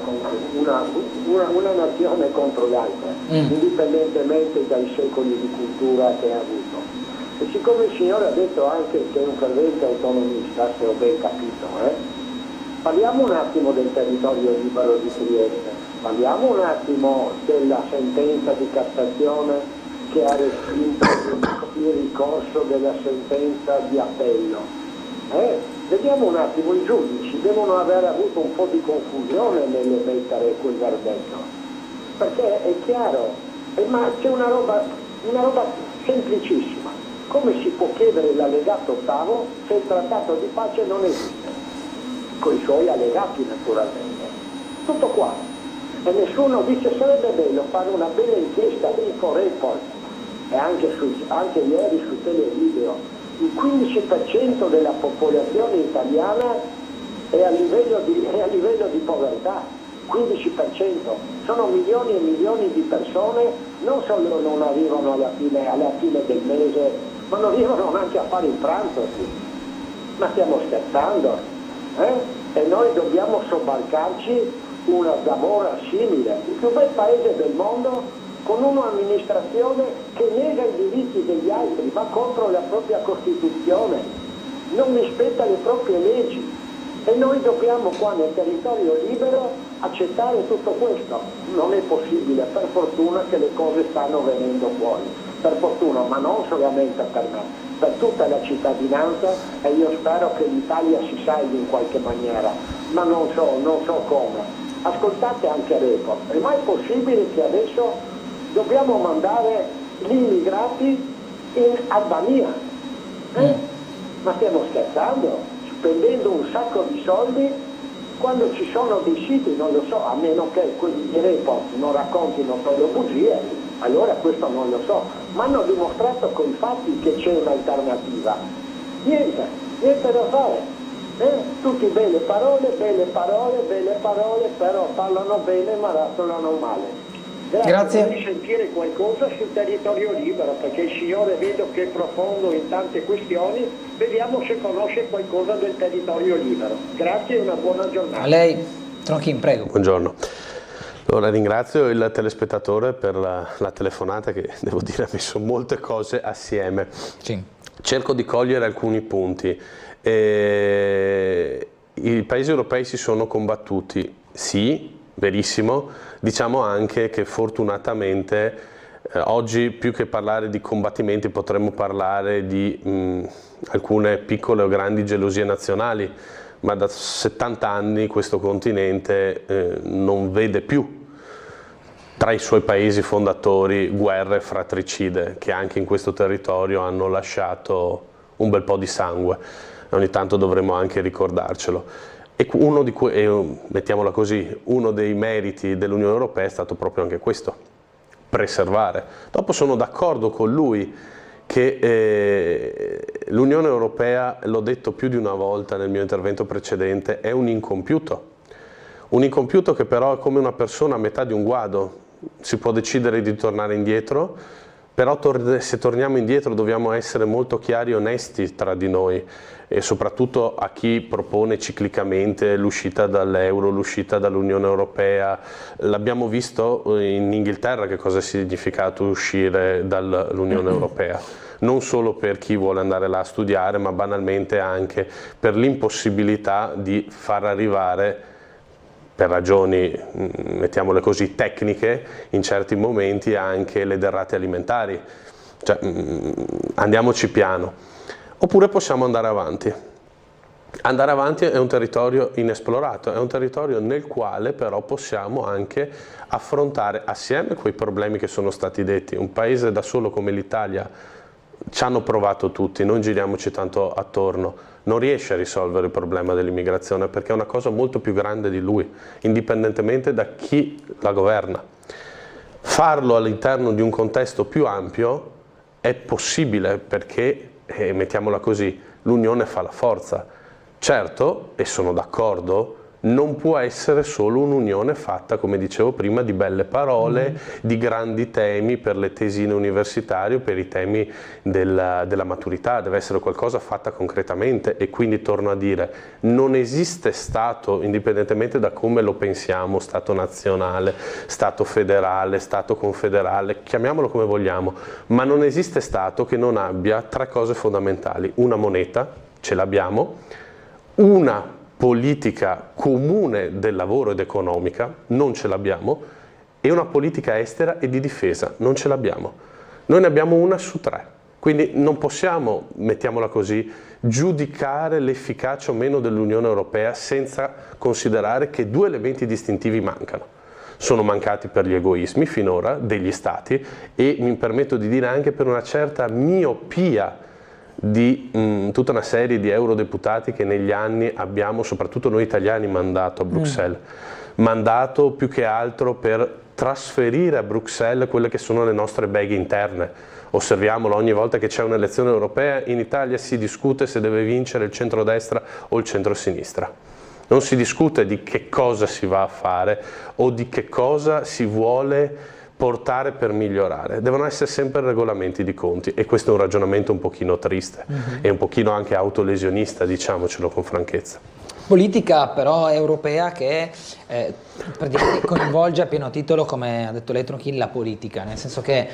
nazione contro l'altra, indipendentemente dai secoli di cultura che ha avuto. E siccome il signore ha detto anche che è un fervente autonomista, se ho ben capito, parliamo un attimo del territorio libero di Trieste, parliamo un attimo della sentenza di Cassazione che ha respinto il ricorso della sentenza di appello. Vediamo un attimo, i giudici devono aver avuto un po' di confusione nell'emettere quel verdetto, perché è chiaro, ma c'è una roba semplicissima: come si può chiedere l'allegato ottavo se il trattato di pace non esiste? Con i suoi allegati naturalmente. Tutto qua. E nessuno dice sarebbe bello fare una bella inchiesta info report, e anche ieri su Televideo, il 15% della popolazione italiana è a livello di povertà, 15%, sono milioni e milioni di persone, non solo non arrivano alla fine del mese, ma non arrivano neanche a fare il pranzo. Ma stiamo scherzando? E noi dobbiamo sobbarcarci una zavorra simile, il più bel paese del mondo, con un'amministrazione che nega i diritti degli altri, va contro la propria Costituzione, non rispetta le proprie leggi, e noi dobbiamo qua nel territorio libero accettare tutto questo. Non è possibile, per fortuna che le cose stanno venendo fuori, per fortuna, ma non solamente per me, per tutta la cittadinanza, e io spero che l'Italia si salvi in qualche maniera, ma non so come. Ascoltate anche Report, è mai possibile che adesso dobbiamo mandare gli immigrati in Albania? Ma stiamo scherzando? Spendendo un sacco di soldi quando ci sono dei siti, non lo so, a meno che quelli di Report non raccontino solo bugie, allora questo non lo so, ma hanno dimostrato con i fatti che c'è un'alternativa. Niente da fare. Tutti belle parole, però parlano bene ma ratolano male. Grazie. Di sentire qualcosa sul territorio libero, perché il signore vedo che è profondo in tante questioni, vediamo se conosce qualcosa del territorio libero. Grazie e una buona giornata. A lei, Tronchin, prego. Buongiorno. Allora, ringrazio il telespettatore per la telefonata che, devo dire, ha messo molte cose assieme. Sì. Cerco di cogliere alcuni punti. I paesi europei si sono combattuti, sì, verissimo. Diciamo anche che fortunatamente oggi, più che parlare di combattimenti, potremmo parlare di alcune piccole o grandi gelosie nazionali, ma da 70 anni questo continente non vede più tra i suoi paesi fondatori guerre fratricide che anche in questo territorio hanno lasciato un bel po' di sangue. Ogni tanto dovremmo anche ricordarcelo. E mettiamola così, uno dei meriti dell'Unione Europea è stato proprio anche questo, preservare. Dopo sono d'accordo con lui che l'Unione Europea, l'ho detto più di una volta nel mio intervento precedente, è un incompiuto che però è come una persona a metà di un guado, si può decidere di tornare indietro, però se torniamo indietro dobbiamo essere molto chiari e onesti tra di noi, e soprattutto a chi propone ciclicamente l'uscita dall'euro, l'uscita dall'Unione Europea. L'abbiamo visto in Inghilterra che cosa ha significato uscire dall'Unione Europea, non solo per chi vuole andare là a studiare, ma banalmente anche per l'impossibilità di far arrivare, per ragioni, mettiamole così, tecniche, in certi momenti anche le derrate alimentari. Cioè, andiamoci piano. Oppure possiamo andare avanti. Andare avanti è un territorio inesplorato, è un territorio nel quale però possiamo anche affrontare assieme quei problemi che sono stati detti. Un paese da solo come l'Italia, ci hanno provato tutti, non giriamoci tanto attorno, non riesce a risolvere il problema dell'immigrazione perché è una cosa molto più grande di lui, indipendentemente da chi la governa. Farlo all'interno di un contesto più ampio è possibile perché, mettiamola così, l'unione fa la forza. Certo, e sono d'accordo, non può essere solo un'unione fatta, come dicevo prima, di belle parole, di grandi temi per le tesine universitarie, per i temi della maturità. Deve essere qualcosa fatta concretamente e quindi torno a dire, non esiste Stato, indipendentemente da come lo pensiamo, Stato nazionale, Stato federale, Stato confederale, chiamiamolo come vogliamo, ma non esiste Stato che non abbia tre cose fondamentali: una moneta, ce l'abbiamo, una politica comune del lavoro ed economica, non ce l'abbiamo, e una politica estera e di difesa, non ce l'abbiamo. Noi ne abbiamo una su tre, quindi non possiamo, mettiamola così, giudicare l'efficacia o meno dell'Unione Europea senza considerare che due elementi distintivi mancano. Sono mancati per gli egoismi finora degli Stati e mi permetto di dire anche per una certa miopia di tutta una serie di eurodeputati che negli anni abbiamo, soprattutto noi italiani, mandato a Bruxelles. Mandato più che altro per trasferire a Bruxelles quelle che sono le nostre beghe interne. Osserviamolo, ogni volta che c'è un'elezione europea in Italia si discute se deve vincere il centrodestra o il centrosinistra. Non si discute di che cosa si va a fare o di che cosa si vuole portare per migliorare. Devono essere sempre regolamenti di conti e questo è un ragionamento un pochino triste e un pochino anche autolesionista, diciamocelo con franchezza. Politica però europea che praticamente coinvolge a pieno titolo, come ha detto lei Tronchini, la politica, nel senso che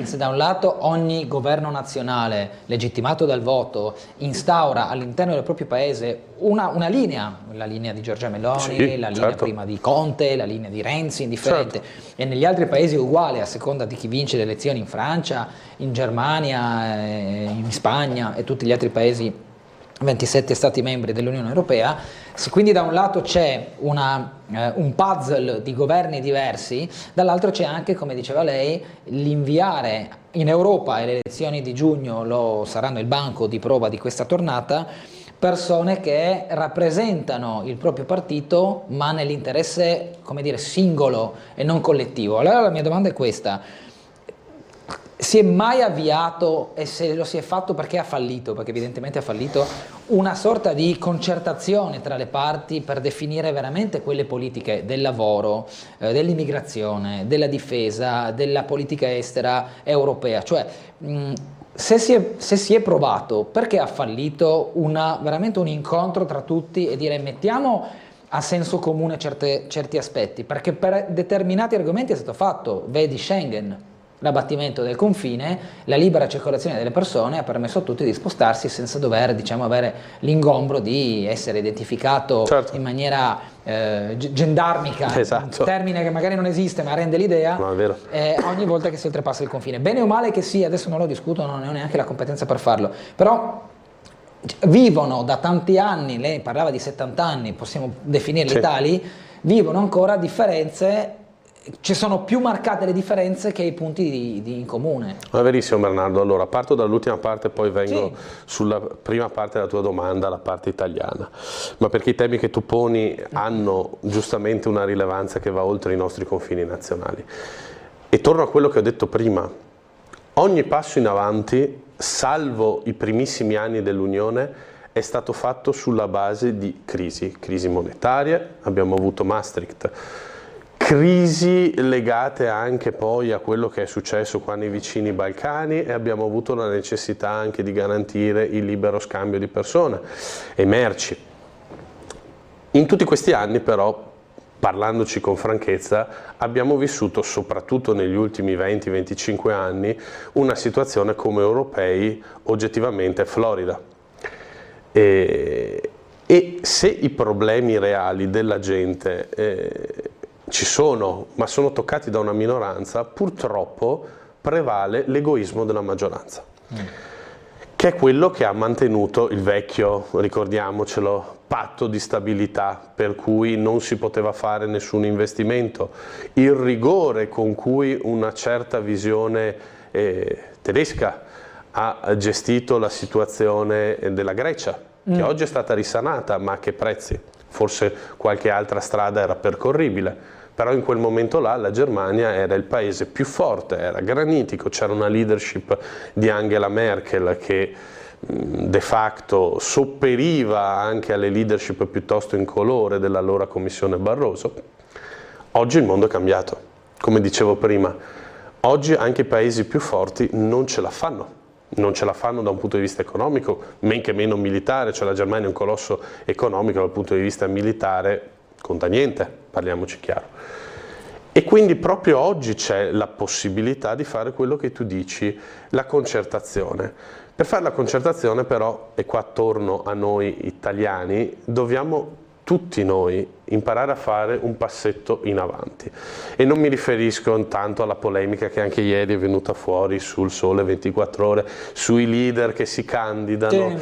se da un lato ogni governo nazionale legittimato dal voto instaura all'interno del proprio paese una linea, la linea di Giorgia Meloni, la linea prima di Conte, la linea di Renzi, indifferente, e negli altri paesi uguale a seconda di chi vince le elezioni in Francia, in Germania, in Spagna e tutti gli altri paesi 27 Stati membri dell'Unione Europea, se quindi da un lato c'è un puzzle di governi diversi, dall'altro c'è anche, come diceva lei, l'inviare in Europa, e le elezioni di giugno saranno il banco di prova di questa tornata, persone che rappresentano il proprio partito ma nell'interesse, come dire, singolo e non collettivo. Allora la mia domanda è questa: si è mai avviato, e se lo si è fatto perché ha fallito, perché evidentemente ha fallito, una sorta di concertazione tra le parti per definire veramente quelle politiche del lavoro, dell'immigrazione, della difesa, della politica estera europea? Cioè, se si è provato, perché ha fallito veramente un incontro tra tutti e dire mettiamo a senso comune certi aspetti? Perché per determinati argomenti è stato fatto, vedi Schengen, l'abbattimento del confine, la libera circolazione delle persone ha permesso a tutti di spostarsi senza dover, diciamo, avere l'ingombro di essere identificato in maniera gendarmica, un termine che magari non esiste ma rende l'idea, ogni volta che si oltrepassa il confine. Bene o male che sia, adesso non lo discuto, non ho neanche la competenza per farlo, però vivono da tanti anni, lei parlava di 70 anni, possiamo definirli tali, vivono ancora differenze. Ci sono più marcate le differenze che i punti in comune. È verissimo Bernardo, allora parto dall'ultima parte, poi vengo sulla prima parte della tua domanda, la parte italiana, ma perché i temi che tu poni hanno giustamente una rilevanza che va oltre i nostri confini nazionali. E torno a quello che ho detto prima, ogni passo in avanti, salvo i primissimi anni dell'Unione, è stato fatto sulla base di crisi monetarie, abbiamo avuto Maastricht, crisi legate anche poi a quello che è successo qua nei vicini Balcani e abbiamo avuto la necessità anche di garantire il libero scambio di persone e merci. In tutti questi anni però, parlandoci con franchezza, abbiamo vissuto soprattutto negli ultimi 20-25 anni una situazione come europei oggettivamente florida. E se i problemi reali della gente ci sono, ma sono toccati da una minoranza, purtroppo prevale l'egoismo della maggioranza, che è quello che ha mantenuto il vecchio, ricordiamocelo, patto di stabilità per cui non si poteva fare nessun investimento, il rigore con cui una certa visione tedesca ha gestito la situazione della Grecia, che oggi è stata risanata, ma a che prezzi? Forse qualche altra strada era percorribile. Però in quel momento là la Germania era il paese più forte, era granitico, c'era una leadership di Angela Merkel che de facto sopperiva anche alle leadership piuttosto incolore dell'allora Commissione Barroso. Oggi il mondo è cambiato, come dicevo prima, oggi anche i paesi più forti non ce la fanno. Non ce la fanno da un punto di vista economico, men che meno militare, cioè la Germania è un colosso economico dal punto di vista militare, conta niente, parliamoci chiaro. E quindi proprio oggi c'è la possibilità di fare quello che tu dici, la concertazione. Per fare la concertazione però, e qua torno a noi italiani, dobbiamo tutti noi imparare a fare un passetto in avanti. E non mi riferisco tanto alla polemica che anche ieri è venuta fuori sul Sole 24 Ore, sui leader che si candidano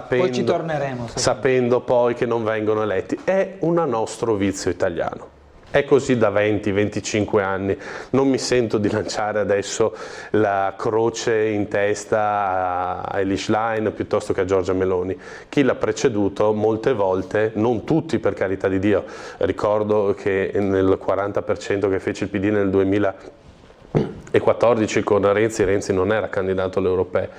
poi ci torneremo, sapendo poi che non vengono eletti. È un nostro vizio italiano. È così da 20-25 anni, non mi sento di lanciare adesso la croce in testa a Elly Schlein piuttosto che a Giorgia Meloni. Chi l'ha preceduto molte volte, non tutti per carità di Dio, ricordo che nel 40% che fece il PD nel 2014 con Renzi non era candidato alle europee,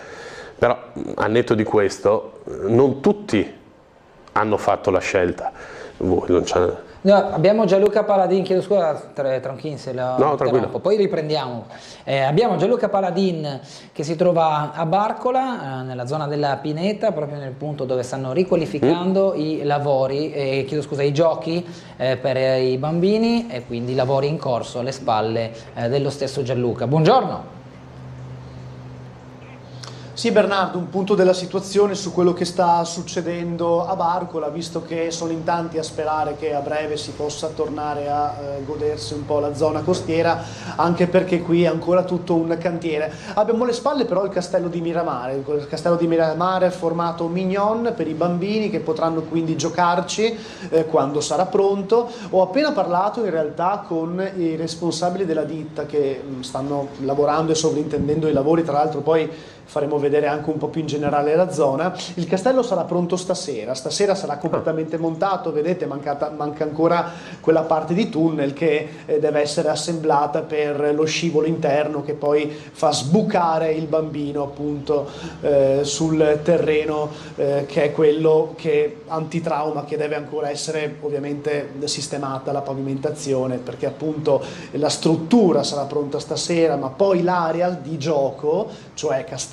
però al netto di questo non tutti hanno fatto la scelta. Voi non c'è... No, abbiamo Gianluca Paladin, chiedo scusa Tronchin se la interrompo, poi riprendiamo. Abbiamo Gianluca Paladin che si trova a Barcola, nella zona della Pineta, proprio nel punto dove stanno riqualificando i lavori, i giochi per i bambini, e quindi lavori in corso alle spalle dello stesso Gianluca. Buongiorno. Sì Bernardo, un punto della situazione su quello che sta succedendo a Barcola, visto che sono in tanti a sperare che a breve si possa tornare a godersi un po' la zona costiera, anche perché qui è ancora tutto un cantiere. Abbiamo alle spalle però il castello di Miramare, il castello di Miramare formato mignon per i bambini che potranno quindi giocarci quando sarà pronto. Ho appena parlato in realtà con i responsabili della ditta che stanno lavorando e sovrintendendo i lavori, tra l'altro poi faremo vedere anche un po' più in generale la zona. Il castello sarà pronto stasera sarà completamente montato, vedete manca ancora quella parte di tunnel che deve essere assemblata per lo scivolo interno che poi fa sbucare il bambino appunto sul terreno che è quello che antitrauma, che deve ancora essere ovviamente sistemata la pavimentazione, perché appunto la struttura sarà pronta stasera, ma poi l'area di gioco, cioè castello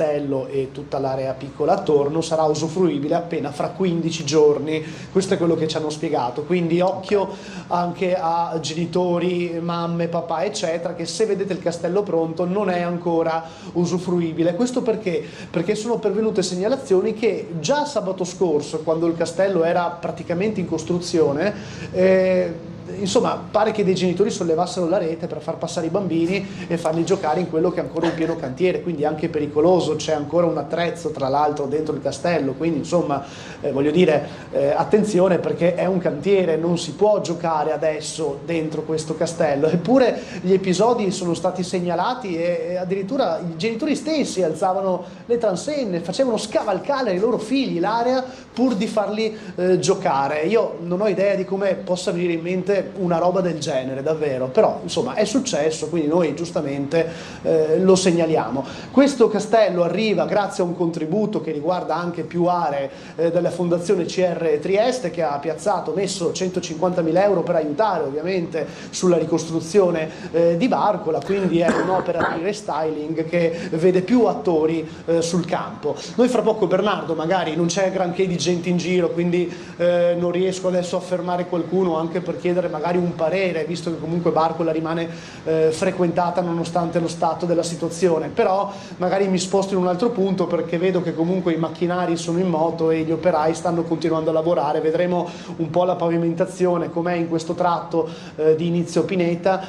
e tutta l'area piccola attorno, sarà usufruibile appena fra 15 giorni. Questo è quello che ci hanno spiegato, quindi occhio anche a genitori, mamme, papà eccetera, che se vedete il castello pronto non è ancora usufruibile. Questo perché sono pervenute segnalazioni che già sabato scorso, quando il castello era praticamente in costruzione, insomma pare che dei genitori sollevassero la rete per far passare i bambini e farli giocare in quello che è ancora un pieno cantiere, quindi anche pericoloso. C'è ancora un attrezzo tra l'altro dentro il castello, quindi insomma voglio dire attenzione, perché è un cantiere, non si può giocare adesso dentro questo castello. Eppure gli episodi sono stati segnalati e addirittura i genitori stessi alzavano le transenne, facevano scavalcare i loro figli l'area pur di farli giocare. Io non ho idea di come possa venire in mente una roba del genere, davvero, però insomma è successo, quindi noi giustamente lo segnaliamo. Questo castello arriva grazie a un contributo che riguarda anche più aree della Fondazione CR Trieste, che ha messo 150.000 euro per aiutare ovviamente sulla ricostruzione di Barcola, quindi è un'opera di restyling che vede più attori sul campo. Noi fra poco, Bernardo, magari non c'è granché di gente in giro, quindi non riesco adesso a fermare qualcuno anche per chiedere magari un parere, visto che comunque Barcola rimane frequentata nonostante lo stato della situazione, però magari mi sposto in un altro punto, perché vedo che comunque i macchinari sono in moto e gli operai stanno continuando a lavorare. Vedremo un po' la pavimentazione com'è in questo tratto di inizio Pineta,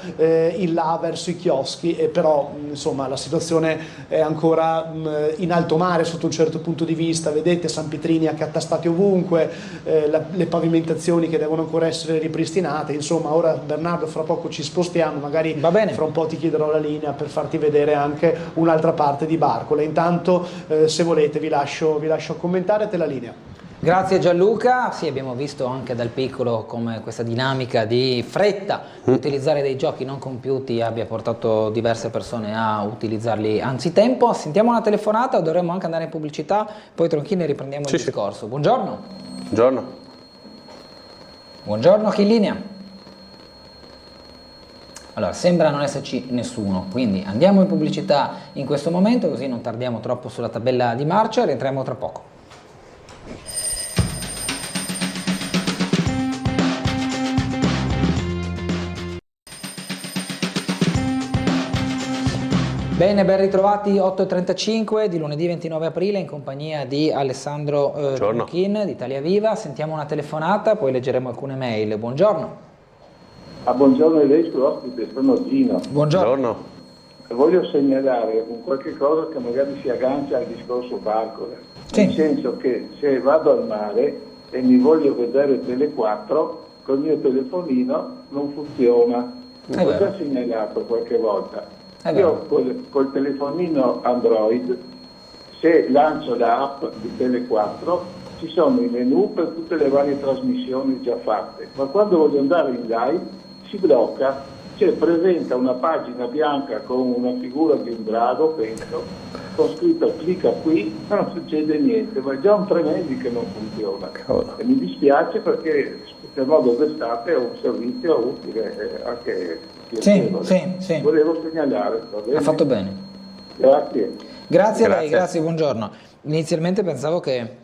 in là verso i chioschi, però insomma la situazione è ancora in alto mare sotto un certo punto di vista. Vedete Sampitrini accatastati ovunque, le pavimentazioni che devono ancora essere ripristinate. Insomma, ora Bernardo fra poco ci spostiamo, magari fra un po' ti chiederò la linea per farti vedere anche un'altra parte di Barcola. Intanto se volete vi lascio commentare, te la linea. Grazie Gianluca. Sì, abbiamo visto anche dal piccolo come questa dinamica di fretta di utilizzare dei giochi non compiuti abbia portato diverse persone a utilizzarli anzitempo. Sentiamo una telefonata, dovremmo anche andare in pubblicità, poi Tronchini riprendiamo il discorso. Buongiorno. Buongiorno. Buongiorno, chi in linea? Allora, sembra non esserci nessuno, quindi andiamo in pubblicità in questo momento, così non tardiamo troppo sulla tabella di marcia, rientriamo tra poco. Bene, ben ritrovati, 8.35 di lunedì 29 aprile in compagnia di Alessandro Tronchin di Italia Viva. Sentiamo una telefonata, poi leggeremo alcune mail. Buongiorno. Buongiorno a lei, suo ospite, sono Gino. Buongiorno. Voglio segnalare un qualche cosa che magari si aggancia al discorso Barcola, nel senso che se vado al mare e mi voglio vedere Tele4, col mio telefonino non funziona. Mi ho già segnalato qualche volta. Io col telefonino Android, se lancio l'app di Tele4, ci sono i menu per tutte le varie trasmissioni già fatte, ma quando voglio andare in live si blocca, cioè presenta una pagina bianca con una figura di un drago, penso, con scritto clicca qui, ma non succede niente, ma è già un 3 mesi che non funziona. E mi dispiace perché in modo d'estate è un servizio utile anche sì. Volevo segnalare. Ha fatto bene. Grazie a lei, grazie, buongiorno. Inizialmente pensavo che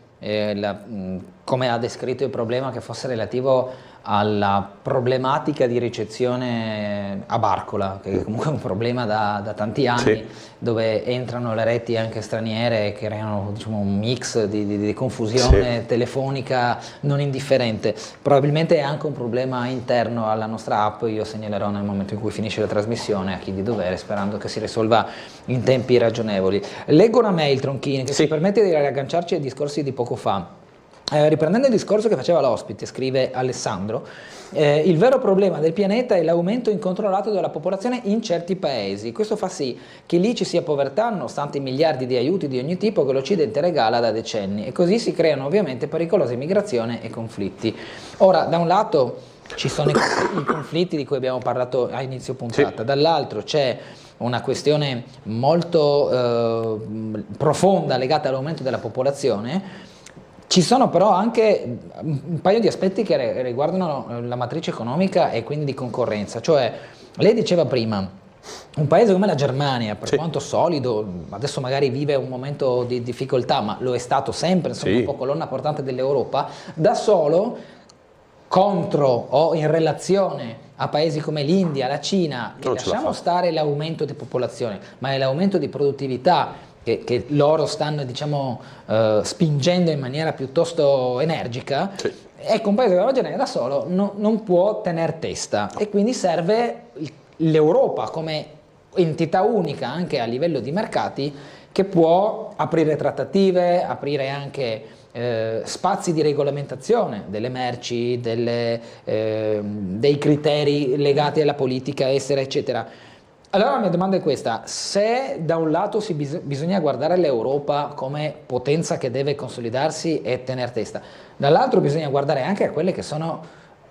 come ha descritto il problema, che fosse relativo alla problematica di ricezione a Barcola, che è comunque un problema da tanti anni, dove entrano le reti anche straniere e creano, diciamo, un mix di confusione telefonica non indifferente. Probabilmente è anche un problema interno alla nostra app, io segnalerò nel momento in cui finisce la trasmissione a chi di dovere, sperando che si risolva in tempi ragionevoli. Leggo una mail, Tronchin, che ci permette di riagganciarci ai discorsi di poco fa. Riprendendo il discorso che faceva l'ospite, scrive Alessandro, il vero problema del pianeta è l'aumento incontrollato della popolazione in certi paesi. Questo fa sì che lì ci sia povertà, nonostante i miliardi di aiuti di ogni tipo che l'Occidente regala da decenni, e così si creano ovviamente pericolose migrazioni e conflitti. Ora, da un lato ci sono i conflitti di cui abbiamo parlato a inizio puntata, dall'altro c'è una questione molto profonda legata all'aumento della popolazione. Ci sono però anche un paio di aspetti che riguardano la matrice economica e quindi di concorrenza, cioè lei diceva prima, un paese come la Germania, per quanto solido, adesso magari vive un momento di difficoltà, ma lo è stato sempre, insomma un po' colonna portante dell'Europa, da solo, contro o in relazione a paesi come l'India, la Cina, che lasciamo stare l'aumento di popolazione, ma è l'aumento di produttività che loro stanno, diciamo, spingendo in maniera piuttosto energica, ecco, un paese come la Germania da solo non può tener testa, e quindi serve l'Europa come entità unica anche a livello di mercati, che può aprire trattative, aprire anche spazi di regolamentazione delle merci, dei criteri legati alla politica estera, eccetera. Allora la mia domanda è questa: se da un lato bisogna guardare l'Europa come potenza che deve consolidarsi e tener testa, dall'altro bisogna guardare anche a quelle che sono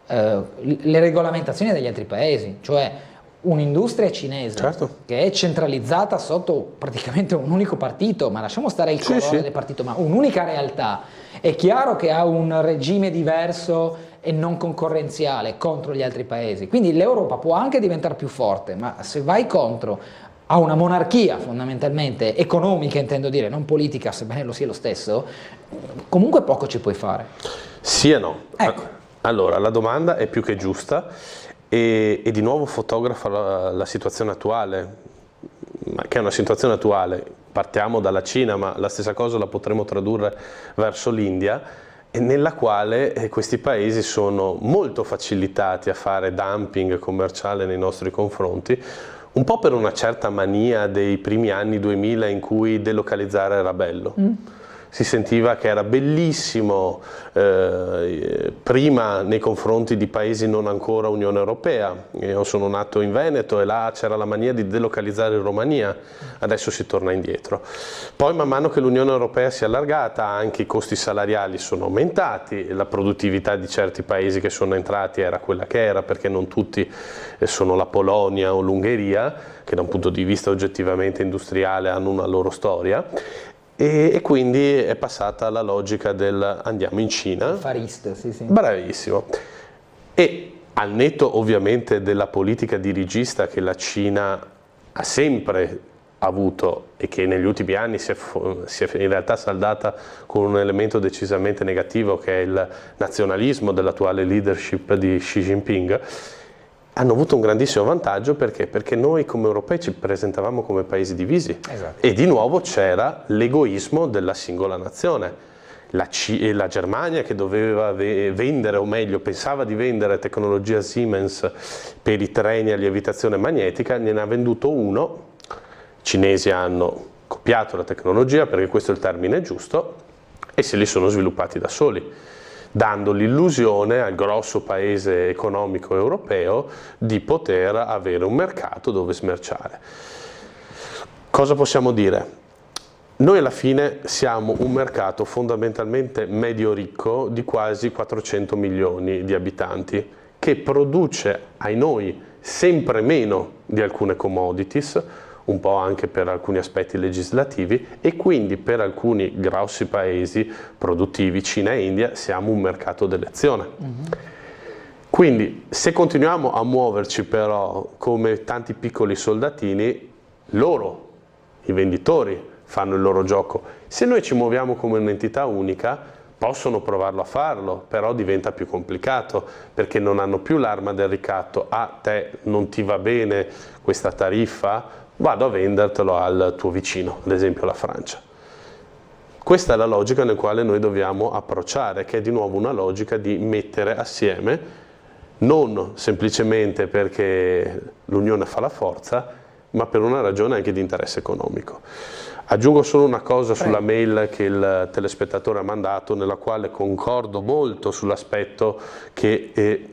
le regolamentazioni degli altri paesi, cioè un'industria cinese che è centralizzata sotto praticamente un unico partito, ma lasciamo stare il colore del partito, ma un'unica realtà, è chiaro che ha un regime diverso e non concorrenziale contro gli altri paesi, quindi l'Europa può anche diventare più forte, ma se vai contro a una monarchia fondamentalmente economica, intendo dire, non politica, sebbene lo sia lo stesso, comunque poco ci puoi fare. Sì e no. Ecco. Allora, la domanda è più che giusta e di nuovo fotografa la situazione attuale, che è una situazione attuale. Partiamo dalla Cina, ma la stessa cosa la potremo tradurre verso l'India, nella quale questi paesi sono molto facilitati a fare dumping commerciale nei nostri confronti, un po' per una certa mania dei primi anni 2000 in cui delocalizzare era bello. Si sentiva che era bellissimo prima nei confronti di paesi non ancora Unione Europea. Io sono nato in Veneto e là c'era la mania di delocalizzare in Romania, adesso si torna indietro. Poi man mano che l'Unione Europea si è allargata anche i costi salariali sono aumentati, la produttività di certi paesi che sono entrati era quella che era, perché non tutti sono la Polonia o l'Ungheria, che da un punto di vista oggettivamente industriale hanno una loro storia. E quindi è passata la logica del andiamo in Cina. Farista, sì. Bravissimo. E al netto ovviamente della politica dirigista che la Cina ha sempre avuto e che negli ultimi anni si è in realtà saldata con un elemento decisamente negativo, che è il nazionalismo dell'attuale leadership di Xi Jinping, hanno avuto un grandissimo vantaggio perché noi come europei ci presentavamo come paesi divisi. Esatto. E di nuovo c'era l'egoismo della singola nazione. La Germania che doveva vendere, o meglio pensava di vendere tecnologia Siemens per i treni a lievitazione magnetica, ne ha venduto uno, i cinesi hanno copiato la tecnologia, perché questo è il termine giusto, e se li sono sviluppati da soli, dando l'illusione al grosso paese economico europeo di poter avere un mercato dove smerciare. Cosa possiamo dire? Noi alla fine siamo un mercato fondamentalmente medio-ricco di quasi 400 milioni di abitanti, che produce ai noi sempre meno di alcune commodities, un po' anche per alcuni aspetti legislativi, e quindi per alcuni grossi paesi produttivi, Cina e India, siamo un mercato d'elezione. Quindi se continuiamo a muoverci però come tanti piccoli soldatini, loro, i venditori, fanno il loro gioco. Se noi ci muoviamo come un'entità unica, possono provarlo a farlo, però diventa più complicato, perché non hanno più l'arma del ricatto. A te non ti va bene questa tariffa, vado a vendertelo al tuo vicino, ad esempio la Francia. Questa è la logica nel quale noi dobbiamo approcciare, che è di nuovo una logica di mettere assieme, non semplicemente perché l'unione fa la forza, ma per una ragione anche di interesse economico. Aggiungo solo una cosa sulla mail che il telespettatore ha mandato, nella quale concordo molto sull'aspetto che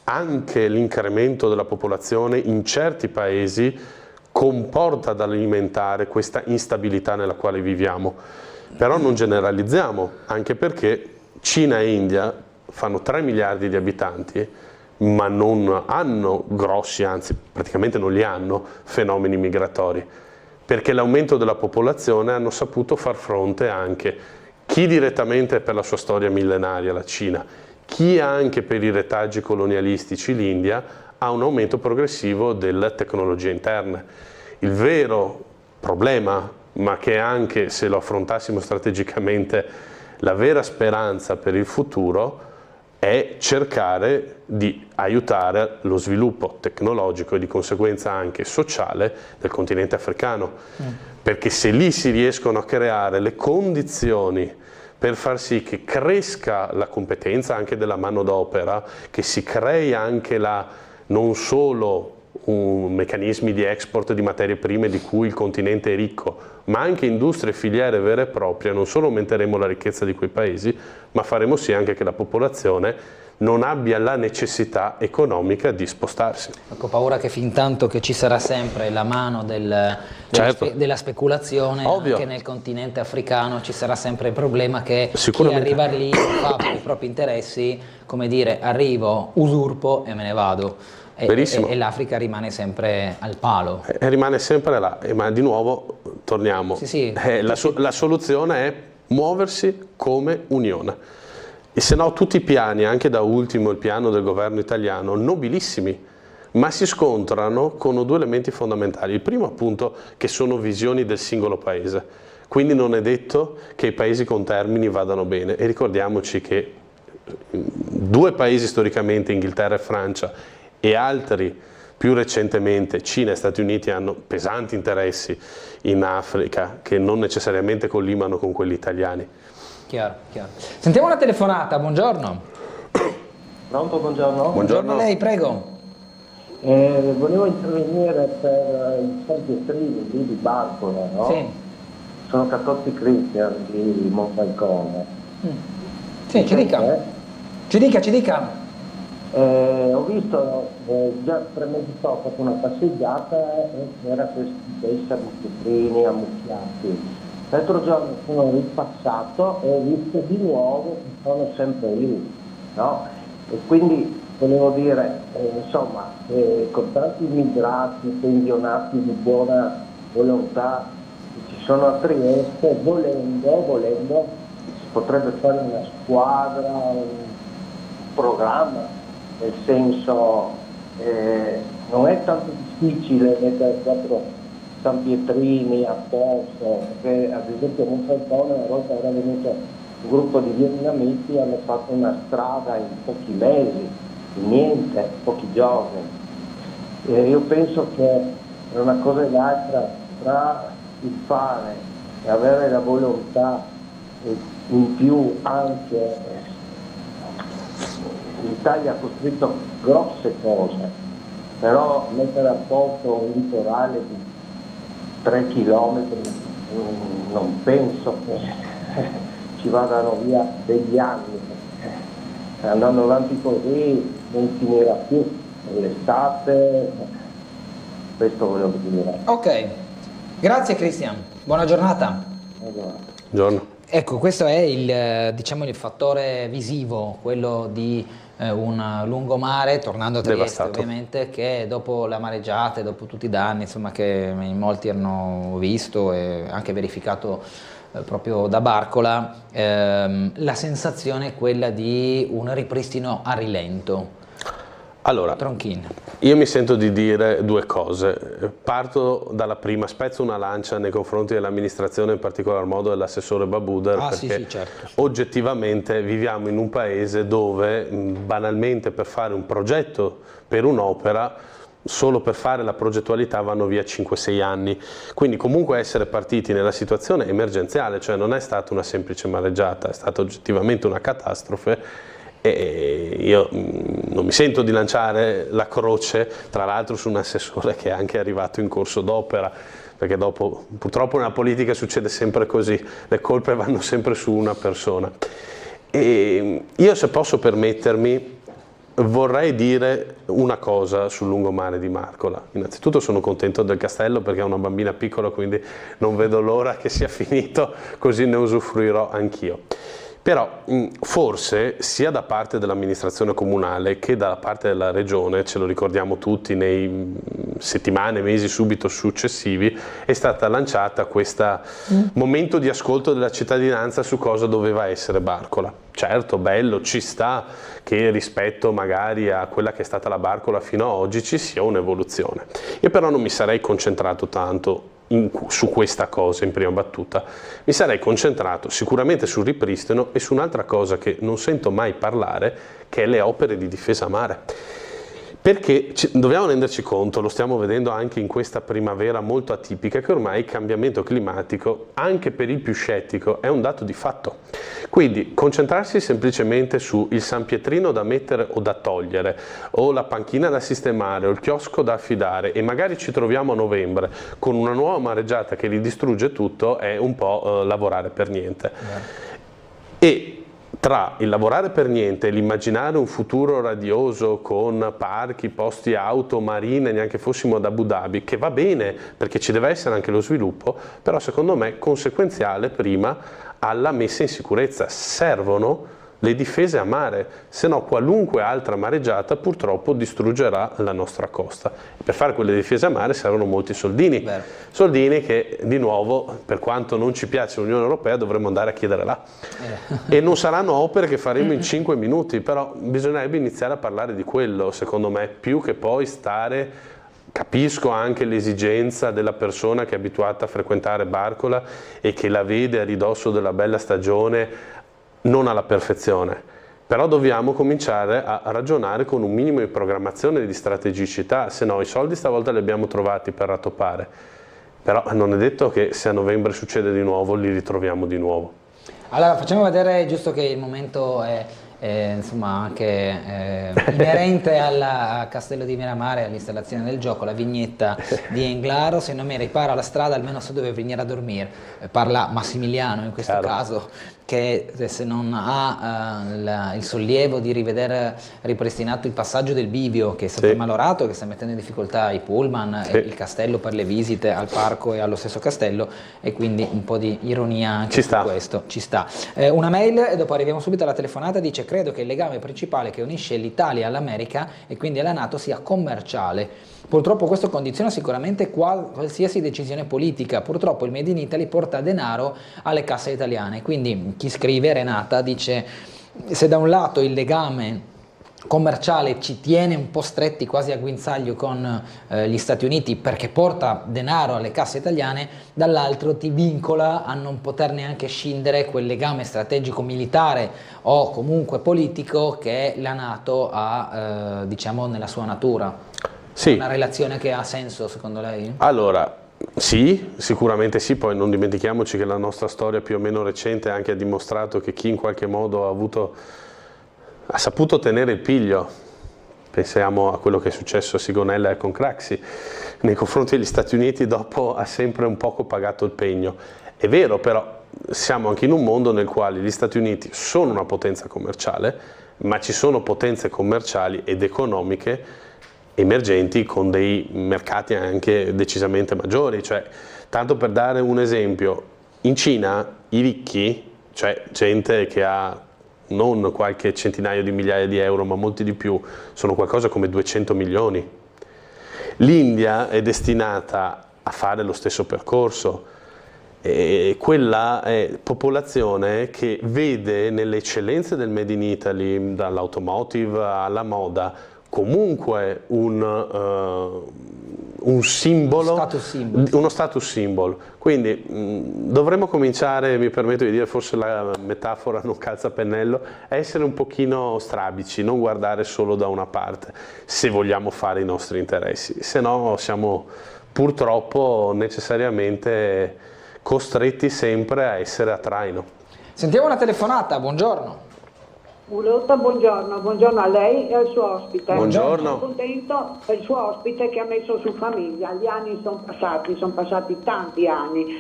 anche l'incremento della popolazione in certi paesi comporta ad alimentare questa instabilità nella quale viviamo. Però non generalizziamo, anche perché Cina e India fanno 3 miliardi di abitanti, ma non hanno grossi, anzi praticamente non li hanno, fenomeni migratori, perché l'aumento della popolazione hanno saputo far fronte anche chi direttamente per la sua storia millenaria, la Cina, chi anche per i retaggi colonialistici, l'India, ha un aumento progressivo delle tecnologie interne. Il vero problema, ma che anche se lo affrontassimo strategicamente la vera speranza per il futuro, è cercare di aiutare lo sviluppo tecnologico e di conseguenza anche sociale del continente africano, perché se lì si riescono a creare le condizioni per far sì che cresca la competenza anche della manodopera, che si crei anche non solo meccanismi di export di materie prime di cui il continente è ricco, ma anche industrie e filiere vere e proprie, non solo aumenteremo la ricchezza di quei paesi, ma faremo sì anche che la popolazione non abbia la necessità economica di spostarsi. Ho paura che fin tanto che ci sarà sempre la mano della speculazione, ovvio, anche nel continente africano ci sarà sempre il problema che chi arriva lì fa per i propri interessi, come dire, arrivo, usurpo e me ne vado. E l'Africa rimane sempre al palo. Rimane sempre là, ma di nuovo torniamo. La soluzione è muoversi come unione. E se no tutti i piani, anche da ultimo il piano del governo italiano, nobilissimi, ma si scontrano con 2 elementi fondamentali. Il primo appunto che sono visioni del singolo paese, quindi non è detto che i paesi contermini vadano bene, e ricordiamoci che 2 paesi storicamente, Inghilterra e Francia, e altri più recentemente, Cina e Stati Uniti, hanno pesanti interessi in Africa che non necessariamente collimano con quelli italiani. Chiaro. Sentiamo una telefonata, buongiorno. Pronto, buongiorno. Buongiorno a lei, prego. Volevo intervenire per i San Pietrini lì di Barcola, no? Sì. Sono cattolici cristiani di Monfalcone. Sì, ci dica. Ho visto già 3 mesi fa, ho fatto una passeggiata e c'era questi San Pietrini ammucchiati. L'altro giorno sono ripassato e ho visto di nuovo che sono sempre lì, no? E quindi volevo dire, insomma, con tanti immigrati, pensionati di buona volontà che ci sono a Trieste, volendo, si potrebbe fare una squadra, un programma, nel senso, non è tanto difficile mettere 4 San Pietrini a posto, perché ad esempio a Monfalcone una volta era venuto un gruppo di vietnamiti e hanno fatto una strada in pochi mesi, niente, pochi giorni. Io penso che tra una cosa e l'altra, tra il fare e avere la volontà, in più anche l'Italia ha costruito grosse cose, però mettere a posto un litorale di 3 chilometri non penso che ci vadano via degli anni, andando avanti così non finirà più l'estate, questo volevo dire. Ok, grazie Cristian, buona giornata. Buongiorno. Ecco, questo è il fattore visivo, quello di un lungomare, tornando a Trieste Devastato. ovviamente, che dopo la mareggiata, dopo tutti i danni insomma, che in molti hanno visto e anche verificato proprio da Barcola, la sensazione è quella di un ripristino a rilento. Allora, Tronchin. io mi sento di dire due cose. Parto dalla prima, spezzo una lancia nei confronti dell'amministrazione, in particolar modo dell'assessore Babuder, perché sì, certo. oggettivamente viviamo in un paese dove banalmente per fare un progetto per un'opera, solo per fare la progettualità vanno via 5-6 anni, quindi comunque essere partiti nella situazione emergenziale, cioè non è stata una semplice mareggiata, è stata oggettivamente una catastrofe. E io non mi sento di lanciare la croce, tra l'altro, su un assessore che è anche arrivato in corso d'opera, perché dopo purtroppo nella politica succede sempre così, le colpe vanno sempre su una persona. E io, se posso permettermi, vorrei dire una cosa sul lungomare di Marcola. Innanzitutto sono contento del castello perché ho una bambina piccola, quindi non vedo l'ora che sia finito, così ne usufruirò anch'io. Però forse sia da parte dell'amministrazione comunale che da parte della regione, ce lo ricordiamo tutti, nei settimane, mesi subito successivi, è stata lanciata questo momento di ascolto della cittadinanza su cosa doveva essere Barcola. Certo, bello, ci sta che rispetto magari a quella che è stata la Barcola fino ad oggi ci sia un'evoluzione. Io però non mi sarei concentrato tanto su questa cosa in prima battuta, mi sarei concentrato sicuramente sul ripristino e su un'altra cosa che non sento mai parlare, che è le opere di difesa mare. Perché dobbiamo renderci conto, lo stiamo vedendo anche in questa primavera molto atipica, che ormai il cambiamento climatico, anche per il più scettico, è un dato di fatto. Quindi concentrarsi semplicemente su il San Pietrino da mettere o da togliere, o la panchina da sistemare, o il chiosco da affidare, e magari ci troviamo a novembre con una nuova mareggiata che ridistrugge tutto, è un po' lavorare per niente. E tra il lavorare per niente e l'immaginare un futuro radioso con parchi, posti auto, marine, neanche fossimo ad Abu Dhabi, che va bene perché ci deve essere anche lo sviluppo, però secondo me conseguenziale prima alla messa in sicurezza. Servono le difese a mare, se no qualunque altra mareggiata purtroppo distruggerà la nostra costa. E per fare quelle difese a mare servono molti soldini, soldini che di nuovo, per quanto non ci piace l'Unione Europea, dovremmo andare a chiedere là. E non saranno opere che faremo in 5 minuti, però bisognerebbe iniziare a parlare di quello, secondo me, più che poi stare. Capisco anche l'esigenza della persona che è abituata a frequentare Barcola e che la vede a ridosso della bella stagione non alla perfezione, però dobbiamo cominciare a ragionare con un minimo di programmazione e di strategicità, se no i soldi stavolta li abbiamo trovati per rattoppare, però non è detto che se a novembre succede di nuovo li ritroviamo di nuovo. Allora facciamo vedere, giusto che il momento è insomma anche inerente al Castello di Miramare, all'installazione del gioco, la vignetta di Englaro. Se non mi ripara la strada, almeno se dove venire a dormire, parla Massimiliano in questo caso, che se non ha il sollievo di rivedere ripristinato il passaggio del bivio, che è stato malorato, che sta mettendo in difficoltà i pullman e il castello per le visite al parco e allo stesso castello, e quindi un po' di ironia anche su questo ci sta. Una mail e dopo arriviamo subito alla telefonata. Dice: credo che il legame principale che unisce l'Italia all'America e quindi alla NATO sia commerciale. Purtroppo questo condiziona sicuramente qualsiasi decisione politica. Purtroppo il Made in Italy porta denaro alle casse italiane. Quindi chi scrive, Renata, dice: se da un lato il legame commerciale ci tiene un po' stretti, quasi a guinzaglio con gli Stati Uniti, perché porta denaro alle casse italiane, dall'altro ti vincola a non poter neanche scindere quel legame strategico militare o comunque politico che la NATO ha diciamo nella sua natura. Sì. Una relazione che ha senso secondo lei? Allora, sì, sicuramente sì, poi non dimentichiamoci che la nostra storia più o meno recente anche ha dimostrato che chi in qualche modo ha saputo tenere il piglio, pensiamo a quello che è successo a Sigonella e con Craxi, nei confronti degli Stati Uniti dopo ha sempre un poco pagato il pegno. È vero, però siamo anche in un mondo nel quale gli Stati Uniti sono una potenza commerciale, ma ci sono potenze commerciali ed economiche emergenti con dei mercati anche decisamente maggiori. Cioè, tanto per dare un esempio, in Cina i ricchi, cioè gente che ha non qualche centinaio di migliaia di euro ma molti di più, sono qualcosa come 200 milioni. L'India è destinata a fare lo stesso percorso, e quella è popolazione che vede nelle eccellenze del Made in Italy, dall'automotive alla moda, comunque uno status symbol. Quindi dovremmo cominciare, mi permetto di dire, forse la metafora non calza a pennello, a essere un pochino strabici, non guardare solo da una parte, se vogliamo fare i nostri interessi, se no siamo purtroppo necessariamente costretti sempre a essere a traino. Sentiamo una telefonata, buongiorno. Buongiorno a lei e al suo ospite. Buongiorno. Sono contento per il suo ospite che ha messo su famiglia. Gli anni sono passati tanti anni,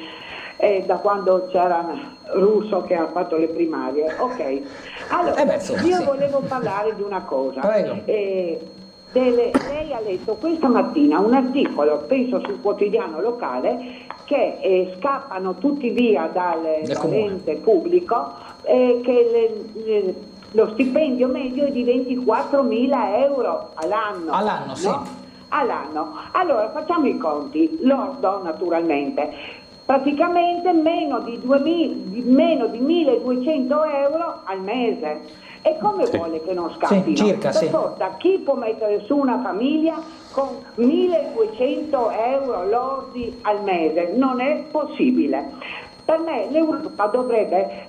da quando c'era Russo che ha fatto le primarie. Ok, allora io volevo parlare di una cosa. Prego. Lei ha letto questa mattina un articolo, penso sul quotidiano locale, che scappano tutti via dall'ente pubblico, che lo stipendio medio è di 24.000 euro all'anno. All'anno, sì. No? All'anno. Allora facciamo i conti, lordo naturalmente. Praticamente meno di 1.200 euro al mese. E come vuole che non scappino? Circa, per forza, chi può mettere su una famiglia con 1.200 euro lordi al mese? Non è possibile. Per me l'Europa dovrebbe,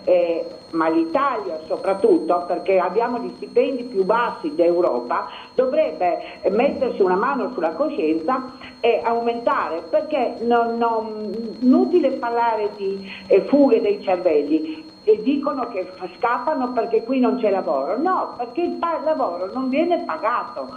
ma l'Italia soprattutto, perché abbiamo gli stipendi più bassi d'Europa, dovrebbe mettersi una mano sulla coscienza e aumentare, perché inutile parlare di fughe dei cervelli. E dicono che scappano perché qui non c'è lavoro. No, perché il lavoro non viene pagato.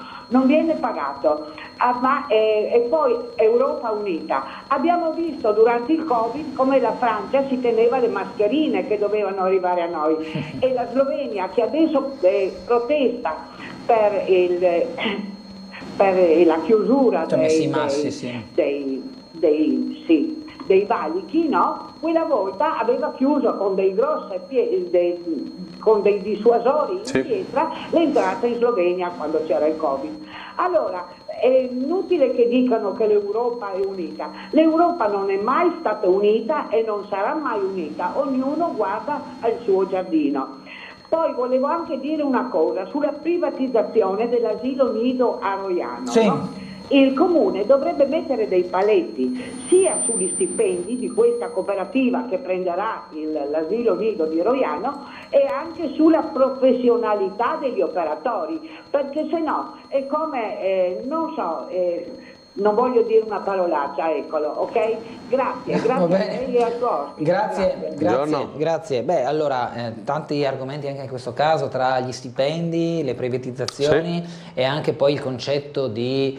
E poi Europa unita. Abbiamo visto durante il Covid come la Francia si teneva le mascherine che dovevano arrivare a noi e la Slovenia, che adesso protesta per la chiusura dei valichi, no? Quella volta aveva chiuso con dei grossi con dei dissuasori in pietra l'entrata in Slovenia quando c'era il Covid. Allora, è inutile che dicano che l'Europa è unita. L'Europa non è mai stata unita e non sarà mai unita. Ognuno guarda al suo giardino. Poi volevo anche dire una cosa sulla privatizzazione dell'asilo nido a Roiano. Sì. No? Il comune dovrebbe mettere dei paletti sia sugli stipendi di questa cooperativa che prenderà l'asilo nido di Roiano e anche sulla professionalità degli operatori, perché se no è come, non voglio dire una parolaccia, eccolo, ok? Grazie a lei e al suo ospite. Grazie. Beh, allora, tanti argomenti anche in questo caso, tra gli stipendi, le privatizzazioni e anche poi il concetto di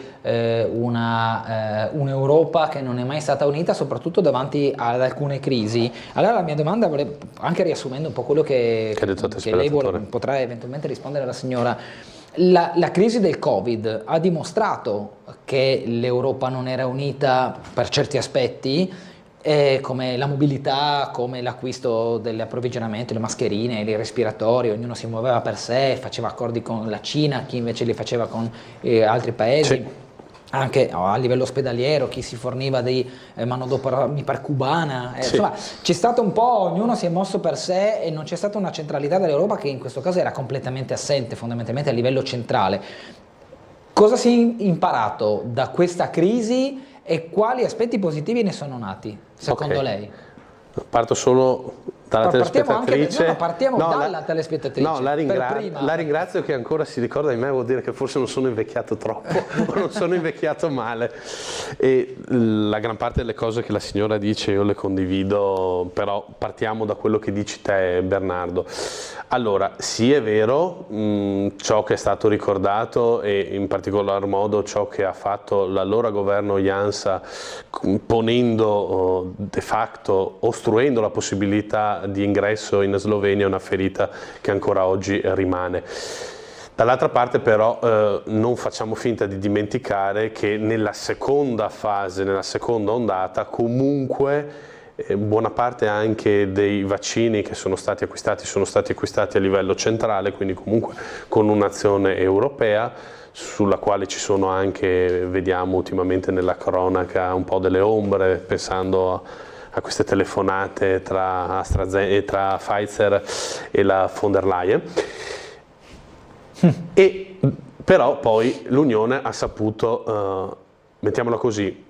un'Europa che non è mai stata unita, soprattutto davanti ad alcune crisi. Allora la mia domanda, anche riassumendo un po' quello che lei potrà eventualmente rispondere alla signora, la crisi del Covid ha dimostrato che l'Europa non era unita per certi aspetti, come la mobilità, come l'acquisto dell'approvvigionamento, le mascherine, i respiratori, ognuno si muoveva per sé, faceva accordi con la Cina, chi invece li faceva con altri paesi. Anche a livello ospedaliero, chi si forniva di manodopera mi pare cubana, insomma c'è stato un po', ognuno si è mosso per sé e non c'è stata una centralità dell'Europa che in questo caso era completamente assente, fondamentalmente a livello centrale. Cosa si è imparato da questa crisi e quali aspetti positivi ne sono nati, secondo lei? Parto solo dalla telespettatrice. Partiamo dalla telespettatrice. No, la ringrazio che ancora si ricorda di me, vuol dire che forse non sono invecchiato troppo o non sono invecchiato male. E la gran parte delle cose che la signora dice io le condivido, però partiamo da quello che dici te, Bernardo. Allora, sì, è vero, ciò che è stato ricordato e in particolar modo ciò che ha fatto l'allora governo Janša, ponendo de facto, ostruendo la possibilità di ingresso in Slovenia, è una ferita che ancora oggi rimane. Dall'altra parte però non facciamo finta di dimenticare che nella seconda fase, nella seconda ondata, comunque buona parte anche dei vaccini che sono stati acquistati a livello centrale, quindi comunque con un'azione europea, sulla quale ci sono anche, vediamo ultimamente nella cronaca, un po' delle ombre, pensando a queste telefonate tra Pfizer e la von der Leyen. E però poi l'Unione ha saputo, mettiamola così,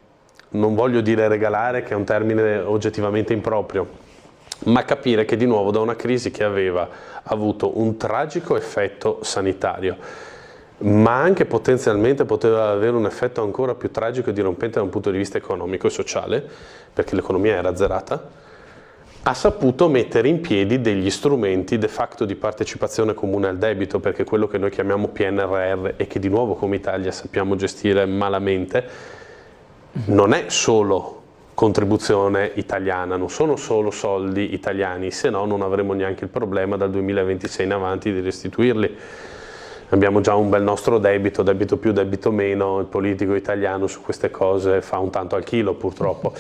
non voglio dire regalare, che è un termine oggettivamente improprio, ma capire che di nuovo da una crisi che aveva avuto un tragico effetto sanitario, ma anche potenzialmente poteva avere un effetto ancora più tragico e dirompente da un punto di vista economico e sociale, perché l'economia era azzerata, ha saputo mettere in piedi degli strumenti de facto di partecipazione comune al debito, perché quello che noi chiamiamo PNRR e che di nuovo come Italia sappiamo gestire malamente, non è solo contribuzione italiana, non sono solo soldi italiani, se no non avremo neanche il problema dal 2026 in avanti di restituirli. Abbiamo già un bel nostro debito più, debito meno, il politico italiano su queste cose fa un tanto al chilo purtroppo.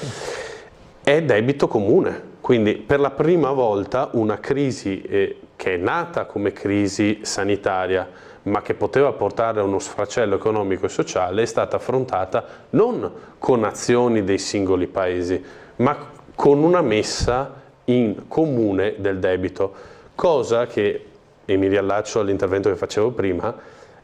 È debito comune, quindi per la prima volta una crisi che è nata come crisi sanitaria, ma che poteva portare a uno sfracello economico e sociale, è stata affrontata non con azioni dei singoli paesi, ma con una messa in comune del debito, cosa che, e mi riallaccio all'intervento che facevo prima,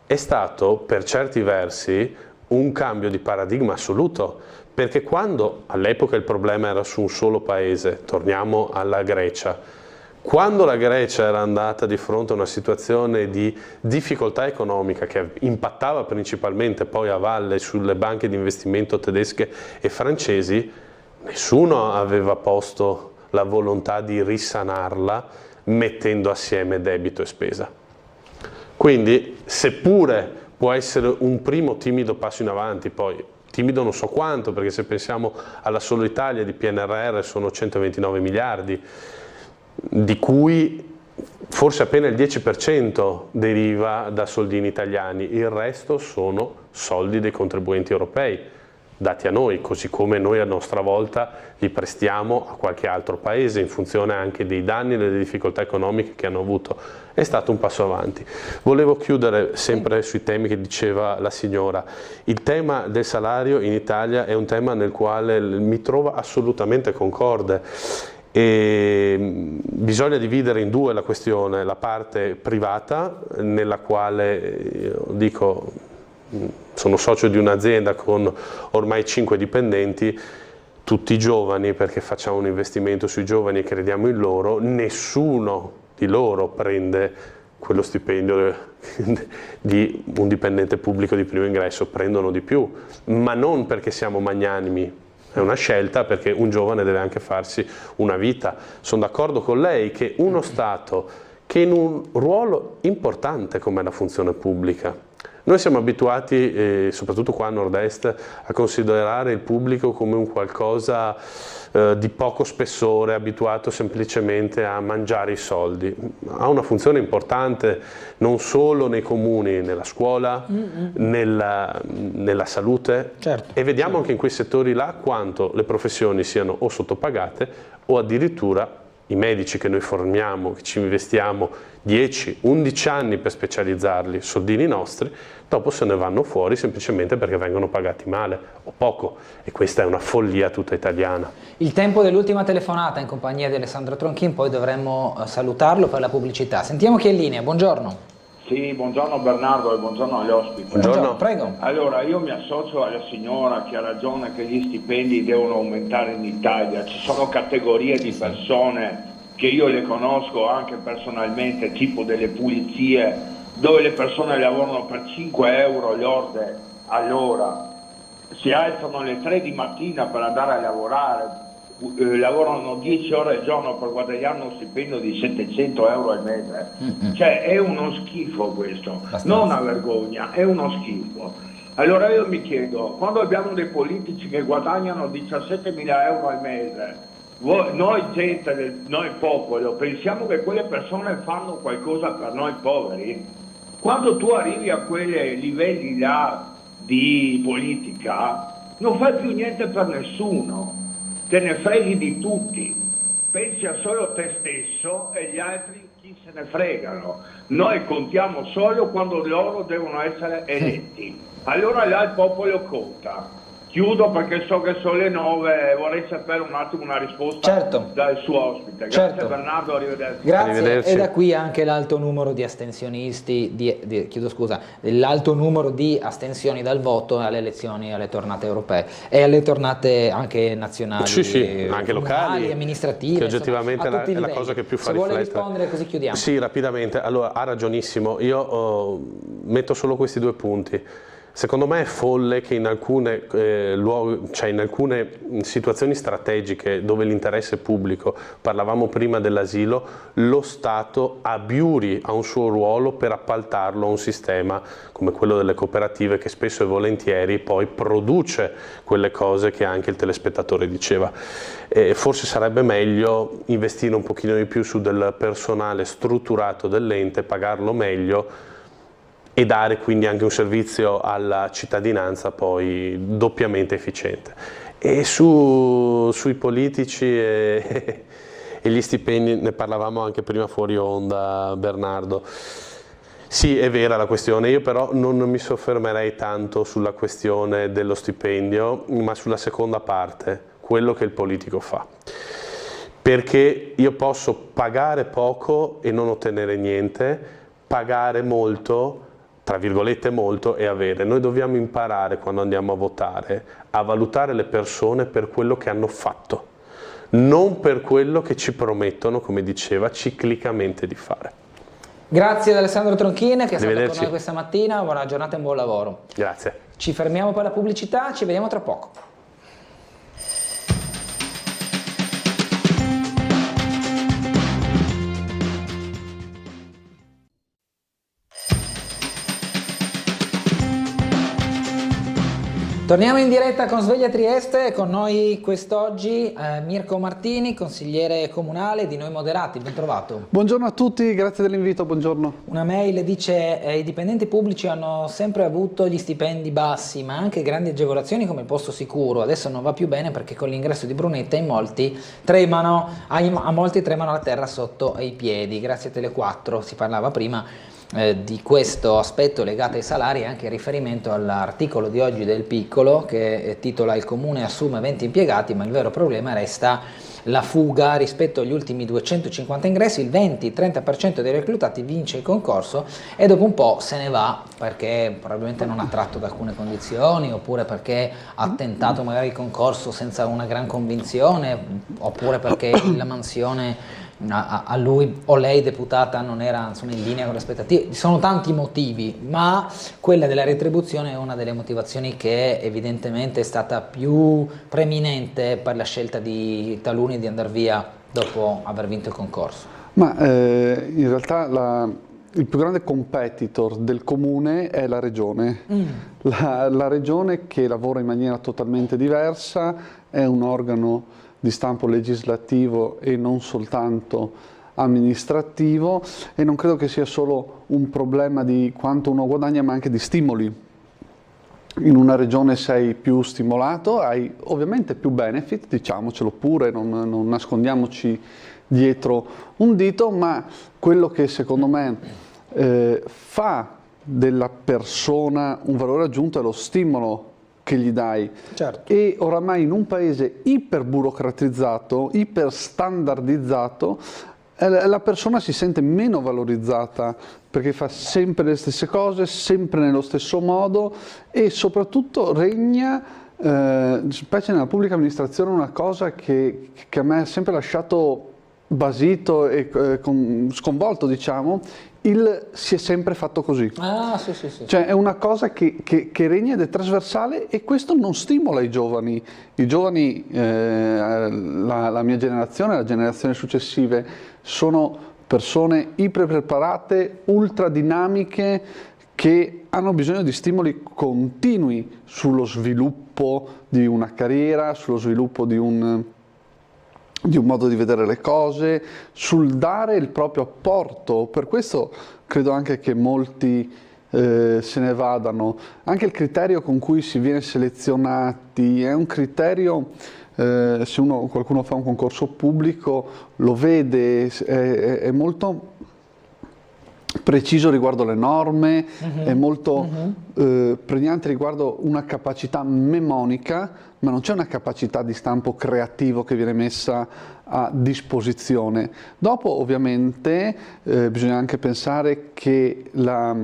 è stato per certi versi un cambio di paradigma assoluto, perché quando all'epoca il problema era su un solo paese, torniamo alla Grecia, quando la Grecia era andata di fronte a una situazione di difficoltà economica che impattava principalmente poi a valle sulle banche di investimento tedesche e francesi, nessuno aveva posto la volontà di risanarla mettendo assieme debito e spesa. Quindi, seppure può essere un primo timido passo in avanti, poi timido non so quanto, perché se pensiamo alla sola Italia di PNRR sono 129 miliardi, di cui forse appena il 10% deriva da soldini italiani, il resto sono soldi dei contribuenti europei, dati a noi, così come noi a nostra volta li prestiamo a qualche altro paese in funzione anche dei danni e delle difficoltà economiche che hanno avuto. È stato un passo avanti. Volevo chiudere sempre sui temi che diceva la signora. Il tema del salario in Italia è un tema nel quale mi trovo assolutamente concorde. E bisogna dividere in due la questione, la parte privata, nella quale io dico sono socio di un'azienda con ormai 5 dipendenti, tutti giovani, perché facciamo un investimento sui giovani e crediamo in loro, nessuno di loro prende quello stipendio di un dipendente pubblico di primo ingresso, prendono di più, ma non perché siamo magnanimi. È una scelta, perché un giovane deve anche farsi una vita. Sono d'accordo con lei che uno Stato che in un ruolo importante come la funzione pubblica, noi siamo abituati, soprattutto qua a Nord-Est, a considerare il pubblico come un qualcosa di poco spessore, abituato semplicemente a mangiare i soldi. Ha una funzione importante non solo nei comuni, nella scuola, nella salute, certo, e vediamo anche in quei settori là quanto le professioni siano o sottopagate o addirittura i medici che noi formiamo, che ci investiamo 10-11 anni per specializzarli, soldini nostri, dopo se ne vanno fuori semplicemente perché vengono pagati male o poco, e questa è una follia tutta italiana. Il tempo dell'ultima telefonata in compagnia di Alessandro Tronchin, poi dovremmo salutarlo per la pubblicità. Sentiamo chi è in linea, buongiorno. Sì, buongiorno Bernardo e buongiorno agli ospiti. Buongiorno, prego. Allora, io mi associo alla signora che ha ragione che gli stipendi devono aumentare in Italia. Ci sono categorie di persone che io le conosco anche personalmente, tipo delle pulizie, dove le persone lavorano per 5 euro lorde all'ora, si alzano alle 3 di mattina per andare a lavorare, lavorano 10 ore al giorno per guadagnare uno stipendio di 700 euro al mese. Cioè è uno schifo questo, non una vergogna, è uno schifo. Allora io mi chiedo, quando abbiamo dei politici che guadagnano 17.000 euro al mese, noi gente, noi popolo, pensiamo che quelle persone fanno qualcosa per noi poveri? Quando tu arrivi a quei livelli là di politica, non fai più niente per nessuno, te ne freghi di tutti, pensi a solo te stesso e gli altri chi se ne fregano. Noi contiamo solo quando loro devono essere eletti, allora là il popolo conta. Chiudo perché so che sono le 9 e vorrei sapere un attimo una risposta dal suo ospite. Grazie Bernardo, arrivederci. Grazie. E da qui anche l'alto numero di astensionisti, l'alto numero di astensioni dal voto alle elezioni, alle tornate europee e alle tornate anche nazionali, anche locali, amministrative, che oggettivamente è la cosa che più fa riflettere. Se vuole rispondere così chiudiamo. Sì, rapidamente. Allora, ha ragionissimo. Io metto solo questi 2 punti. Secondo me è folle che in alcune in alcune situazioni strategiche dove l'interesse pubblico, parlavamo prima dell'asilo, lo Stato abiuri a un suo ruolo per appaltarlo a un sistema come quello delle cooperative che spesso e volentieri poi produce quelle cose che anche il telespettatore diceva. Forse sarebbe meglio investire un pochino di più su del personale strutturato dell'ente, pagarlo meglio e dare quindi anche un servizio alla cittadinanza poi doppiamente efficiente. E sui politici e gli stipendi ne parlavamo anche prima fuori onda, Bernardo. Sì, è vera la questione, io però non mi soffermerei tanto sulla questione dello stipendio, ma sulla seconda parte, quello che il politico fa. Perché io posso pagare poco e non ottenere niente, pagare molto, tra virgolette molto, e avere. Noi dobbiamo imparare quando andiamo a votare a valutare le persone per quello che hanno fatto, non per quello che ci promettono, come diceva, ciclicamente di fare. Grazie ad Alessandro Tronchine che è stato con noi questa mattina, buona giornata e buon lavoro. Grazie. Ci fermiamo per la pubblicità, ci vediamo tra poco. Torniamo in diretta con Sveglia Trieste, con noi quest'oggi Mirko Martini, consigliere comunale di Noi Moderati, ben trovato. Buongiorno a tutti, grazie dell'invito, buongiorno. Una mail dice i dipendenti pubblici hanno sempre avuto gli stipendi bassi ma anche grandi agevolazioni come il posto sicuro, adesso non va più bene perché con l'ingresso di Brunetta a molti tremano la terra sotto ai piedi. Grazie a Tele4 si parlava prima di questo aspetto legato ai salari, anche in riferimento all'articolo di oggi del Piccolo che titola "Il comune assume 20 impiegati ma il vero problema resta la fuga". Rispetto agli ultimi 250 ingressi il 20-30% dei reclutati vince il concorso e dopo un po' se ne va perché probabilmente non ha tratto da alcune condizioni, oppure perché ha tentato magari il concorso senza una gran convinzione, oppure perché la mansione a lui o lei deputata non era in linea con le aspettative. Ci sono tanti motivi, ma quella della retribuzione è una delle motivazioni che evidentemente è stata più preminente per la scelta di taluni di andare via dopo aver vinto il concorso. Ma in realtà il più grande competitor del comune è la regione. La regione, che lavora in maniera totalmente diversa, è un organo di stampo legislativo e non soltanto amministrativo, e non credo che sia solo un problema di quanto uno guadagna ma anche di stimoli. In una regione sei più stimolato, hai ovviamente più benefit, diciamocelo pure, non nascondiamoci dietro un dito, ma quello che secondo me fa della persona un valore aggiunto è lo stimolo che gli dai. Certo. E oramai in un paese iperburocratizzato, iperstandardizzato, la persona si sente meno valorizzata perché fa sempre le stesse cose, sempre nello stesso modo, e soprattutto regna, specie nella pubblica amministrazione, una cosa che a me ha sempre lasciato basito e sconvolto, diciamo, si è sempre fatto così. Ah, sì, sì, sì. Cioè è una cosa che regna ed è trasversale, e questo non stimola i giovani. I giovani, la mia generazione, le generazioni successive, sono persone iperpreparate, ultra dinamiche, che hanno bisogno di stimoli continui sullo sviluppo di una carriera, sullo sviluppo di un modo di vedere le cose, sul dare il proprio apporto. Per questo credo anche che molti se ne vadano. Anche il criterio con cui si viene selezionati è un criterio, se qualcuno fa un concorso pubblico lo vede, è molto preciso riguardo le norme, è molto pregnante riguardo una capacità mnemonica, ma non c'è una capacità di stampo creativo che viene messa a disposizione. Dopo ovviamente bisogna anche pensare che la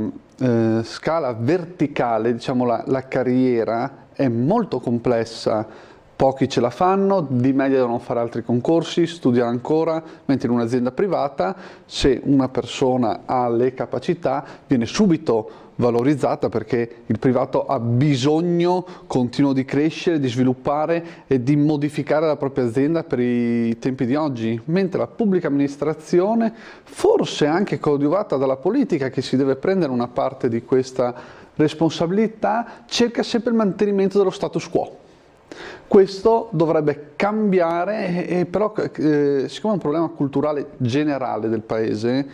scala verticale, diciamo la carriera, è molto complessa. Pochi ce la fanno, di media devono fare altri concorsi, studiare ancora, mentre in un'azienda privata, se una persona ha le capacità, viene subito valorizzata, perché il privato ha bisogno continuo di crescere, di sviluppare e di modificare la propria azienda per i tempi di oggi, mentre la pubblica amministrazione, forse anche coadiuvata dalla politica che si deve prendere una parte di questa responsabilità, cerca sempre il mantenimento dello status quo. Questo dovrebbe cambiare, però siccome è un problema culturale generale del Paese,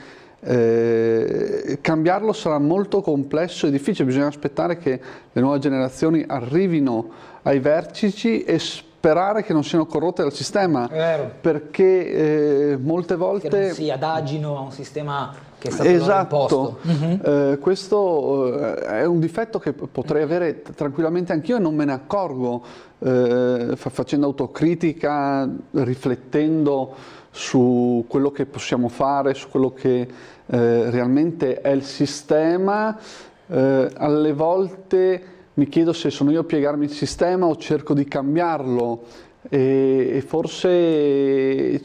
cambiarlo sarà molto complesso e difficile. Bisogna aspettare che le nuove generazioni arrivino ai vertici e sperare che non siano corrotte dal sistema, perché molte volte che non si adagino a un sistema che è stato imposto. Questo è un difetto che potrei avere tranquillamente anch'io e non me ne accorgo, facendo autocritica, riflettendo su quello che possiamo fare, su quello che realmente è il sistema. Alle volte mi chiedo se sono io a piegarmi il sistema o cerco di cambiarlo, e forse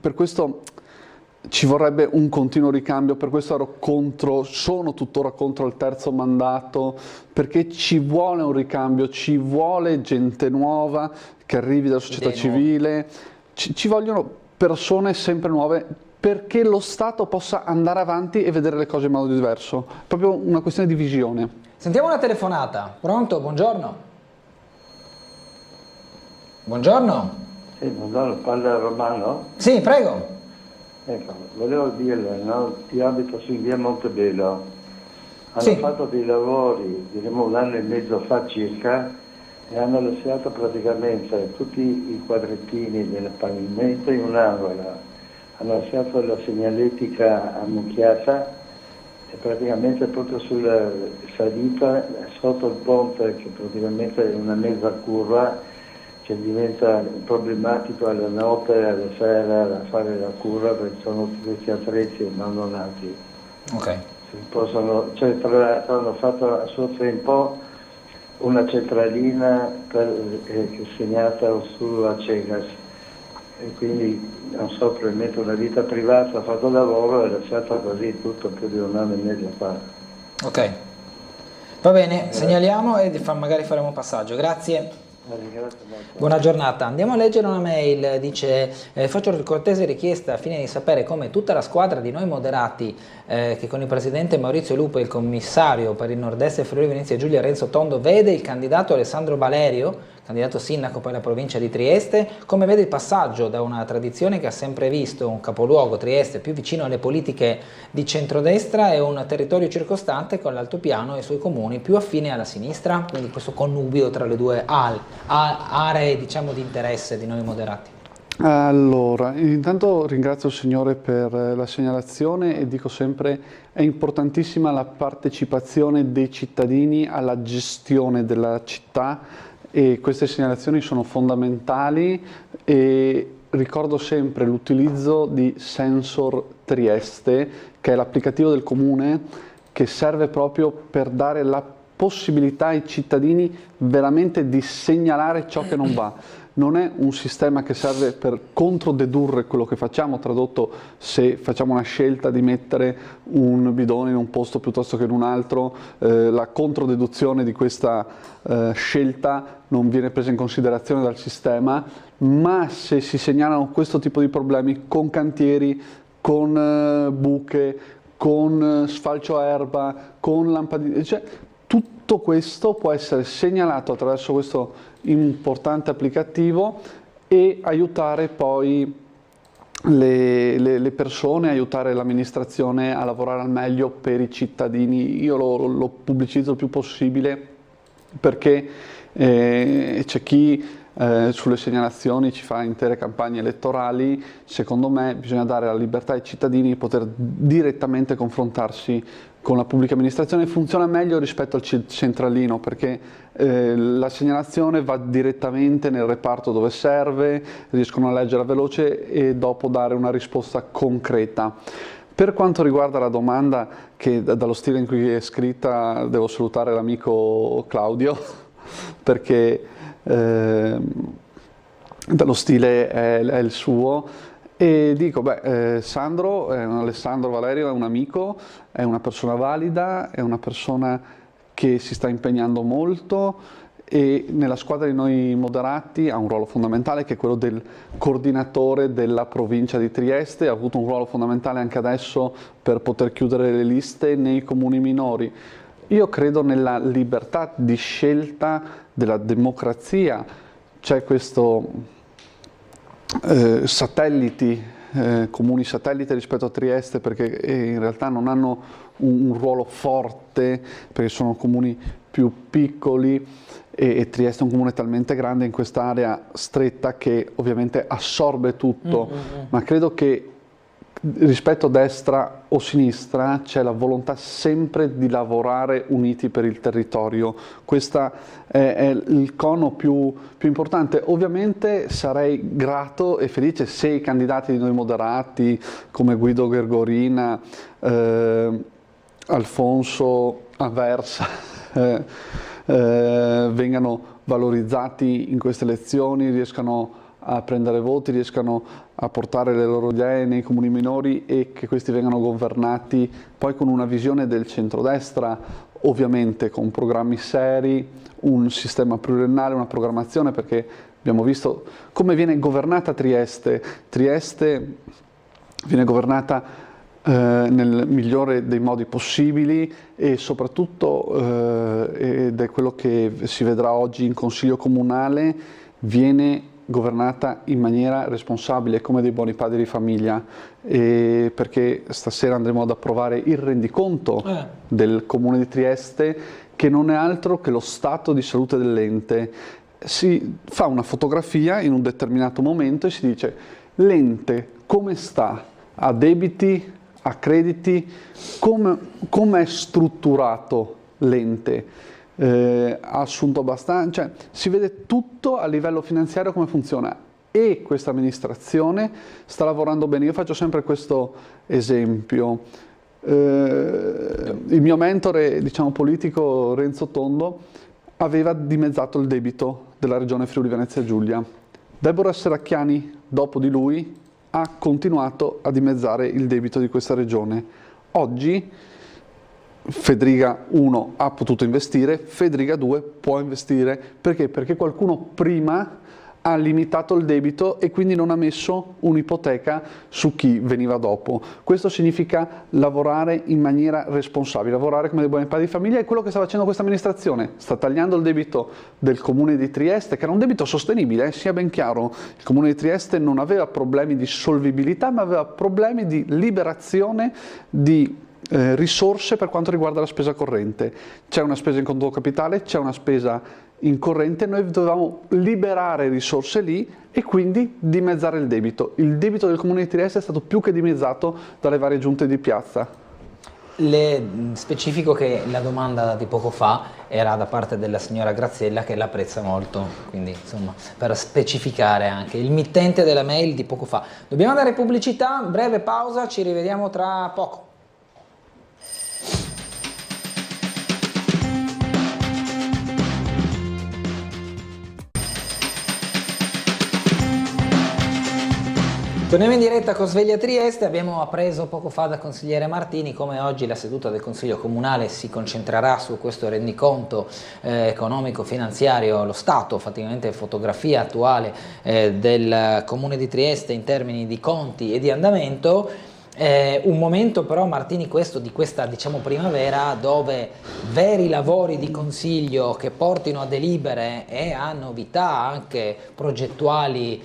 per questo ci vorrebbe un continuo ricambio. Per questo sono tuttora contro il terzo mandato, perché ci vuole un ricambio, ci vuole gente nuova che arrivi dalla società civile, ci vogliono persone sempre nuove, perché lo Stato possa andare avanti e vedere le cose in modo diverso. È proprio una questione di visione. Sentiamo una telefonata. Pronto? Buongiorno. Buongiorno. Sì, buongiorno, parla Romano? Sì, prego. Ecco, volevo dirle, no? Io abito su in via Montebello. Hanno fatto dei lavori, diremo un anno e mezzo fa circa, e hanno lasciato praticamente tutti i quadrettini del pavimento in un'aula. Hanno lasciato la segnaletica ammucchiata e praticamente proprio sulla salita, sotto il ponte, che praticamente è una mezza curva, che diventa problematico alla notte e alla sera da fare la curva, perché sono tutti questi attrezzi abbandonati. Tra l'altro hanno fatto a suo tempo una centralina che è segnata sulla Cegas, e quindi non so, probabilmente una vita privata ha fatto lavoro e lasciata così tutto più di un anno e mezzo fa. Ok, va bene, segnaliamo e magari faremo un passaggio. Grazie. Buona giornata. Andiamo a leggere una mail. Dice: faccio una cortese richiesta a fine di sapere come tutta la squadra di Noi Moderati, che con il presidente Maurizio Lupo e il commissario per il nord-est e Friuli Venezia Giulia Renzo Tondo vede il candidato Alessandro Valerio, candidato sindaco poi alla provincia di Trieste, come vede il passaggio da una tradizione che ha sempre visto un capoluogo, Trieste, più vicino alle politiche di centrodestra, e un territorio circostante con l'altopiano e i suoi comuni più affine alla sinistra, quindi questo connubio tra le due aree, diciamo, di interesse di Noi Moderati. Allora, intanto ringrazio il Signore per la segnalazione e dico sempre è importantissima la partecipazione dei cittadini alla gestione della città, e queste segnalazioni sono fondamentali, e ricordo sempre l'utilizzo di Sensor Trieste, che è l'applicativo del Comune che serve proprio per dare la possibilità ai cittadini veramente di segnalare ciò che non va. Non è un sistema che serve per controdedurre quello che facciamo, tradotto, se facciamo una scelta di mettere un bidone in un posto piuttosto che in un altro, la controdeduzione di questa scelta non viene presa in considerazione dal sistema, ma se si segnalano questo tipo di problemi con cantieri, con buche, con sfalcio erba, con lampadine, cioè tutto questo può essere segnalato attraverso questo importante applicativo e aiutare poi le persone, aiutare l'amministrazione a lavorare al meglio per i cittadini. Io lo pubblicizzo il più possibile perché c'è chi sulle segnalazioni ci fa intere campagne elettorali. Secondo me bisogna dare la libertà ai cittadini di poter direttamente confrontarsi con la pubblica amministrazione. Funziona meglio rispetto al centralino, perché la segnalazione va direttamente nel reparto dove serve, riescono a leggerla veloce e dopo dare una risposta concreta. Per quanto riguarda la domanda, che dallo stile in cui è scritta devo salutare l'amico Claudio, perché dallo stile è il suo, e dico, Alessandro Valerio è un amico, è una persona valida, è una persona che si sta impegnando molto e nella squadra di noi moderati ha un ruolo fondamentale, che è quello del coordinatore della provincia di Trieste. Ha avuto un ruolo fondamentale anche adesso per poter chiudere le liste nei comuni minori. Io credo nella libertà di scelta della democrazia. C'è questo comuni satellite rispetto a Trieste, perché in realtà non hanno un ruolo forte, perché sono comuni più piccoli e Trieste è un comune talmente grande in quest'area stretta che ovviamente assorbe tutto, ma credo che rispetto a destra o sinistra c'è la volontà sempre di lavorare uniti per il territorio. Questo è il cono più importante. Ovviamente sarei grato e felice se i candidati di noi moderati come Guido Ghergorina, Alfonso Aversa vengano valorizzati in queste elezioni, riescano a prendere voti, riescano a portare le loro idee nei comuni minori e che questi vengano governati poi con una visione del centrodestra, ovviamente con programmi seri, un sistema pluriennale, una programmazione, perché abbiamo visto come viene governata Trieste. Trieste viene governata nel migliore dei modi possibili e soprattutto, ed è quello che si vedrà oggi in Consiglio Comunale, viene governata in maniera responsabile, come dei buoni padri di famiglia, perché stasera andremo ad approvare il rendiconto del Comune di Trieste, che non è altro che lo stato di salute dell'ente. Si fa una fotografia in un determinato momento e si dice: l'ente come sta? Ha debiti? Ha crediti? Come è strutturato l'ente? Ha assunto abbastanza? Cioè, si vede tutto a livello finanziario come funziona, e questa amministrazione sta lavorando bene. Io faccio sempre questo esempio. Il mio mentore, diciamo, politico, Renzo Tondo, aveva dimezzato il debito della regione Friuli Venezia Giulia. Deborah Serracchiani, dopo di lui, ha continuato a dimezzare il debito di questa regione. Oggi Federica 1 ha potuto investire, Federica 2 può investire. Perché? Perché qualcuno prima ha limitato il debito e quindi non ha messo un'ipoteca su chi veniva dopo. Questo significa lavorare in maniera responsabile, lavorare come dei buoni padri di famiglia, e quello che sta facendo questa amministrazione. Sta tagliando il debito del Comune di Trieste, che era un debito sostenibile, sia ben chiaro. Il Comune di Trieste non aveva problemi di solvibilità, ma aveva problemi di liberazione di risorse per quanto riguarda la spesa corrente. C'è una spesa in conto capitale, c'è una spesa in corrente, noi dovevamo liberare risorse lì e quindi dimezzare il debito. Il debito del Comune di Trieste è stato più che dimezzato dalle varie giunte di piazza. Le specifico che la domanda di poco fa era da parte della signora Graziella, che l'apprezza molto, quindi insomma, per specificare anche il mittente della mail di poco fa. Dobbiamo andare pubblicità, breve pausa, ci rivediamo tra poco. Torniamo in diretta con Sveglia Trieste. Abbiamo appreso poco fa dal consigliere Martini come oggi la seduta del Consiglio Comunale si concentrerà su questo rendiconto economico-finanziario, lo stato, praticamente fotografia attuale del Comune di Trieste in termini di conti e di andamento. Un momento però, Martini, di questa diciamo primavera, dove veri lavori di consiglio che portino a delibere e a novità anche progettuali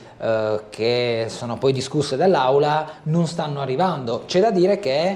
che sono poi discusse dall'Aula non stanno arrivando. C'è da dire che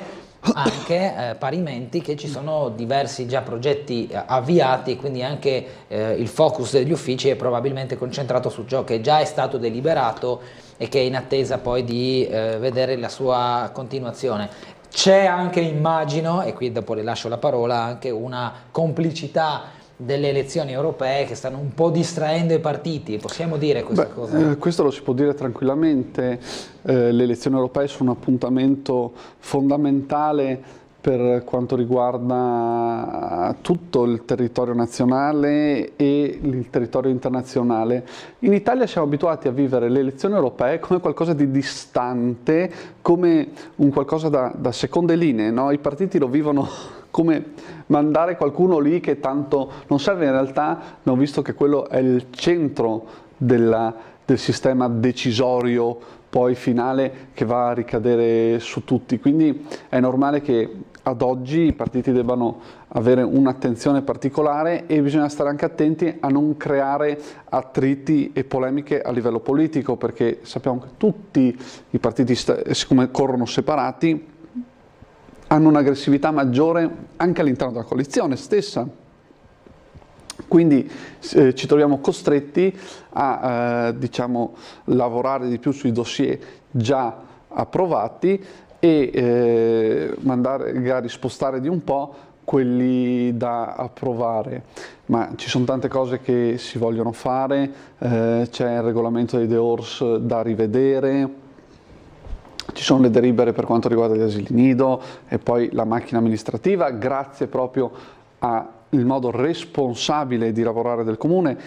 anche parimenti che ci sono diversi già progetti avviati, quindi anche il focus degli uffici è probabilmente concentrato su ciò che già è stato deliberato e che è in attesa poi di vedere la sua continuazione. C'è anche, immagino, e qui dopo le lascio la parola, anche una complicità delle elezioni europee che stanno un po' distraendo i partiti, possiamo dire questa cosa? Questo lo si può dire tranquillamente, le elezioni europee sono un appuntamento fondamentale per quanto riguarda tutto il territorio nazionale e il territorio internazionale. In Italia siamo abituati a vivere le elezioni europee come qualcosa di distante, come un qualcosa da seconde linee, no? I partiti lo vivono come mandare qualcuno lì che tanto non serve. In realtà abbiamo visto che quello è il centro del sistema decisorio poi finale che va a ricadere su tutti, quindi è normale che ad oggi i partiti debbano avere un'attenzione particolare e bisogna stare anche attenti a non creare attriti e polemiche a livello politico, perché sappiamo che tutti i partiti, siccome corrono separati, hanno un'aggressività maggiore anche all'interno della coalizione stessa. Quindi ci troviamo costretti a diciamo, lavorare di più sui dossier già approvati e magari spostare di un po' quelli da approvare. Ma ci sono tante cose che si vogliono fare, c'è il regolamento dei DEORS da rivedere, ci sono le delibere per quanto riguarda gli asili nido e poi la macchina amministrativa, grazie proprio al modo responsabile di lavorare del Comune.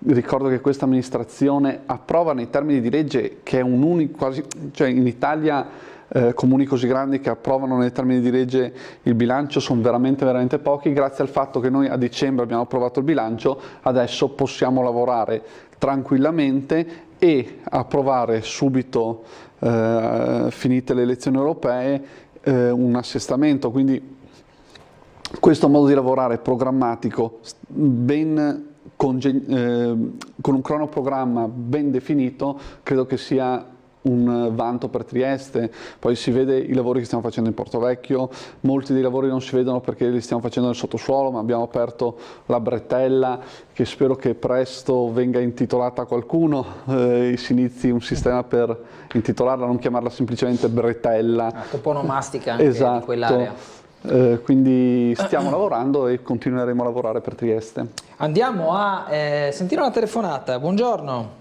Ricordo che questa amministrazione approva nei termini di legge, che è un unico, quasi, cioè in Italia comuni così grandi che approvano nei termini di legge il bilancio sono veramente pochi. Grazie al fatto che noi a dicembre abbiamo approvato il bilancio, adesso possiamo lavorare tranquillamente e approvare subito, finite le elezioni europee, un assestamento. Quindi questo modo di lavorare programmatico, con un cronoprogramma ben definito, credo che sia un vanto per Trieste. Poi si vede i lavori che stiamo facendo in Portovecchio, molti dei lavori non si vedono perché li stiamo facendo nel sottosuolo, ma abbiamo aperto la bretella che spero che presto venga intitolata a qualcuno, si inizi un sistema per intitolarla, non chiamarla semplicemente bretella. Toponomastica anche esatto. Di quell'area. Quindi stiamo lavorando e continueremo a lavorare per Trieste. Andiamo a sentire una telefonata. Buongiorno.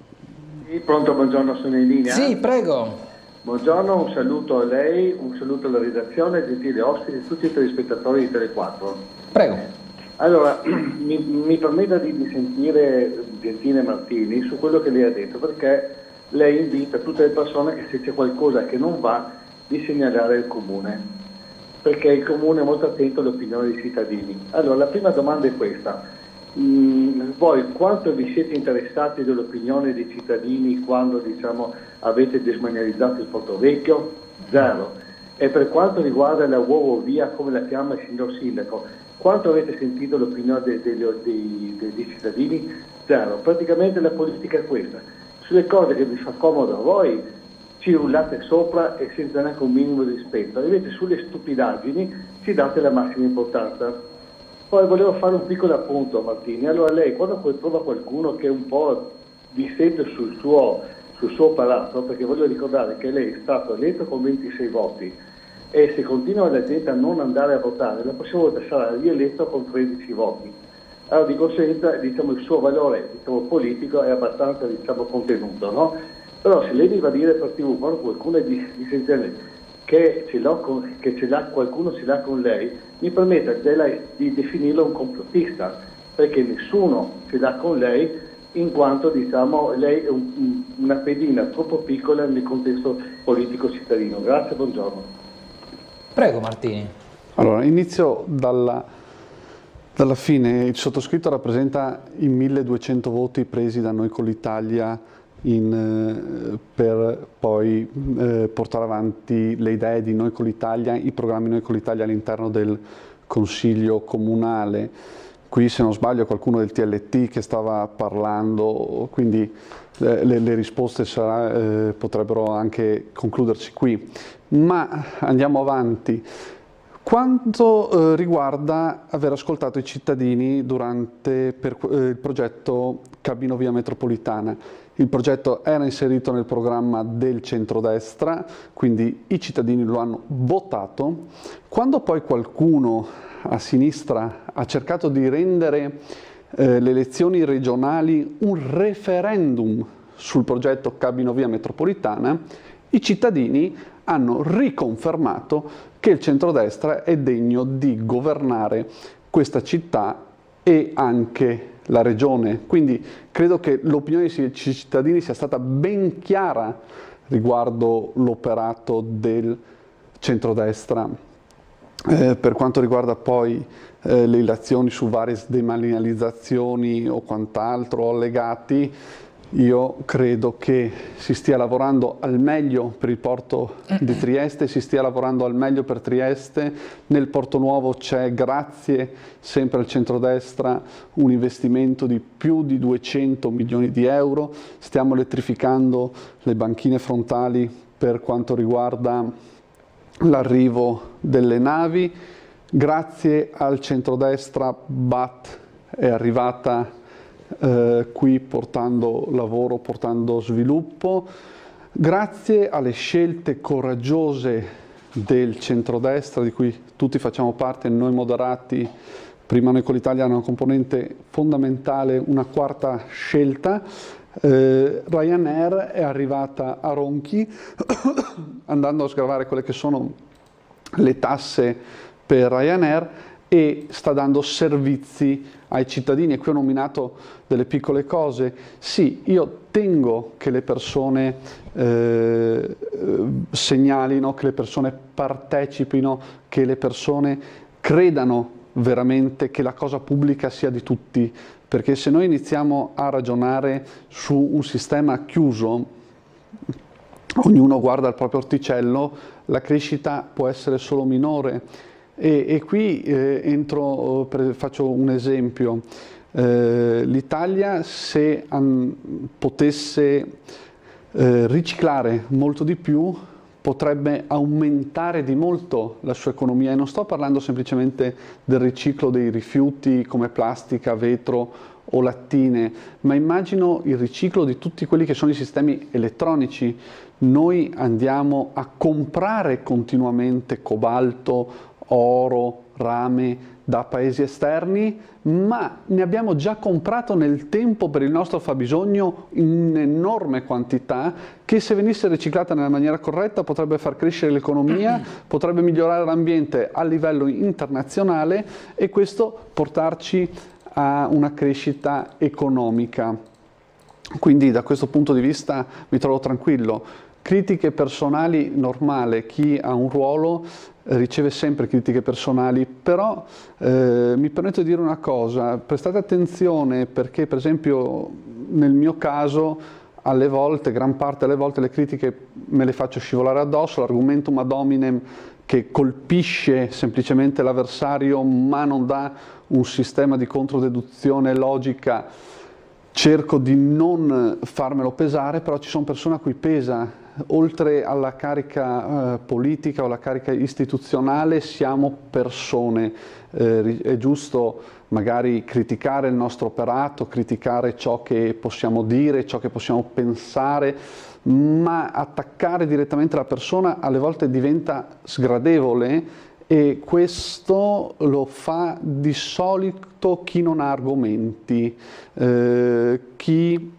Sì, pronto, buongiorno, sono in linea. Sì, prego. Buongiorno, un saluto a lei, un saluto alla redazione, gentili ospiti e tutti i telespettatori di Tele4. Prego. Allora, mi permetta di sentire Gentile Martini su quello che lei ha detto, perché lei invita tutte le persone che se c'è qualcosa che non va di segnalare il Comune, perché il Comune è molto attento alle opinioni dei cittadini. Allora, la prima domanda è questa. Voi quanto vi siete interessati dell'opinione dei cittadini quando diciamo avete desmanializzato il Portovecchio? Zero. E per quanto riguarda la uovo via, come la chiama il signor Sindaco, quanto avete sentito l'opinione dei cittadini? Zero. Praticamente la politica è questa. Sulle cose che vi fa comodo a voi ci rullate sopra e senza neanche un minimo di rispetto. Invece sulle stupidaggini ci date la massima importanza. Poi volevo fare un piccolo appunto, Martini. Allora lei, quando poi trova qualcuno che un po' dissente sul suo palazzo, perché voglio ricordare che lei è stato eletto con 26 voti e se continua la gente a non andare a votare, la prossima volta sarà rieletto con 13 voti. Allora di conseguenza diciamo, il suo valore politico è abbastanza contenuto, no? Però se lei mi va a dire per TV quando qualcuno è dissentente che qualcuno ce l'ha con lei, mi permetta di definirlo un complottista, perché nessuno ce l'ha con lei in quanto diciamo, lei è una pedina troppo piccola nel contesto politico cittadino. Grazie, buongiorno. Prego Martini. Allora, inizio dalla fine. Il sottoscritto rappresenta i 1200 voti presi da Noi con l'Italia per poi portare avanti le idee di Noi con l'Italia, i programmi Noi con l'Italia all'interno del Consiglio Comunale. Qui, se non sbaglio, qualcuno del TLT che stava parlando, quindi le risposte potrebbero anche concludersi qui. Ma andiamo avanti. Quanto riguarda aver ascoltato i cittadini durante il progetto Cabino Via Metropolitana, il progetto era inserito nel programma del centrodestra, quindi i cittadini lo hanno votato. Quando poi qualcuno a sinistra ha cercato di rendere le elezioni regionali un referendum sul progetto Cabino Via Metropolitana, i cittadini hanno riconfermato che il centrodestra è degno di governare questa città e anche la regione. Quindi credo che l'opinione dei cittadini sia stata ben chiara riguardo l'operato del centrodestra. Per quanto riguarda poi le ilazioni su varie demanializzazioni o quant'altro allegati, io credo che si stia lavorando al meglio per il porto di Trieste, si stia lavorando al meglio per Trieste. Nel Porto Nuovo c'è, grazie sempre al centrodestra, un investimento di più di 200 milioni di euro. Stiamo elettrificando le banchine frontali per quanto riguarda l'arrivo delle navi. Grazie al centrodestra BAT è arrivata qui portando lavoro, portando sviluppo. Grazie alle scelte coraggiose del centrodestra, di cui tutti facciamo parte, noi moderati, prima Noi con l'Italia, una componente fondamentale, una quarta scelta. Ryanair è arrivata a Ronchi andando a sgravare quelle che sono le tasse per Ryanair e sta dando servizi ai cittadini. E qui ho nominato delle piccole cose. Sì, io tengo che le persone segnalino, che le persone partecipino, che le persone credano veramente che la cosa pubblica sia di tutti, perché se noi iniziamo a ragionare su un sistema chiuso, ognuno guarda il proprio orticello, la crescita può essere solo minore. E qui faccio un esempio. L'Italia, se potesse riciclare molto di più, potrebbe aumentare di molto la sua economia. E non sto parlando semplicemente del riciclo dei rifiuti come plastica, vetro o lattine, ma immagino il riciclo di tutti quelli che sono i sistemi elettronici. Noi andiamo a comprare continuamente cobalto, oro, rame da paesi esterni, ma ne abbiamo già comprato nel tempo per il nostro fabbisogno in enorme quantità, che se venisse riciclata nella maniera corretta potrebbe far crescere l'economia, potrebbe migliorare l'ambiente a livello internazionale e questo portarci a una crescita economica. Quindi da questo punto di vista mi trovo tranquillo. Critiche personali normale, chi ha un ruolo riceve sempre critiche personali, però mi permetto di dire una cosa, prestate attenzione perché per esempio nel mio caso alle volte, gran parte delle volte le critiche me le faccio scivolare addosso, l'argumentum ad hominem che colpisce semplicemente l'avversario ma non dà un sistema di controdeduzione logica, cerco di non farmelo pesare, però ci sono persone a cui pesa. Oltre alla carica politica o alla carica istituzionale siamo persone, è giusto magari criticare il nostro operato, criticare ciò che possiamo dire, ciò che possiamo pensare, ma attaccare direttamente la persona alle volte diventa sgradevole e questo lo fa di solito chi non ha argomenti, chi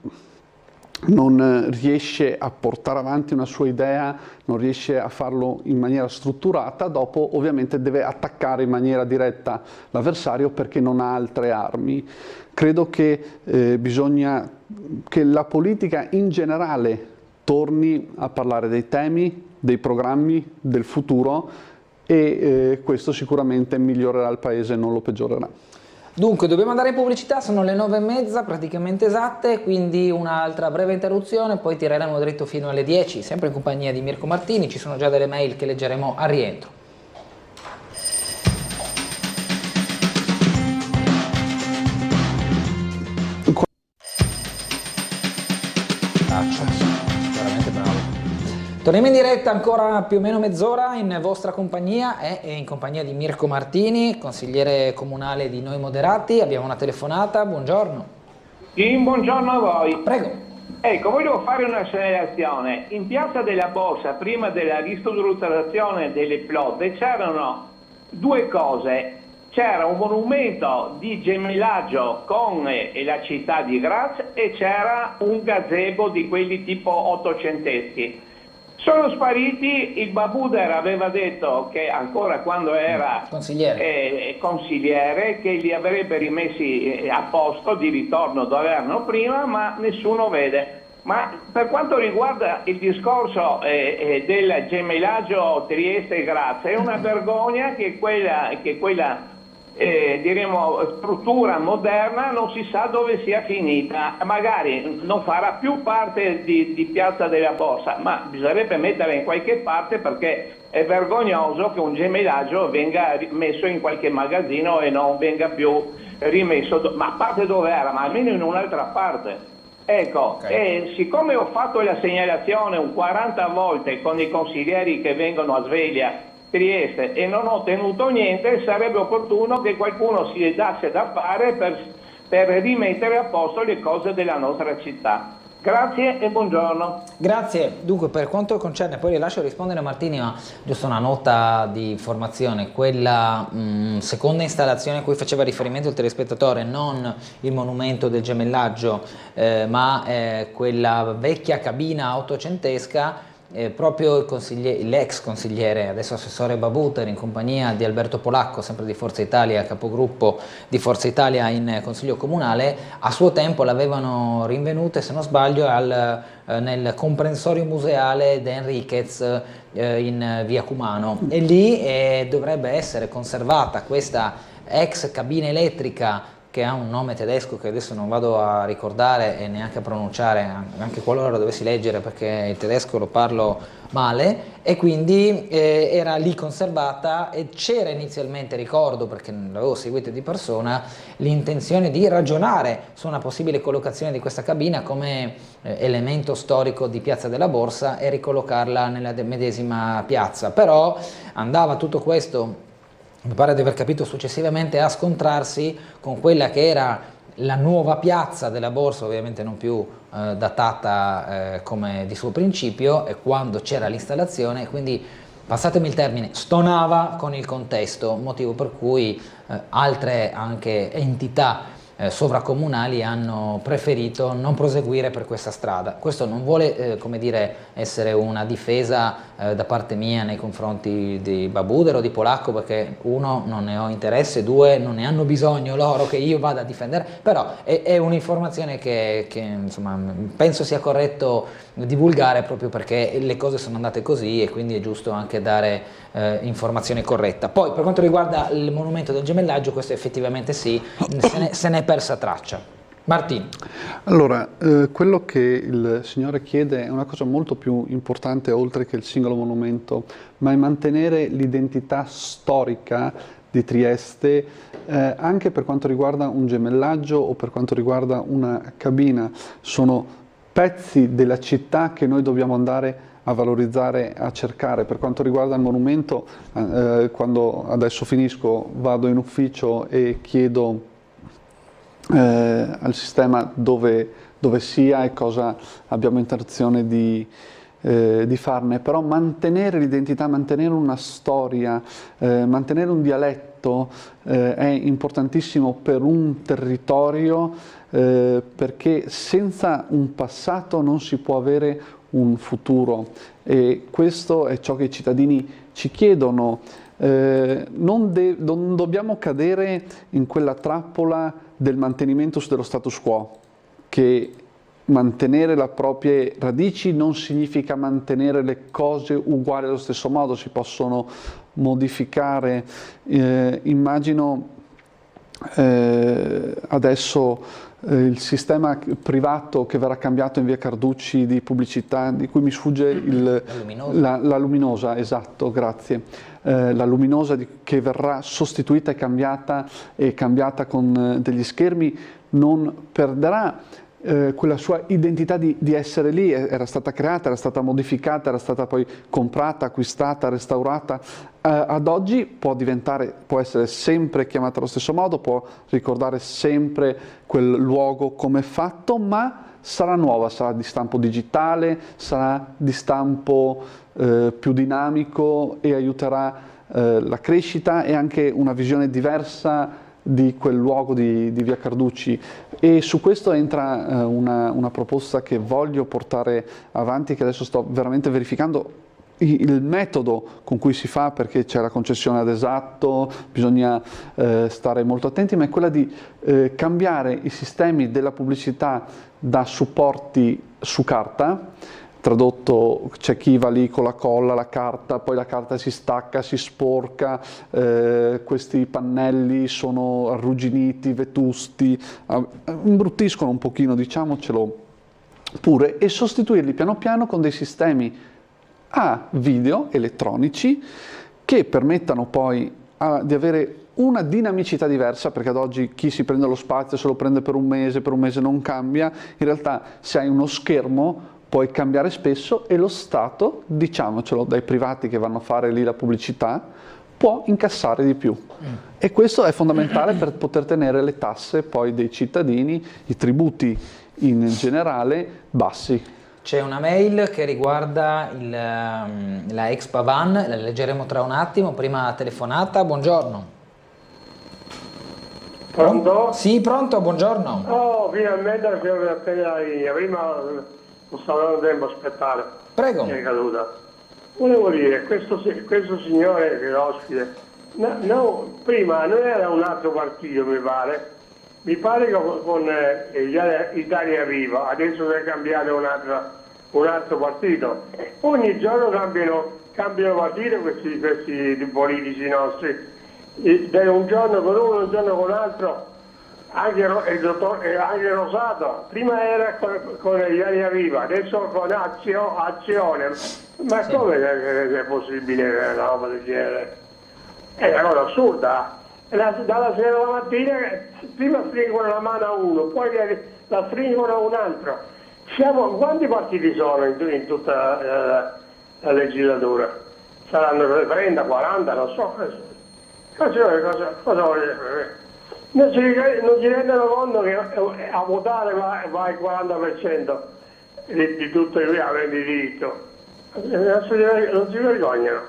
non riesce a portare avanti una sua idea, non riesce a farlo in maniera strutturata, dopo ovviamente deve attaccare in maniera diretta l'avversario perché non ha altre armi. Credo che bisogna che la politica in generale torni a parlare dei temi, dei programmi, del futuro e questo sicuramente migliorerà il Paese e non lo peggiorerà. Dunque, dobbiamo andare in pubblicità, sono le 9:30 praticamente esatte, quindi un'altra breve interruzione, poi tireremo dritto fino alle 10, sempre in compagnia di Mirko Martini. Ci sono già delle mail che leggeremo al rientro. Veramente bravo. Torniamo in diretta ancora più o meno mezz'ora in vostra compagnia e in compagnia di Mirko Martini, consigliere comunale di Noi Moderati. Abbiamo una telefonata, buongiorno. Sì, buongiorno a voi. Prego. Ecco, volevo fare una segnalazione. In Piazza della Borsa, prima della ristrutturazione delle plotte, c'erano due cose. C'era un monumento di gemellaggio con la città di Graz e c'era un gazebo di quelli tipo ottocenteschi. Sono spariti, il Babuder aveva detto che ancora quando era consigliere che li avrebbe rimessi a posto di ritorno dove erano prima, ma nessuno vede. Ma per quanto riguarda il discorso del gemellaggio Trieste-Graz, è una vergogna che quella diremo struttura moderna non si sa dove sia finita. Magari non farà più parte di Piazza della Borsa, ma bisognerebbe metterla in qualche parte, perché è vergognoso che un gemellaggio venga messo in qualche magazzino e non venga più rimesso, ma a parte dove era, ma almeno in un'altra parte. Ecco, okay. Siccome ho fatto la segnalazione un 40 volte con i consiglieri che vengono a Sveglia, Trieste, e non ho ottenuto niente, sarebbe opportuno che qualcuno si dasse da fare per rimettere a posto le cose della nostra città. Grazie e buongiorno. Grazie. Dunque, per quanto concerne, poi le lascio rispondere a Martini, ma giusto una nota di informazione: quella seconda installazione a cui faceva riferimento il telespettatore, non il monumento del gemellaggio, ma quella vecchia cabina ottocentesca, proprio l'ex consigliere, adesso assessore Babuter, in compagnia di Alberto Polacco, sempre di Forza Italia, capogruppo di Forza Italia in Consiglio Comunale, a suo tempo l'avevano rinvenute, se non sbaglio, nel comprensorio museale De Enriquez in via Cumano, e lì dovrebbe essere conservata questa ex cabina elettrica che ha un nome tedesco che adesso non vado a ricordare e neanche a pronunciare, anche qualora lo dovessi leggere perché il tedesco lo parlo male, e quindi era lì conservata, e c'era inizialmente, ricordo perché l'avevo seguita di persona, l'intenzione di ragionare su una possibile collocazione di questa cabina come elemento storico di Piazza della Borsa e ricollocarla nella medesima piazza, però andava tutto questo, mi pare di aver capito, successivamente a scontrarsi con quella che era la nuova piazza della Borsa, ovviamente non più datata come di suo principio, e quando c'era l'installazione, quindi, passatemi il termine, stonava con il contesto, motivo per cui altre anche entità sovracomunali hanno preferito non proseguire per questa strada. Questo non vuole come dire, essere una difesa da parte mia nei confronti di Babuder o di Polacco, perché uno, non ne ho interesse, due, non ne hanno bisogno loro che io vada a difendere, però è un'informazione che insomma, penso sia corretto divulgare, proprio perché le cose sono andate così e quindi è giusto anche dare informazione corretta. Poi per quanto riguarda il monumento del gemellaggio, questo effettivamente sì, se n'è persa traccia. Martini. Allora, quello che il Signore chiede è una cosa molto più importante, oltre che il singolo monumento, ma è mantenere l'identità storica di Trieste, anche per quanto riguarda un gemellaggio o per quanto riguarda una cabina. Sono pezzi della città che noi dobbiamo andare a valorizzare, a cercare. Per quanto riguarda il monumento, quando adesso finisco vado in ufficio e chiedo al sistema dove sia e cosa abbiamo intenzione di farne, però mantenere l'identità, mantenere una storia, mantenere un dialetto detto è importantissimo per un territorio, perché senza un passato non si può avere un futuro, e questo è ciò che i cittadini ci chiedono. Non dobbiamo cadere in quella trappola del mantenimento dello status quo, che mantenere le proprie radici non significa mantenere le cose uguali allo stesso modo, si possono modificare. Immagino adesso il sistema privato che verrà cambiato in via Carducci di pubblicità, di cui mi sfugge la Luminosa, esatto, grazie. La Luminosa che verrà sostituita e cambiata con degli schermi, non perderà quella sua identità di essere lì. Era stata creata, era stata modificata, era stata poi comprata, acquistata, restaurata. Ad oggi può essere sempre chiamata allo stesso modo, può ricordare sempre quel luogo come è fatto, ma sarà nuova, sarà di stampo digitale, sarà di stampo più dinamico, e aiuterà la crescita e anche una visione diversa di quel luogo di via Carducci. E su questo entra una proposta che voglio portare avanti, che adesso sto veramente verificando il metodo con cui si fa, perché c'è la concessione ad esatto, bisogna stare molto attenti, ma è quella di cambiare i sistemi della pubblicità da supporti su carta. Tradotto, c'è chi va lì con la colla, la carta, poi la carta si stacca, si sporca, questi pannelli sono arrugginiti, vetusti, imbruttiscono un pochino, diciamocelo pure, e sostituirli piano piano con dei sistemi a video elettronici che permettano poi di avere una dinamicità diversa, perché ad oggi chi si prende lo spazio se lo prende per un mese non cambia. In realtà, se hai uno schermo puoi cambiare spesso, e lo Stato, diciamocelo, dai privati che vanno a fare lì la pubblicità, può incassare di più. E questo è fondamentale per poter tenere le tasse poi dei cittadini, i tributi in generale, bassi. C'è una mail che riguarda la Expa Van, la leggeremo tra un attimo. Prima telefonata, buongiorno. Pronto? Sì, pronto, buongiorno. Oh, finalmente la appena prima non stavo dando tempo a aspettare. Prego. Mi è caduta. Volevo dire, questo signore che è ospite, prima non era un altro partito, mi pare che con Italia Viva, adesso si è cambiato un altro partito. Ogni giorno cambiano partito questi politici nostri, un giorno con uno, un giorno con l'altro. Anche Rosato, prima era con Italia Viva, adesso con Azione. Ma sì. Come è possibile una roba del genere? È una cosa assurda. Dalla sera alla mattina prima stringono la mano a uno, poi la stringono a un altro. Quanti partiti sono in tutta la legislatura? Saranno 30, 40, non so. Cosa non si rendono conto che a votare va il 40% di tutto i aventi diritto. Non si vergognano.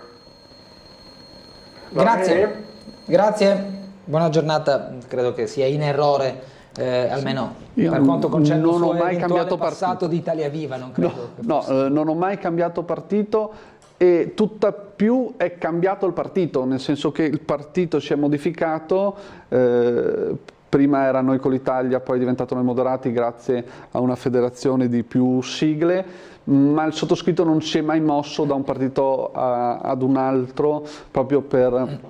Grazie, buona giornata. Credo che sia in errore, almeno per quanto concerne il suo eventuale passato di Italia Viva. Non credo non ho mai cambiato partito, e tutta più è cambiato il partito, nel senso che il partito si è modificato. Prima era Noi con l'Italia, poi è diventato Noi Moderati grazie a una federazione di più sigle, ma il sottoscritto non si è mai mosso da un partito ad un altro, proprio per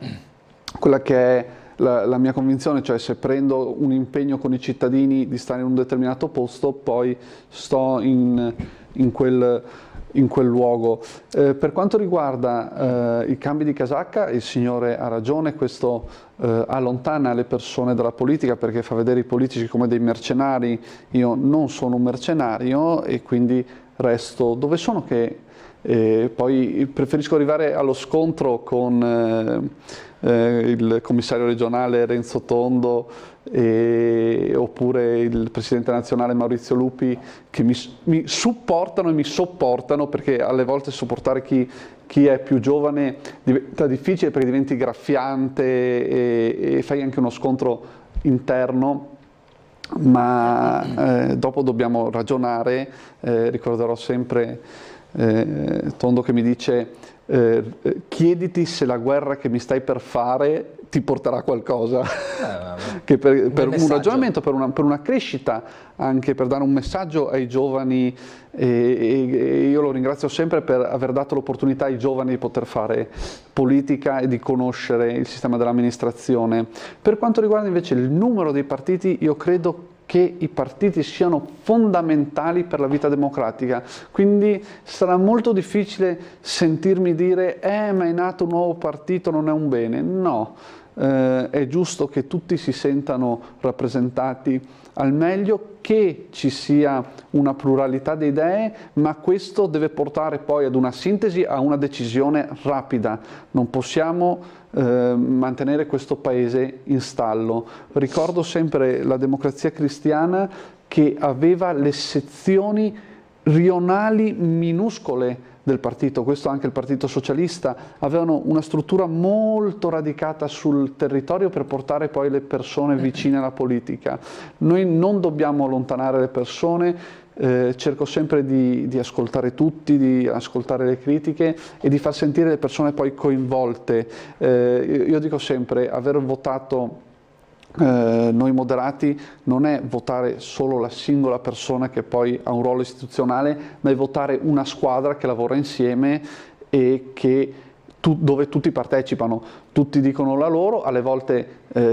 quella che è la mia convinzione, cioè se prendo un impegno con i cittadini di stare in un determinato posto, poi sto in quel luogo. Per quanto riguarda i cambi di casacca, il signore ha ragione, questo allontana le persone dalla politica, perché fa vedere i politici come dei mercenari. Io non sono un mercenario e quindi resto dove sono, che Poi preferisco arrivare allo scontro con il commissario regionale Renzo Tondo oppure il presidente nazionale Maurizio Lupi, che mi supportano e mi sopportano, perché alle volte sopportare chi è più giovane diventa difficile perché diventi graffiante e fai anche uno scontro interno, ma dopo dobbiamo ragionare. Ricorderò sempre Tondo che mi dice: chiediti se la guerra che mi stai per fare ti porterà a qualcosa, che per un ragionamento, per una crescita, anche per dare un messaggio ai giovani, e io lo ringrazio sempre per aver dato l'opportunità ai giovani di poter fare politica e di conoscere il sistema dell'amministrazione. Per quanto riguarda invece il numero dei partiti, io credo che i partiti siano fondamentali per la vita democratica, quindi sarà molto difficile sentirmi dire ma è nato un nuovo partito, non è un bene. No, è giusto che tutti si sentano rappresentati al meglio, che ci sia una pluralità di idee, ma questo deve portare poi ad una sintesi, a una decisione rapida. Non possiamo mantenere questo paese in stallo. Ricordo sempre la Democrazia Cristiana, che aveva le sezioni rionali minuscole del partito, questo anche il Partito Socialista, avevano una struttura molto radicata sul territorio per portare poi le persone vicine alla politica. Noi non dobbiamo allontanare le persone, cerco sempre di ascoltare tutti, di ascoltare le critiche e di far sentire le persone poi coinvolte. Io dico sempre, aver votato noi moderati non è votare solo la singola persona che poi ha un ruolo istituzionale, ma è votare una squadra che lavora insieme e dove tutti partecipano, tutti dicono la loro, alle volte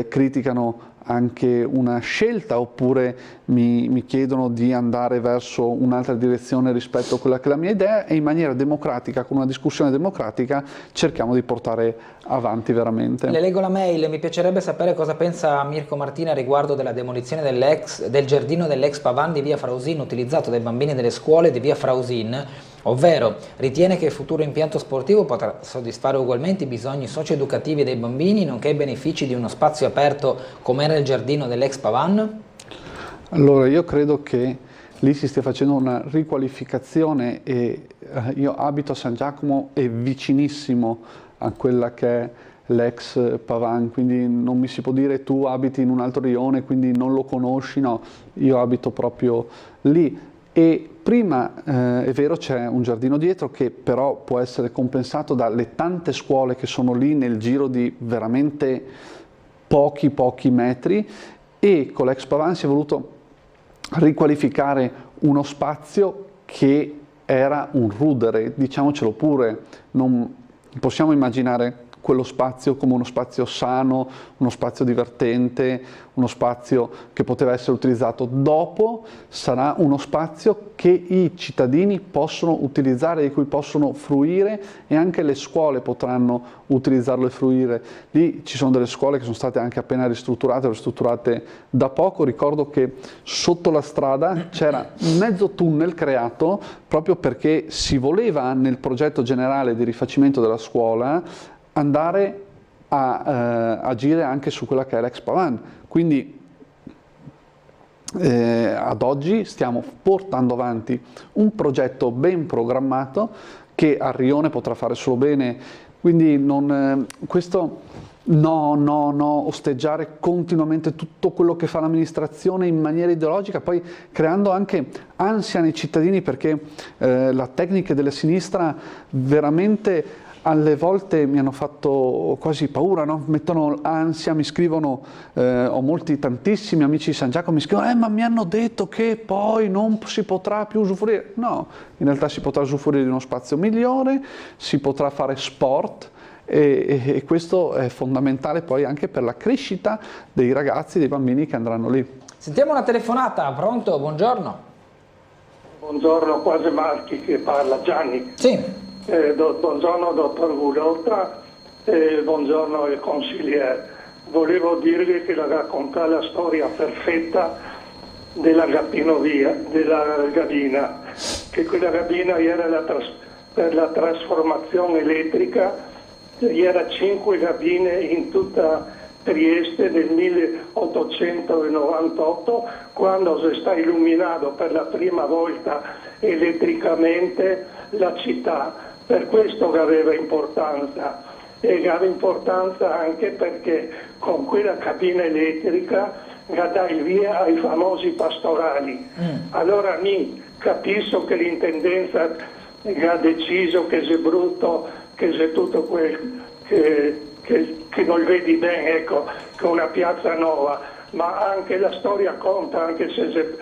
criticano anche una scelta oppure mi chiedono di andare verso un'altra direzione rispetto a quella che è la mia idea, e in maniera democratica, con una discussione democratica, cerchiamo di portare avanti veramente. Le leggo la mail: mi piacerebbe sapere cosa pensa Mirko Martina riguardo della demolizione del giardino dell'ex Pavan di via Frausin utilizzato dai bambini delle scuole di via Frausin, ovvero ritiene che il futuro impianto sportivo potrà soddisfare ugualmente i bisogni socio-educativi dei bambini nonché i benefici di uno spazio aperto come era il giardino dell'ex Pavan? Allora, io credo che lì si stia facendo una riqualificazione e io abito a San Giacomo e vicinissimo a quella che è l'ex Pavan, quindi non mi si può dire tu abiti in un altro rione quindi non lo conosci, no, io abito proprio lì. E prima, è vero, c'è un giardino dietro che però può essere compensato dalle tante scuole che sono lì nel giro di veramente pochi metri, e con l'ex Pavan si è voluto riqualificare uno spazio che era un rudere, diciamocelo pure. Non possiamo immaginare quello spazio come uno spazio sano, uno spazio divertente, uno spazio che poteva essere utilizzato. Dopo sarà uno spazio che i cittadini possono utilizzare, di cui possono fruire, e anche le scuole potranno utilizzarlo e fruire. Lì ci sono delle scuole che sono state anche appena ristrutturate da poco. Ricordo che sotto la strada c'era un mezzo tunnel creato proprio perché si voleva, nel progetto generale di rifacimento della scuola, andare a agire anche su quella che è l'ex Pavan. Quindi ad oggi stiamo portando avanti un progetto ben programmato che a Rione potrà fare solo bene, quindi questo osteggiare continuamente tutto quello che fa l'amministrazione in maniera ideologica, poi creando anche ansia nei cittadini, perché la tecnica della sinistra veramente alle volte mi hanno fatto quasi paura, no? Mettono ansia, mi scrivono, ho tantissimi amici di San Giacomo, mi scrivono ma mi hanno detto che poi non si potrà più usufruire. No, in realtà si potrà usufruire di uno spazio migliore, si potrà fare sport, e questo è fondamentale poi anche per la crescita dei ragazzi, dei bambini che andranno lì. Sentiamo una telefonata, pronto? Buongiorno. Buongiorno, quasi Marchi che parla, Gianni. Sì. Buongiorno dottor Gulotta, buongiorno al consigliere. Volevo dirvi che raccontare la storia perfetta della Gabbina, che quella Gabbina era per la trasformazione elettrica, era 5 cabine in tutta Trieste nel 1898, quando si sta illuminando per la prima volta elettricamente la città. Per questo che aveva importanza, e aveva importanza anche perché con quella cabina elettrica dà il via ai famosi pastorali. Allora mi capisco che l'intendenza ha deciso che c'è brutto, che c'è tutto quel che non vedi bene, ecco, che una piazza nuova, ma anche la storia conta, anche se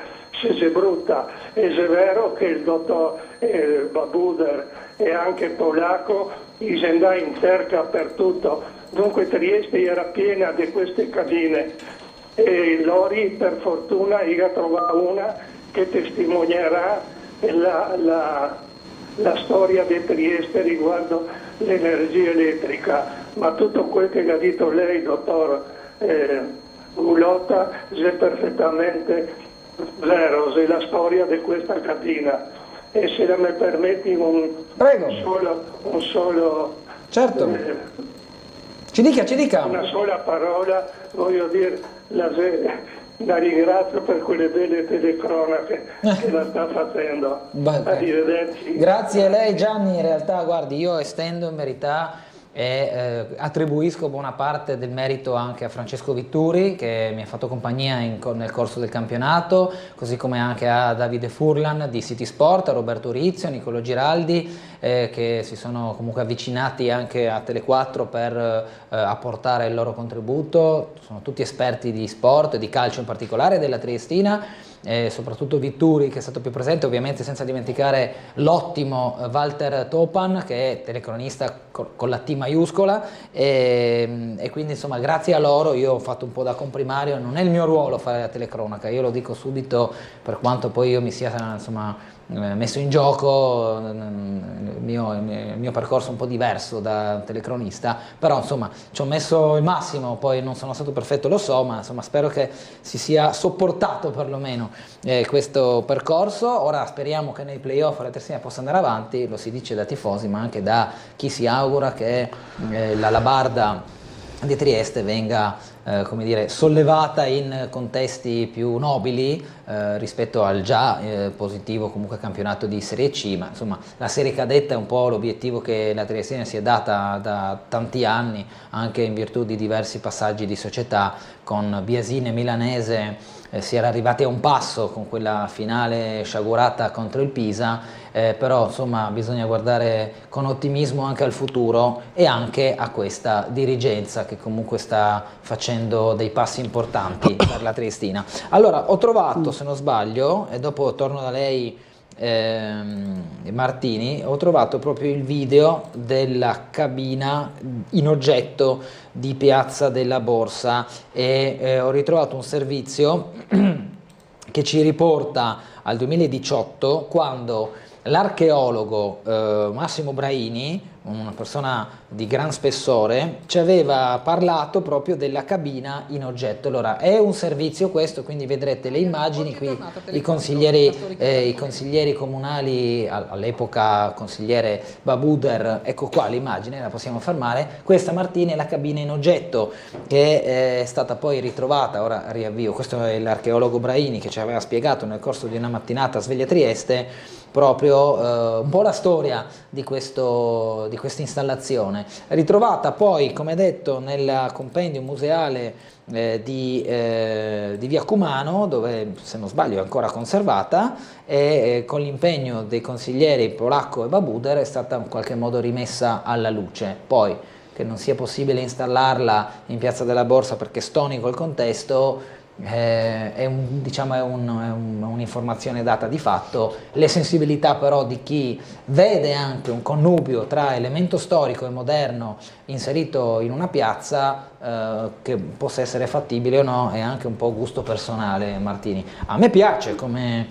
c'è brutta. E se è vero che il dottor Babuder e anche polacco si andava in cerca per tutto, dunque Trieste era piena di queste cabine e Lori per fortuna ha trovato una che testimonierà la storia di Trieste riguardo l'energia elettrica, ma tutto quel che ha detto lei, dottor Gulotta, è perfettamente vero, è la storia di questa cabina. E se mi permetti un solo certo. Ci dica. Una sola parola, voglio dire, la ringrazio per quelle belle telecronache che la sta facendo. Arrivederci. Grazie a lei Gianni, in realtà guardi, io estendo in verità e attribuisco buona parte del merito anche a Francesco Vitturi, che mi ha fatto compagnia nel corso del campionato, così come anche a Davide Furlan di City Sport, a Roberto Rizio, a Niccolò Giraldi, che si sono comunque avvicinati anche a Tele4 per apportare il loro contributo. Sono tutti esperti di sport, di calcio in particolare, della Triestina. Soprattutto Vitturi, che è stato più presente, ovviamente senza dimenticare l'ottimo Walter Topan, che è telecronista con la T maiuscola, e quindi insomma grazie a loro io ho fatto un po' da comprimario. Non è il mio ruolo fare la telecronaca, io lo dico subito, per quanto poi io mi sia insomma messo in gioco il mio percorso un po' diverso da telecronista, però insomma ci ho messo il massimo, poi non sono stato perfetto, lo so, ma insomma spero che si sia sopportato perlomeno questo percorso. Ora speriamo che nei playoff la Terzina possa andare avanti, lo si dice da tifosi ma anche da chi si augura che la Labarda di Trieste venga come dire, sollevata in contesti più nobili rispetto al già positivo comunque campionato di Serie C, ma insomma la serie cadetta è un po' l'obiettivo che la Triestina si è data da tanti anni, anche in virtù di diversi passaggi di società. Con Biasini e Milanese si era arrivati a un passo con quella finale sciagurata contro il Pisa, però insomma bisogna guardare con ottimismo anche al futuro e anche a questa dirigenza che comunque sta facendo dei passi importanti per la Triestina. Allora ho trovato, se non sbaglio, e dopo torno da lei Martini, ho trovato proprio il video della cabina in oggetto di Piazza della Borsa e ho ritrovato un servizio che ci riporta al 2018, quando l'archeologo Massimo Braini, una persona di gran spessore, ci aveva parlato proprio della cabina in oggetto. Allora è un servizio questo, quindi vedrete le immagini qui, i consiglieri comunali, all'epoca consigliere Babuder, ecco qua l'immagine, la possiamo fermare. Questa Martini è la cabina in oggetto che è stata poi ritrovata, ora riavvio, questo è l'archeologo Braini che ci aveva spiegato nel corso di una mattinata a Sveglia Trieste proprio un po' la storia di questa installazione, ritrovata poi, come detto, nel compendio museale di Via Cumano, dove se non sbaglio è ancora conservata, e con l'impegno dei consiglieri Polacco e Babuder è stata in qualche modo rimessa alla luce. Poi che non sia possibile installarla in Piazza della Borsa perché stonico il contesto è un'informazione data di fatto. Le sensibilità però di chi vede anche un connubio tra elemento storico e moderno inserito in una piazza, che possa essere fattibile o no, è anche un po' gusto personale, Martini. A me piace come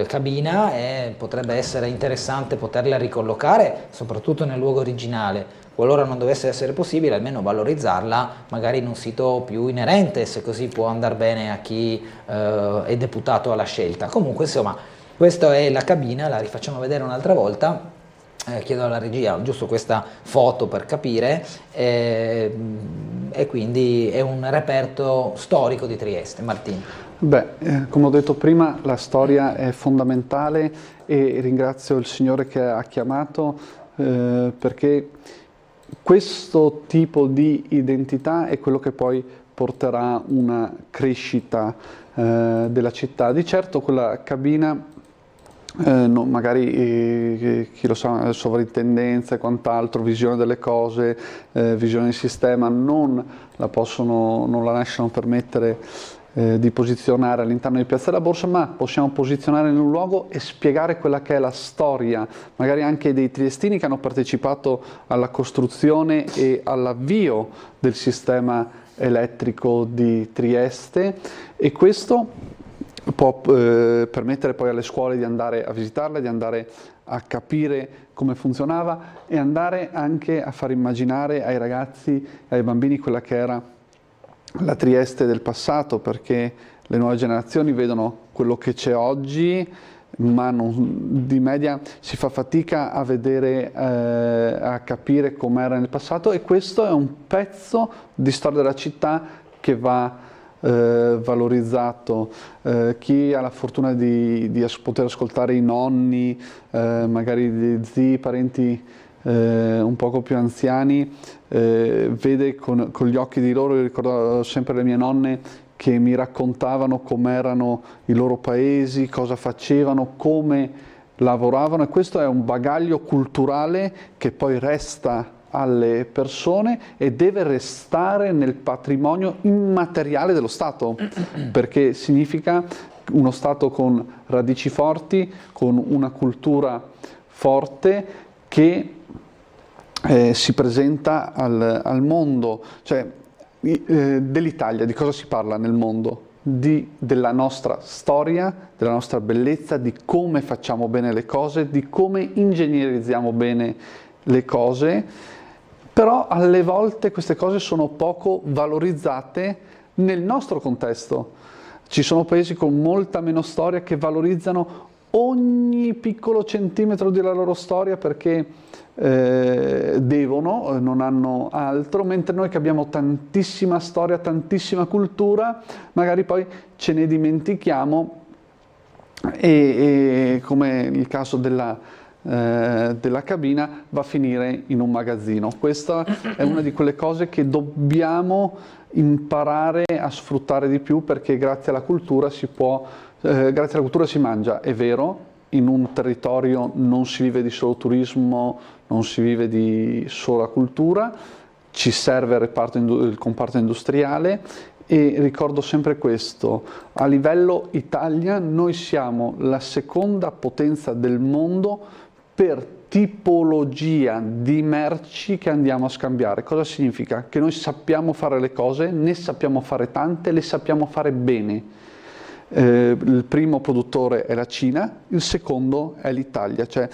cabina e potrebbe essere interessante poterla ricollocare soprattutto nel luogo originale. Qualora non dovesse essere possibile, almeno valorizzarla magari in un sito più inerente, se così può andare bene a chi è deputato alla scelta. Comunque insomma questa è la cabina, la rifacciamo vedere un'altra volta. chiedo alla regia giusto questa foto per capire, e quindi è un reperto storico di Trieste. Martino. Beh, come ho detto prima, la storia è fondamentale e ringrazio il Signore che ha chiamato, perché questo tipo di identità è quello che poi porterà una crescita della città. Di certo quella cabina, magari chi lo sa, sovrintendenza e quant'altro, visione delle cose, visione del sistema, non la lasciano permettere di posizionare all'interno di Piazza della Borsa, ma possiamo posizionare in un luogo e spiegare quella che è la storia, magari anche dei triestini che hanno partecipato alla costruzione e all'avvio del sistema elettrico di Trieste, e questo può permettere poi alle scuole di andare a visitarle, di andare a capire come funzionava e andare anche a far immaginare ai ragazzi e ai bambini quella che era la Trieste del passato, perché le nuove generazioni vedono quello che c'è oggi, ma di media si fa fatica a vedere, a capire com'era nel passato, e questo è un pezzo di storia della città che va valorizzato. Chi ha la fortuna di poter ascoltare i nonni, magari gli zii, parenti un poco più anziani, vede con gli occhi di loro. Io ricordo sempre le mie nonne che mi raccontavano com'erano i loro paesi, cosa facevano, come lavoravano, e questo è un bagaglio culturale che poi resta alle persone e deve restare nel patrimonio immateriale dello Stato, perché significa uno Stato con radici forti, con una cultura forte che si presenta al mondo. Cioè, dell'Italia di cosa si parla nel mondo? Della nostra storia, della nostra bellezza, di come facciamo bene le cose, di come ingegnerizziamo bene le cose, però alle volte queste cose sono poco valorizzate nel nostro contesto. Ci sono paesi con molta meno storia che valorizzano ogni piccolo centimetro della loro storia perché devono, non hanno altro, mentre noi che abbiamo tantissima storia, tantissima cultura, magari poi ce ne dimentichiamo, e come il caso della cabina, va a finire in un magazzino. Questa è una di quelle cose che dobbiamo imparare a sfruttare di più, perché grazie alla cultura si mangia, è vero. In un territorio non si vive di solo turismo, non si vive di sola cultura, ci serve il comparto industriale, e ricordo sempre questo: a livello Italia noi siamo la seconda potenza del mondo per tipologia di merci che andiamo a scambiare. Cosa significa? Che noi sappiamo fare le cose, ne sappiamo fare tante, le sappiamo fare bene. Il primo produttore è la Cina, il secondo è l'Italia, cioè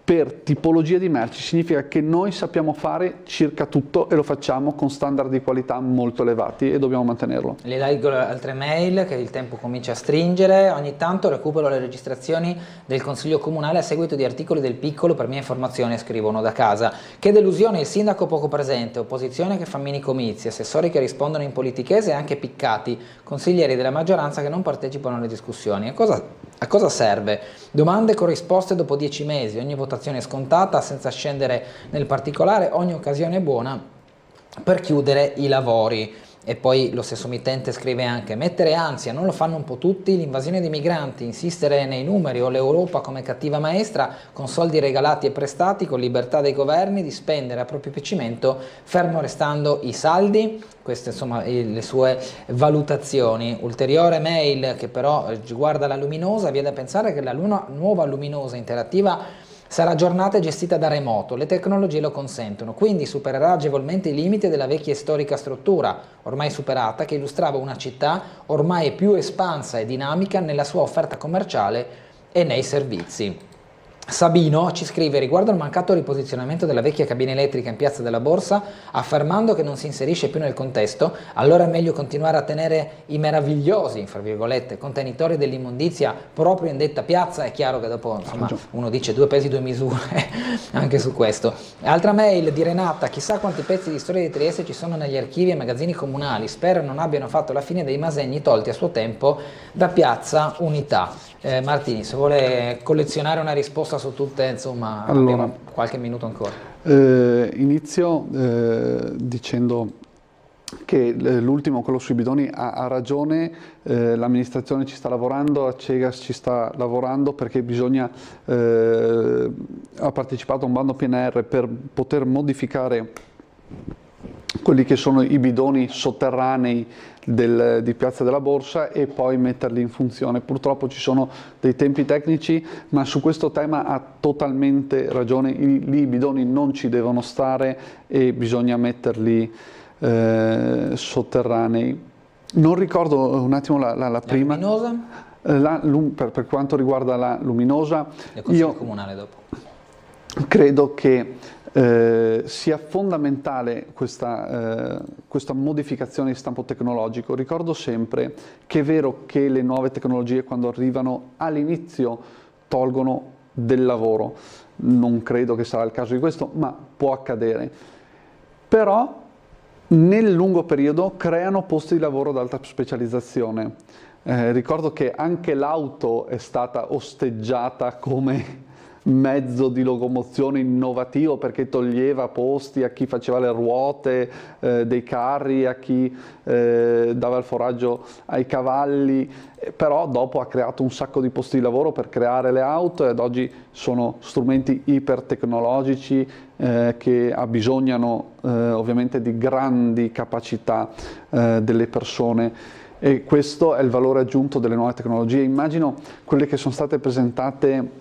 per tipologia di merci significa che noi sappiamo fare circa tutto e lo facciamo con standard di qualità molto elevati e dobbiamo mantenerlo. Le leggo altre mail che il tempo comincia a stringere. Ogni tanto recupero le registrazioni del Consiglio Comunale a seguito di articoli del Piccolo, per mia informazione, scrivono da casa. Che delusione, il sindaco poco presente, opposizione che fa mini comizi, assessori che rispondono in politichese e anche piccati, consiglieri della maggioranza che non partecipano alle discussioni. A cosa serve? Domande con risposte dopo 10 mesi, ogni votazione scontata, senza scendere nel particolare, ogni occasione buona per chiudere i lavori. E poi lo stesso mittente scrive anche: mettere ansia, non lo fanno un po' tutti? L'invasione di migranti, insistere nei numeri o l'Europa come cattiva maestra, con soldi regalati e prestati, con libertà dei governi di spendere a proprio piacimento, fermo restando i saldi. Queste insomma le sue valutazioni. Ulteriore mail che però riguarda la Luminosa: viene da pensare che la nuova Luminosa interattiva sarà aggiornata e gestita da remoto, le tecnologie lo consentono, quindi supererà agevolmente i limiti della vecchia e storica struttura, ormai superata, che illustrava una città ormai più espansa e dinamica nella sua offerta commerciale e nei servizi. Sabino ci scrive riguardo al mancato riposizionamento della vecchia cabina elettrica in Piazza della Borsa, affermando che non si inserisce più nel contesto, allora è meglio continuare a tenere i meravigliosi, fra virgolette, contenitori dell'immondizia proprio in detta piazza. È chiaro che dopo, insomma, uno dice 2 pesi 2 misure anche su questo. Altra mail di Renata: chissà quanti pezzi di storia di Trieste ci sono negli archivi e magazzini comunali, spero non abbiano fatto la fine dei Masegni tolti a suo tempo da Piazza Unità. Martini, se vuole collezionare una risposta su tutte, insomma, allora, abbiamo qualche minuto ancora. Inizio dicendo che l'ultimo, quello sui bidoni, ha ragione, l'amministrazione ci sta lavorando, la Cegas ci sta lavorando, perché bisogna, ha partecipato a un bando PNR per poter modificare quelli che sono i bidoni sotterranei di Piazza della Borsa e poi metterli in funzione. Purtroppo ci sono dei tempi tecnici, ma su questo tema ha totalmente ragione, lì i bidoni non ci devono stare e bisogna metterli sotterranei. Non ricordo un attimo la prima. Luminosa? Per quanto riguarda la luminosa, io comunale dopo. Credo che sia fondamentale questa modificazione di stampo tecnologico. Ricordo sempre che è vero che le nuove tecnologie, quando arrivano all'inizio, tolgono del lavoro. Non credo che sarà il caso di questo, ma può accadere. Però nel lungo periodo creano posti di lavoro ad alta specializzazione. Ricordo che anche l'auto è stata osteggiata come mezzo di locomozione innovativo, perché toglieva posti a chi faceva le ruote dei carri, a chi dava il foraggio ai cavalli, però dopo ha creato un sacco di posti di lavoro per creare le auto, ed oggi sono strumenti ipertecnologici che abbisognano ovviamente di grandi capacità delle persone. E questo è il valore aggiunto delle nuove tecnologie. Immagino quelle che sono state presentate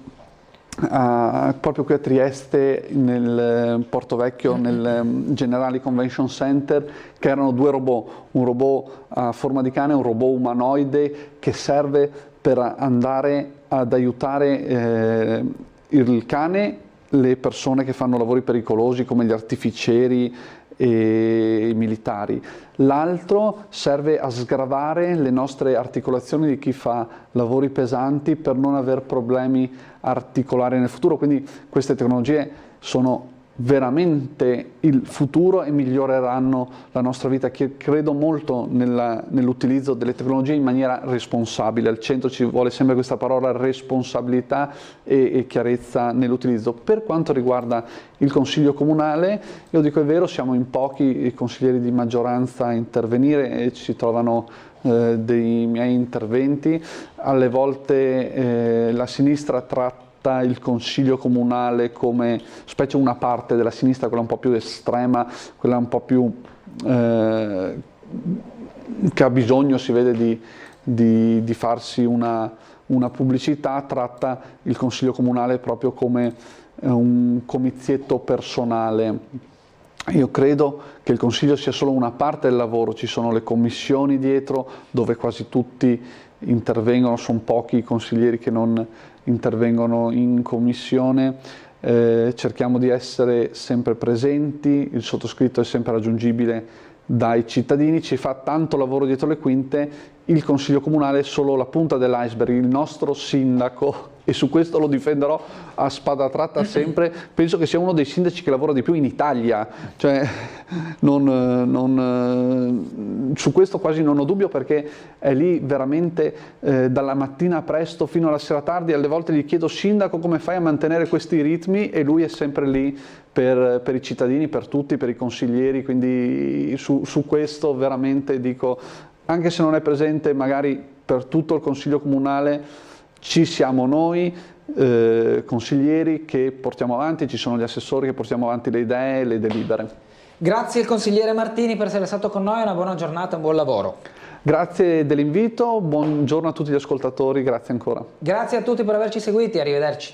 proprio qui a Trieste, nel Porto Vecchio, nel Generali Convention Center, che erano 2 robot, un robot a forma di cane e un robot umanoide che serve per andare ad aiutare il cane, le persone che fanno lavori pericolosi come gli artificieri e i militari. L'altro serve a sgravare le nostre articolazioni di chi fa lavori pesanti per non aver problemi articolari nel futuro. Quindi queste tecnologie sono veramente il futuro e miglioreranno la nostra vita. Credo molto nell'utilizzo delle tecnologie in maniera responsabile. Al centro ci vuole sempre questa parola responsabilità e chiarezza nell'utilizzo. Per quanto riguarda il Consiglio Comunale, io dico è vero, siamo in pochi i consiglieri di maggioranza a intervenire e ci si trovano dei miei interventi. Alle volte la sinistra tratta il Consiglio Comunale come, specie una parte della sinistra, quella un po' più estrema, quella un po' più che ha bisogno, si vede, di farsi una pubblicità, tratta il Consiglio Comunale proprio come un comizietto personale. Io credo che il Consiglio sia solo una parte del lavoro, ci sono le commissioni dietro dove quasi tutti intervengono, sono pochi i consiglieri che non intervengono in commissione, cerchiamo di essere sempre presenti, il sottoscritto è sempre raggiungibile dai cittadini, ci fa tanto lavoro dietro le quinte, il Consiglio Comunale è solo la punta dell'iceberg, il nostro sindaco, e su questo lo difenderò a spada tratta sempre, penso che sia uno dei sindaci che lavora di più in Italia, cioè su questo quasi non ho dubbio, perché è lì veramente dalla mattina presto fino alla sera tardi. Alle volte gli chiedo: sindaco, come fai a mantenere questi ritmi? E lui è sempre lì per i cittadini, per tutti, per i consiglieri, quindi su questo veramente dico, anche se non è presente magari per tutto il Consiglio Comunale, ci siamo noi consiglieri che portiamo avanti, ci sono gli assessori che portiamo avanti le idee e le delibere. Grazie al consigliere Martini per essere stato con noi, una buona giornata e un buon lavoro. Grazie dell'invito, buongiorno a tutti gli ascoltatori, grazie ancora. Grazie a tutti per averci seguiti, arrivederci.